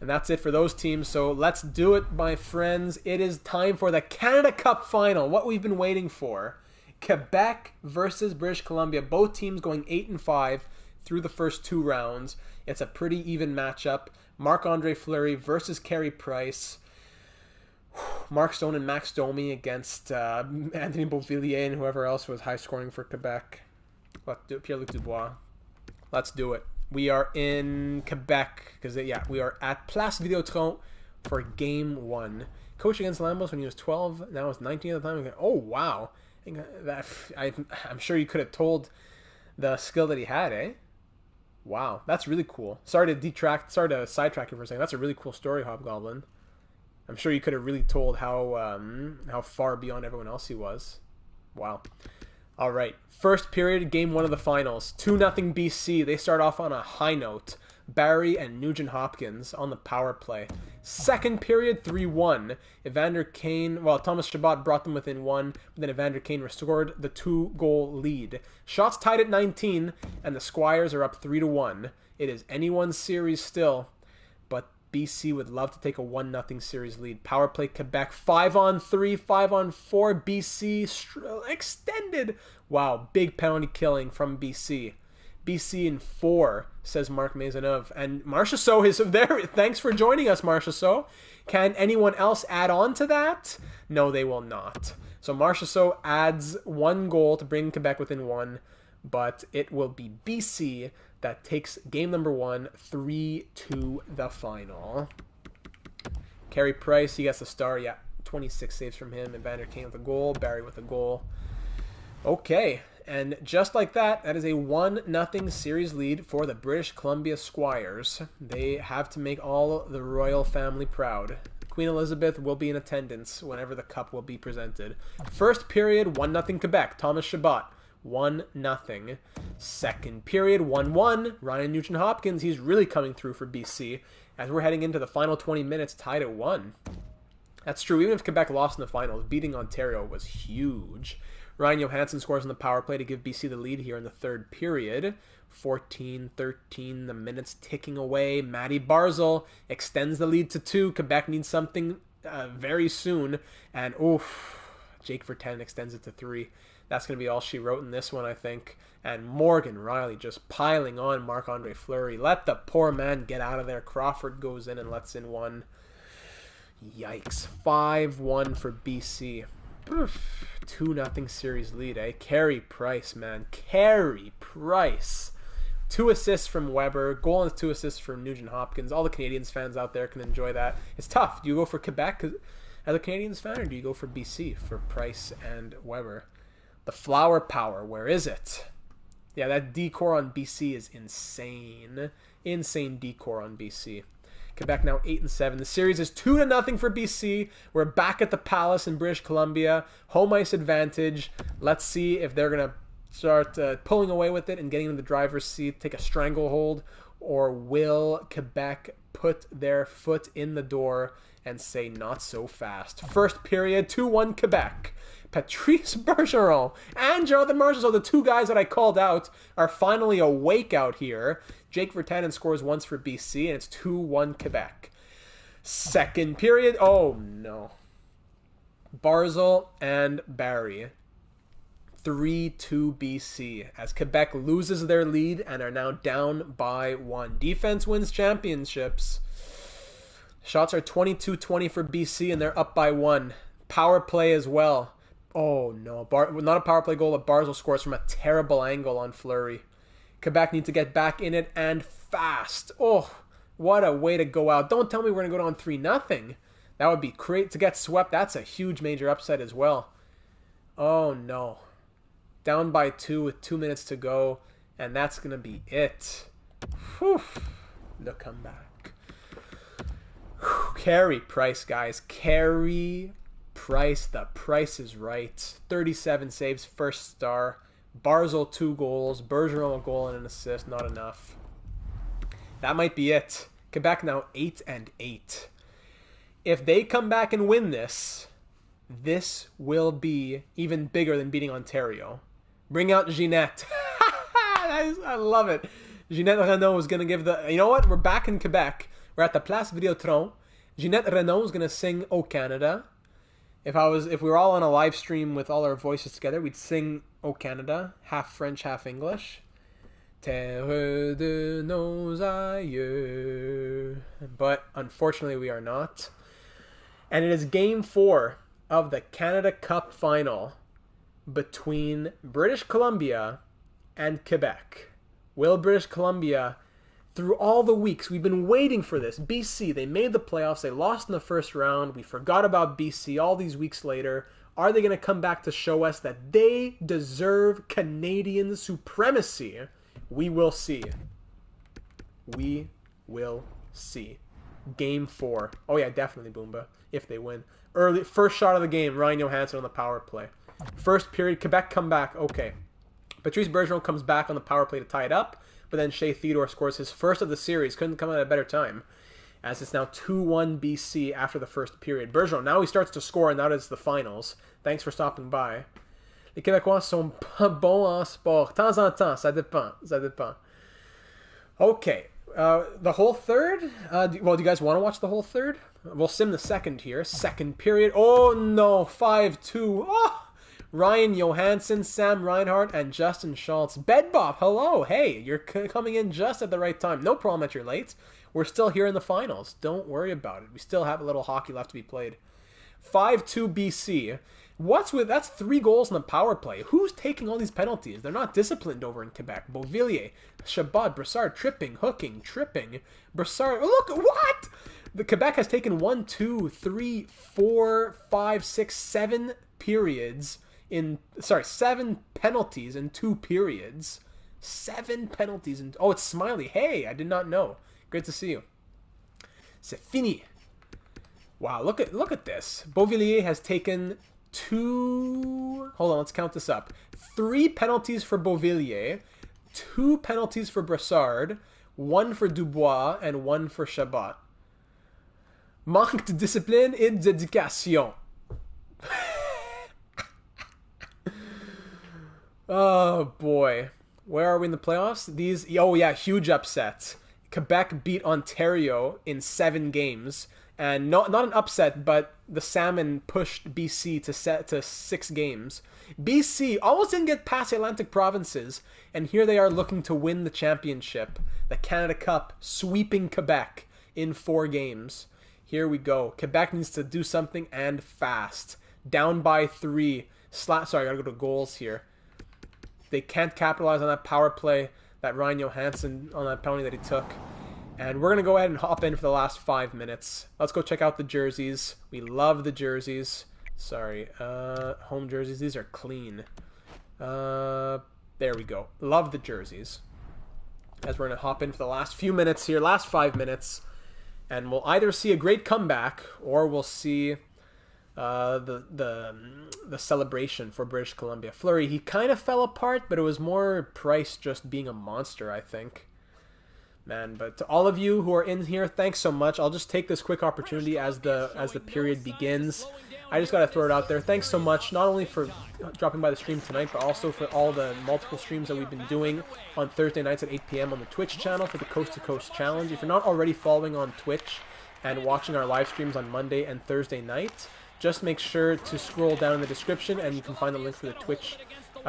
And that's it for those teams. So let's do it, my friends. It is time for the Canada Cup final. What we've been waiting for. Quebec versus British Columbia. Both teams going 8-5 through the first 2 rounds. It's a pretty even matchup. Marc-Andre Fleury versus Carey Price. Mark Stone and Max Domi against Anthony Beauvillier and whoever else was high scoring for Quebec. Pierre-Luc Dubois. Let's do it. We are in Quebec because we are at Place Videotron for Game 1. Coach against Lambos when he was 12. Now it's 19 at the time. Oh wow! I'm sure you could have told the skill that he had, eh? Wow, that's really cool. Sorry to sidetrack you for a second. That's a really cool story, Hobgoblin. I'm sure you could have really told how far beyond everyone else he was. Wow. All right. First period, game 1 of the finals. 2-0 BC. They start off on a high note. Barry and Nugent Hopkins on the power play. Second period, 3-1. Evander Kane, well, Thomas Chabot brought them within 1, but then Evander Kane restored the 2-goal lead. Shots tied at 19, and the Squires are up 3-1. It is anyone's series still, but BC would love to take a 1-0 series lead. Power play Quebec, 5-on-3, 5-on-4. BC extended. Wow, big penalty killing from BC. BC in 4, says Mark Maisonneuve. And Marchessault is there. Thanks for joining us, Marchessault. Can anyone else add on to that? No, they will not. So Marchessault adds 1 goal to bring Quebec within 1, but it will be BC that takes game number 1, 3 to the final. Carey Price, he gets the star. Yeah, 26 saves from him. Evander Kane with a goal. Barry with a goal. Okay. And just like that, that is a 1-0 series lead for the British Columbia Squires. They have to make all the royal family proud. Queen Elizabeth will be in attendance whenever the cup will be presented. First period, 1-0 Quebec. Thomas Chabot, 1-0. Second period, 1-1. Ryan Nugent-Hopkins, he's really coming through for BC as we're heading into the final 20 minutes tied at 1. That's true. Even if Quebec lost in the finals, beating Ontario was huge. Ryan Johansson scores on the power play to give BC the lead here in the third period. 14-13, the minutes ticking away. Matty Barzal extends the lead to 2. Quebec needs something very soon. And, Jake Vertain extends it to 3. That's going to be all she wrote in this one, I think. And Morgan Riley just piling on Marc-Andre Fleury. Let the poor man get out of there. Crawford goes in and lets in 1. Yikes. 5-1 for BC. 2-0 series lead, eh? Carey Price, man. Carey Price. 2 assists from Weber. Goal and 2 assists from Nugent Hopkins. All the Canadians fans out there can enjoy that. It's tough. Do you go for Quebec as a Canadians fan, or do you go for BC for Price and Weber? The flower power, where is it? Yeah, that decor on BC is insane. Insane decor on BC. Quebec now 8-7. The series is 2-0 for BC. We're back at the Palace in British Columbia. Home ice advantage. Let's see if they're going to start pulling away with it and getting in the driver's seat, take a stranglehold, or will Quebec put their foot in the door and say not so fast? First period, 2-1 Quebec. Patrice Bergeron and Jonathan Marchessault, the 2 guys that I called out, are finally awake out here. Jake Vertain scores once for BC, and it's 2-1 Quebec. Second period, oh no. Barzal and Barry. 3-2 BC as Quebec loses their lead and are now down by 1. Defense wins championships. Shots are 22-20 for BC, and they're up by 1. Power play as well. Oh no, not a power play goal, but Barzal scores from a terrible angle on Fleury. Quebec need to get back in it and fast. Oh, what a way to go out. Don't tell me we're going to go down 3-0. That would be great to get swept. That's a huge major upset as well. Oh no. Down by 2 with 2 minutes to go, and that's going to be it. Whew. The comeback. Whew. Carey Price, guys. Carey Price. The price is right. 37 saves, first star. Barzal 2 goals. Bergeron a goal and an assist. Not enough. That might be it. Quebec now 8-8. If they come back and win this, this will be even bigger than beating Ontario. Bring out Ginette. I love it. Ginette Renault is going to give the... You know what? We're back in Quebec. We're at the Place Videotron. Ginette Renault is going to sing "O Canada." If we were all on a live stream with all our voices together, we'd sing "O Canada," half French, half English. Terre de nos aïeux. But unfortunately, we are not. And it is Game 4 of the Canada Cup final between British Columbia and Quebec. Will British Columbia, through all the weeks, we've been waiting for this. BC, they made the playoffs. They lost in the first round. We forgot about BC all these weeks later. Are they going to come back to show us that they deserve Canadian supremacy? We will see. We will see. Game 4. Oh yeah, definitely Boomba, if they win. First shot of the game, Ryan Johansson on the power play. First period, Quebec come back. Okay. Patrice Bergeron comes back on the power play to tie it up, but then Shea Theodore scores his first of the series. Couldn't come at a better time, as it's now 2-1 BC after the first period. Bergeron, now he starts to score, and now it's the finals. Thanks for stopping by. Les Québécois sont pas bons en sport. Temps en temps, ça dépend. Ça dépend. Okay. The whole third? Do you guys want to watch the whole third? We'll sim the second here. Second period. Oh, no. 5-2. Oh! Ryan Johansson, Sam Reinhart, and Justin Schultz. Bedbop, hello. Hey, you're coming in just at the right time. No problem that you're late. We're still here in the finals. Don't worry about it. We still have a little hockey left to be played. 5-2 BC. That's 3 goals in the power play. Who's taking all these penalties? They're not disciplined over in Quebec. Beauvillier, Chabot, Brassard, tripping. Brassard, look, what? The Quebec has taken 1, 2, 3, 4, 5, 6, 7 periods seven penalties in 2 periods. 7 penalties in... Oh, it's Smiley. Hey, I did not know. Great to see you. C'est fini. Wow, look at this. Beauvillier has taken 2... Hold on, let's count this up. 3 penalties for Beauvillier, 2 penalties for Brassard, 1 for Dubois, and 1 for Chabot. Manque de discipline et d'éducation. Oh, boy. Where are we in the playoffs? Oh, yeah, huge upset. Quebec beat Ontario in 7 games. And not an upset, but the Salmon pushed BC to 6 games. BC almost didn't get past the Atlantic provinces, and here they are looking to win the championship. The Canada Cup, sweeping Quebec in 4 games. Here we go. Quebec needs to do something, and fast. Down by 3. Sorry, I gotta go to goals here. They can't capitalize on that power play, that Ryan Johansson on that penalty that he took. And we're going to go ahead and hop in for the last 5 minutes. Let's go check out the jerseys. We love the jerseys. Sorry. Home jerseys. These are clean. There we go. Love the jerseys. As we're going to hop in for the last few minutes here. Last 5 minutes. And we'll either see a great comeback, or we'll see the celebration for British Columbia. Fleury, he kind of fell apart, but it was more Price just being a monster, I think. Man, but to all of you who are in here, thanks so much. I'll just take this quick opportunity as the period begins. I just gotta throw it out there. Thanks so much, not only for dropping by the stream tonight, but also for all the multiple streams that we've been doing on Thursday nights at 8 p.m. on the Twitch channel for the Coast to Coast Challenge. If you're not already following on Twitch and watching our live streams on Monday and Thursday night, just make sure to scroll down in the description and you can find the link for the Twitch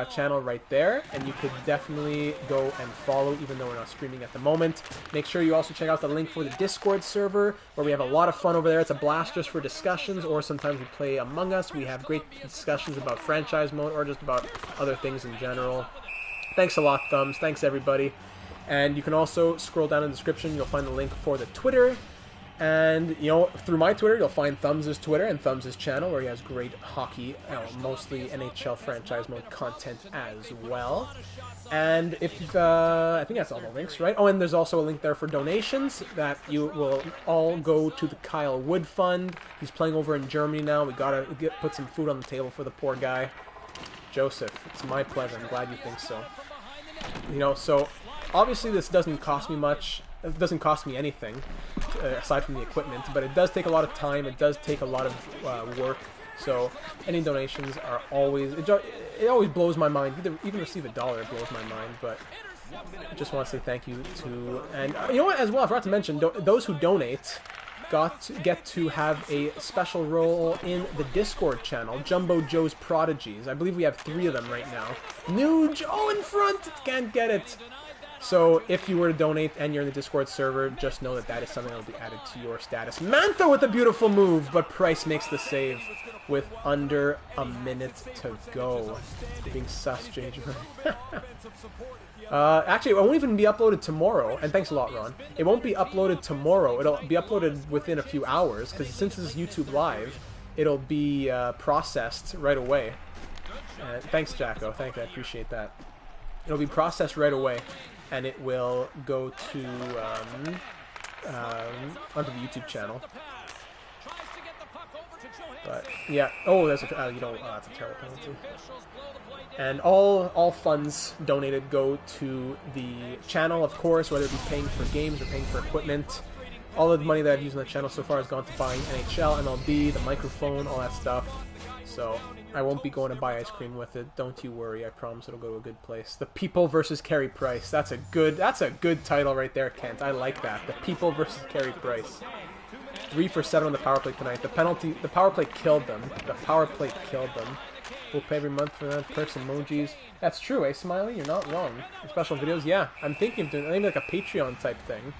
channel right there, and you could definitely go and follow, even though we're not streaming at the moment. Make sure you also check out the link for the Discord server, where we have a lot of fun over there. It's a blast just for discussions, or sometimes we play Among Us. We have great discussions about franchise mode, or just about other things in general. Thanks a lot, Thumbs. Thanks, everybody. And you can also scroll down in the description. You'll find the link for the Twitter. And, you know, through my Twitter, you'll find Thumbs' Twitter and Thumbs' channel, where he has great hockey, mostly NHL franchise mode content as well. And if, I think that's all the links, right? Oh, and there's also a link there for donations that you will all go to the Kyle Wood Fund. He's playing over in Germany now. We gotta put some food on the table for the poor guy. Joseph, it's my pleasure. I'm glad you think so. You know, so obviously this doesn't cost me much. It doesn't cost me anything, aside from the equipment, but it does take a lot of time. It does take a lot of work. So any donations are always... It always blows my mind. Even receive $1 blows my mind, but I just want to say thank you to... And you know what, as well, I forgot to mention, those who donate get to have a special role in the Discord channel, Jumbo Joe's Prodigies. I believe we have 3 of them right now. Nuge! Oh, in front! Can't get it! So, if you were to donate and you're in the Discord server, just know that that is something that will be added to your status. Mantha with a beautiful move, but Price makes the save with under a minute to go. Being sus, JJ. Actually, it won't even be uploaded tomorrow, and thanks a lot, Ron. It won't be uploaded tomorrow. It'll be uploaded within a few hours, because since this is YouTube Live, it'll be processed right away. Thanks, Jacko. Thank you. I appreciate that. It'll be processed right away. And it will go to onto the YouTube channel. But yeah, oh, that's a you know that's a terrible penalty. And all funds donated go to the channel, of course, whether it be paying for games or paying for equipment. All of the money that I've used on the channel so far has gone to buying NHL, MLB, the microphone, all that stuff. So I won't be going to buy ice cream with it. Don't you worry. I promise it'll go to a good place. The People versus Carey Price. That's a good title right there, Kent. I like that. The People versus Carey Price. 3 for 7 on the power play tonight. The power play killed them. The power play killed them. We'll pay every month for that. Perks, emojis. That's true, eh, Smiley? You're not wrong. Special videos, yeah. I'm thinking of doing maybe like a Patreon type thing.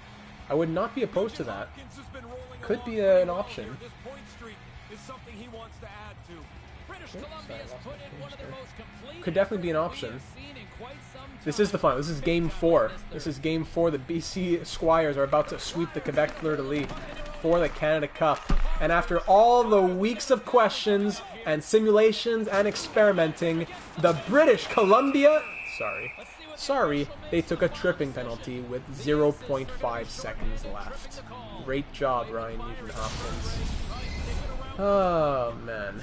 I would not be opposed to that. Could be an option. Could definitely be an option. This is the final. This is Game 4. This is Game 4. The BC Squires are about to sweep the Quebec Fleur-de-Lis for the Canada Cup. And after all the weeks of questions and simulations and experimenting, the British Columbia... Sorry, they took a tripping penalty with 0.5 seconds left. Great job, Ryan Nugent-Hopkins. Oh, man.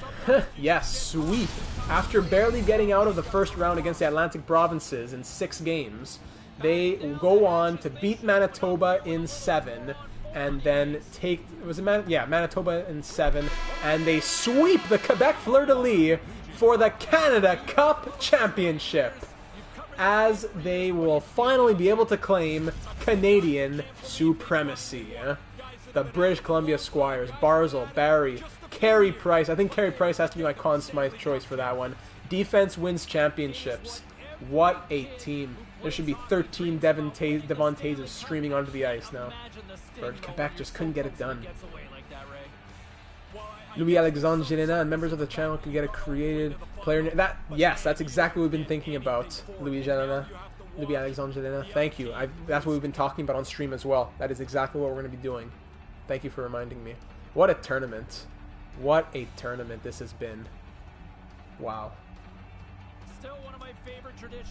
Yes, sweep. After barely getting out of the first round against the Atlantic Provinces in 6 games, they go on to beat Manitoba in 7, and then take... Manitoba in 7, and they sweep the Quebec Fleur-de-Lis for the Canada Cup Championship, as they will finally be able to claim Canadian supremacy. The British Columbia Squires, Barzal, Barry, Carey Price. I think Carey Price has to be my Conn Smythe choice for that one. Defense wins championships. What a team. There should be 13 Devon Taves streaming onto the ice now. But Quebec just couldn't get it done. Louis-Alexandre Gélinas and members of the channel can get a created player name. Yes, that's exactly what we've been thinking about, Louis-Alexandre Gélinas. Thank you. That's what we've been talking about on stream as well. That is exactly what we're going to be doing. Thank you for reminding me. What a tournament. What a tournament this has been. Wow.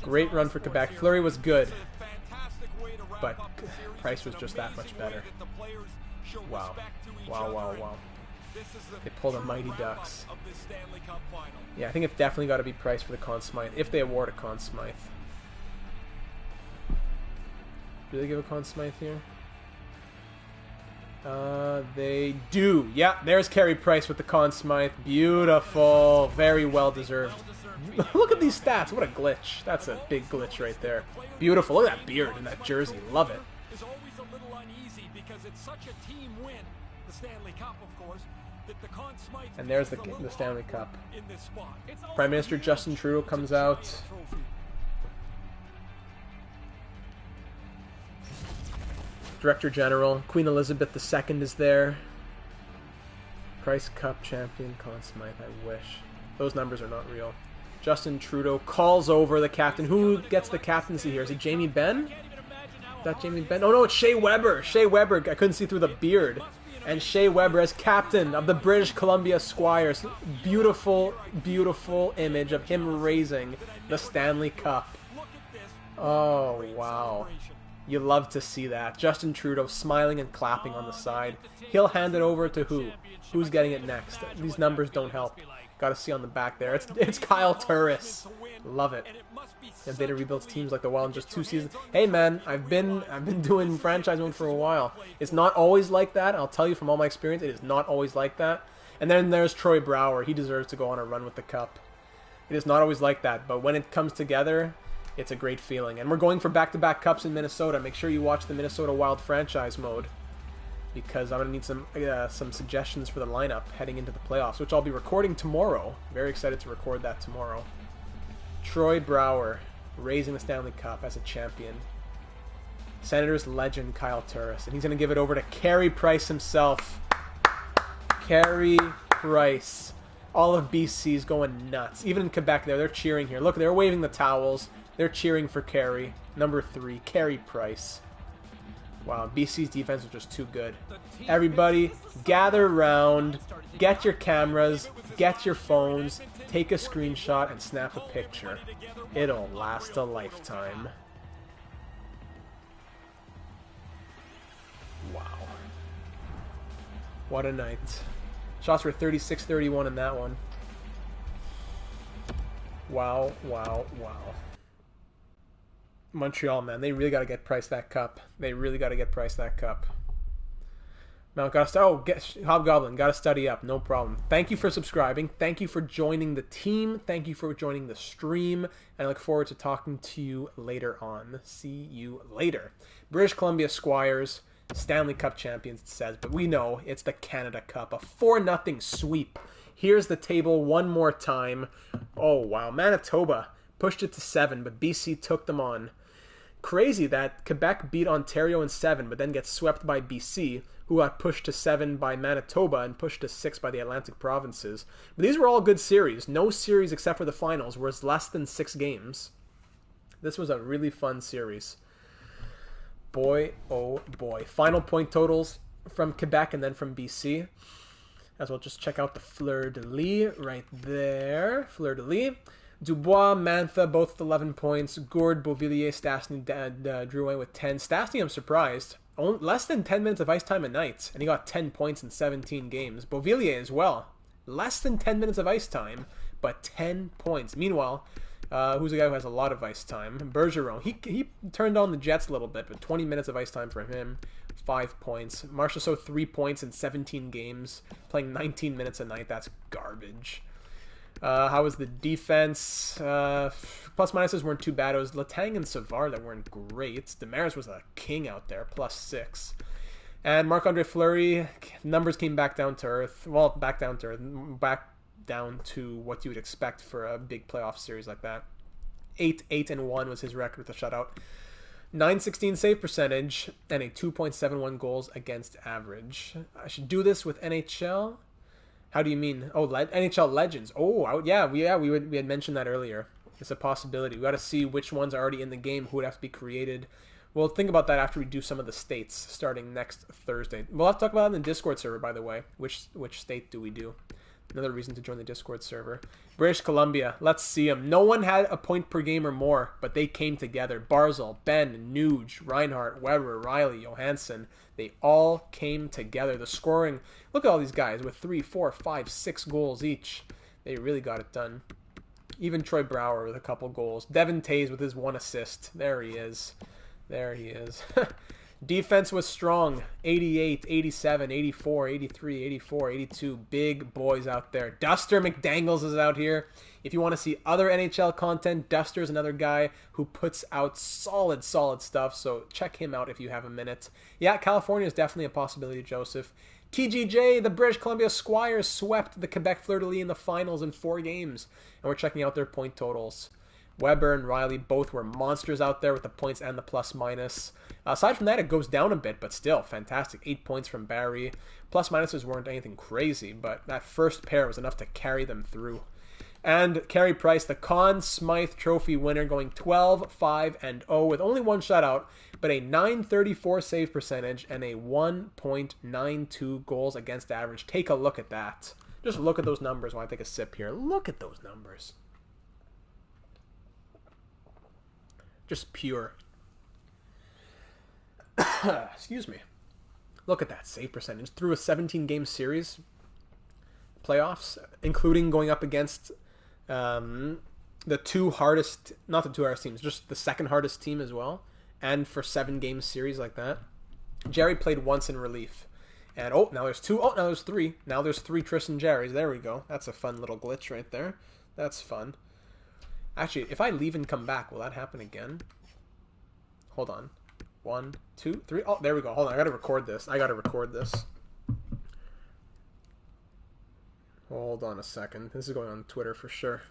Great run for Quebec. Fleury was good, but Price was just that much better. Wow. Wow. They pulled a Mighty Ducks. Yeah, I think it's definitely got to be Price for the Conn Smythe, if they award a Conn Smythe. Do they give a Conn Smythe here? They do. Yeah, there's Carey Price with the Conn Smythe. Beautiful. Very well deserved. Look at these stats. What a glitch. That's a big glitch right there. Beautiful. Look at that beard and that jersey. Love it. And there's the Stanley Cup. Prime Minister Justin Trudeau comes out. Director General Queen Elizabeth II is there. Price Cup champion Conn Smythe. I wish. Those numbers are not real. Justin Trudeau calls over the captain. Who gets the captaincy here? Is it Jamie Benn? Is that Jamie Benn? Oh no, it's Shea Weber. Shea Weber. I couldn't see through the beard. And Shea Weber as captain of the British Columbia Squires. Beautiful, beautiful image of him raising the Stanley Cup. Oh, wow. You love to see that. Justin Trudeau smiling and clapping on the side. He'll hand it over to who? Who's getting it next? These numbers don't help. Got to see on the back there. It's Kyle Turris. Love it. And Beta rebuilds teams like the Wild in just 2 seasons. Hey man, I've been doing franchise mode for a while. It's not always like that. I'll tell you from all my experience, it is not always like that. And then there's Troy Brouwer. He deserves to go on a run with the cup. It is not always like that, but when it comes together, it's a great feeling. And we're going for back-to-back cups in Minnesota. Make sure you watch the Minnesota Wild franchise mode, because I'm going to need some suggestions for the lineup heading into the playoffs, which I'll be recording tomorrow. Very excited to record that tomorrow. Troy Brouwer raising the Stanley Cup as a champion. Senators legend Kyle Turris, and he's going to give it over to Carey Price himself. Carey Price. All of BC's going nuts. Even in Quebec they're cheering here. Look, they're waving the towels. They're cheering for Carey. Number 3, Carey Price. Wow, BC's defense was just too good. Everybody, gather around, get your cameras, get your phones, take a screenshot, and snap a picture. It'll last a lifetime. Wow. What a night. Shots were 36-31 in that one. Wow, wow, wow. Montreal, man, they really got to get Price that cup. They really got to get Price that cup. Mount got to Hobgoblin, got to study up, no problem. Thank you for subscribing. Thank you for joining the team. Thank you for joining the stream. And I look forward to talking to you later on. See you later. British Columbia Squires, Stanley Cup champions, it says, but we know it's the Canada Cup. A 4-0 sweep. Here's the table one more time. Oh, wow. Manitoba pushed it to 7, but BC took them on. Crazy that Quebec beat Ontario in 7, but then gets swept by BC, who got pushed to 7 by Manitoba and pushed to 6 by the Atlantic provinces. But these were all good series. No series except for the finals was less than 6 games. This was a really fun series. Boy, oh boy. Final point totals from Quebec and then from BC. As well, just check out the fleur-de-lis right there. Fleur-de-lis. Dubois, Mantha, both with 11 points. Gourde, Beauvillier, Stastny, drew away with 10. Stastny, I'm surprised. Less than 10 minutes of ice time a night, and he got 10 points in 17 games. Beauvillier as well. Less than 10 minutes of ice time, but 10 points. Meanwhile, who's a guy who has a lot of ice time? Bergeron. He turned on the Jets a little bit, but 20 minutes of ice time for him. 5 points. Marchessault, 3 points in 17 games, playing 19 minutes a night. That's garbage. How was the defense? Plus minuses weren't too bad. It was Letang and Savard that weren't great. Demers was a king out there, +6. And Marc-Andre Fleury, numbers came back down to earth. Well, back down to what you would expect for a big playoff series like that. 8-1 was his record with a shutout. .916 save percentage and a 2.71 goals against average. I should do this with NHL. How do you mean? Oh, NHL Legends. Oh, yeah, we had mentioned that earlier. It's a possibility. We got to see which ones are already in the game, who would have to be created. We'll think about that after we do some of the states starting next Thursday. We'll have to talk about it in the Discord server, by the way. Which state do we do? Another reason to join the Discord server. British Columbia. Let's see them. No one had a point per game or more, but they came together. Barzal, Ben, Nuge, Reinhardt, Weber, Riley, Johansson. They all came together. The scoring, look at all these guys with 3, 4, 5, 6 goals each. They really got it done. Even Troy Brouwer with a couple goals. Devin Tays with his 1 assist. There he is. There he is. Defense was strong. 88, 87, 84, 83, 84, 82. Big boys out there. Duster McDangles is out here. If you want to see other NHL content, Duster's another guy who puts out solid stuff. So check him out if you have a minute. Yeah, California is definitely a possibility, Joseph. TGJ, the British Columbia Squires swept the Quebec Fleur-de-Lis in the finals in 4 games. And we're checking out their point totals. Weber and Riley both were monsters out there with the points and the plus minus. Aside from that, it goes down a bit, but still fantastic. 8 points from Barry. Plus minuses weren't anything crazy, but that first pair was enough to carry them through. And Carey Price, the Conn Smythe Trophy winner, going 12-5-0 with only 1 shutout, but a .934 save percentage and a 1.92 goals against average. Take a look at that. Just look at those numbers while I take a sip here. Look at those numbers. Just pure. Excuse me. Look at that save percentage. Through a 17-game series, playoffs, including going up against the 2 hardest, not the 2 hardest teams, just the 2nd hardest team as well, and for 7-game series like that. Jerry played once in relief. And, now there's 2. Now there's 3. Now there's 3 Tristan Jerrys. There we go. That's a fun little glitch right there. That's fun. Actually, if I leave and come back, will that happen again? Hold on. 1, 2, 3. Oh, there we go. Hold on. I gotta record this. Hold on a second. This is going on Twitter for sure.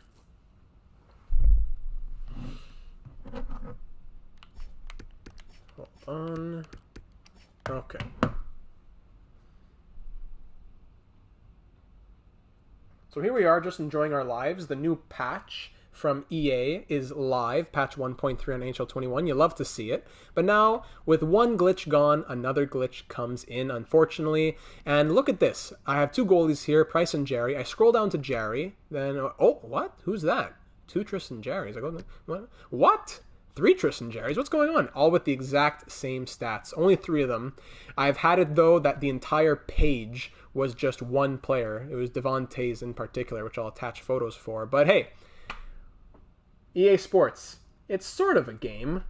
Hold on. Okay. So here we are, just enjoying our lives. The new patch from EA is live, patch 1.3 on NHL 21. You love to see it. But now, with one glitch gone, another glitch comes in, unfortunately. And look at this. I have 2 goalies here, Price and Jerry. I scroll down to Jerry. Then, oh, what? Who's that? 2 Tristan Jerrys. I go, what? 3 Tristan Jerrys. What's going on? All with the exact same stats. Only 3 of them. I've had it, though, that the entire page was just one player. It was Devontae's in particular, which I'll attach photos for. But hey, EA Sports, it's sort of a game.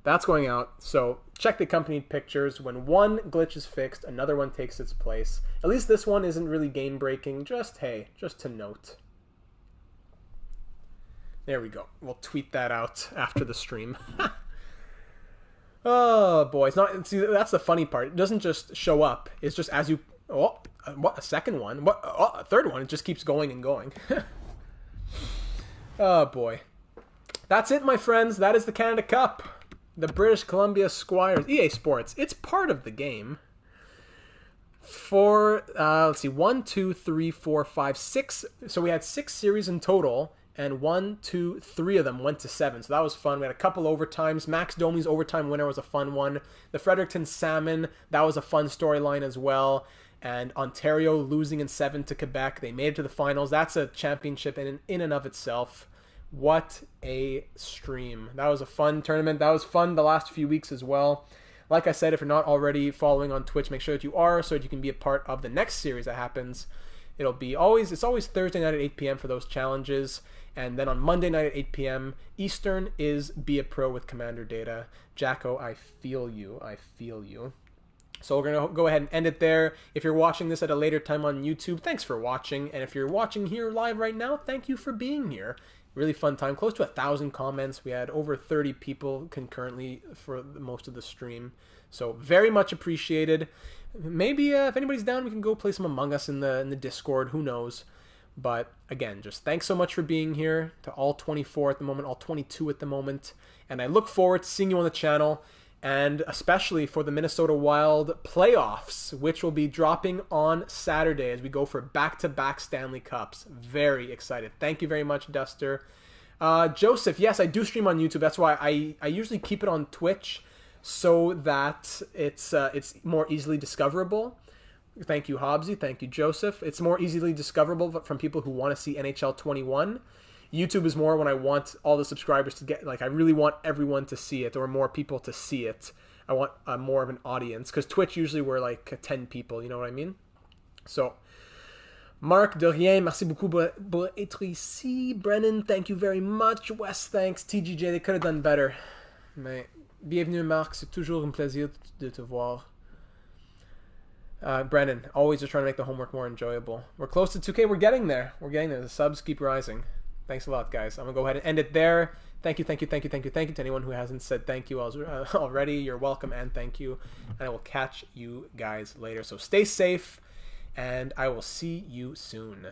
That's going out. So check the accompanied pictures. When one glitch is fixed, another one takes its place. At least this one isn't really game breaking. Just, hey, just to note. There we go. We'll tweet that out after the stream. Oh boy, it's not. See, that's the funny part. It doesn't just show up. It's just as you. Oh, what a second one? What a third one? It just keeps going and going. Oh boy, that's it, my friends. That is the Canada Cup, the British Columbia Squires. EA Sports. It's part of the game. For let's see, 1, 2, 3, 4, 5, 6. So we had 6 series in total. And 1, 2, 3 of them went to 7. So that was fun. We had a couple overtimes. Max Domi's overtime winner was a fun one. The Fredericton Salmon, that was a fun storyline as well. And Ontario losing in 7 to Quebec. They made it to the finals. That's a championship in and of itself. What a stream. That was a fun tournament. That was fun the last few weeks as well. Like I said, if you're not already following on Twitch, make sure that you are so that you can be a part of the next series that happens. It's always Thursday night at 8 p.m. for those challenges. And then on Monday night at 8 p.m. Eastern is Be a Pro with Commander Data. Jacko, I feel you. I feel you. So we're going to go ahead and end it there. If you're watching this at a later time on YouTube, thanks for watching. And if you're watching here live right now, thank you for being here. Really fun time. Close to 1,000 comments. We had over 30 people concurrently for most of the stream. So very much appreciated. Maybe if anybody's down, we can go play some Among Us in the Discord. Who knows? But again, just thanks so much for being here, to all 24 at the moment, all 22 at the moment. And I look forward to seeing you on the channel, and especially for the Minnesota Wild playoffs, which will be dropping on Saturday as we go for back-to-back Stanley Cups. Very excited. Thank you very much, Duster. Joseph, yes, I do stream on YouTube. That's why I usually keep it on Twitch so that it's more easily discoverable. Thank you, Hobbsy. Thank you, Joseph. It's more easily discoverable from people who want to see NHL 21. YouTube is more when I want all the subscribers to get, I really want everyone to see it, or more people to see it. I want more of an audience, because Twitch usually we're 10 people, you know what I mean? So, Marc, de rien, merci beaucoup pour être ici. Brennan, thank you very much. Wes, thanks. TGJ, they could have done better. Mais, bienvenue, Marc. C'est toujours un plaisir de te voir. Brennan, always just trying to make the homework more enjoyable. We're close to 2K. We're getting there. The subs keep rising. Thanks a lot, guys. I'm going to go ahead and end it there. Thank you to anyone who hasn't said thank you already. You're welcome, and thank you. And I will catch you guys later. So stay safe, and I will see you soon.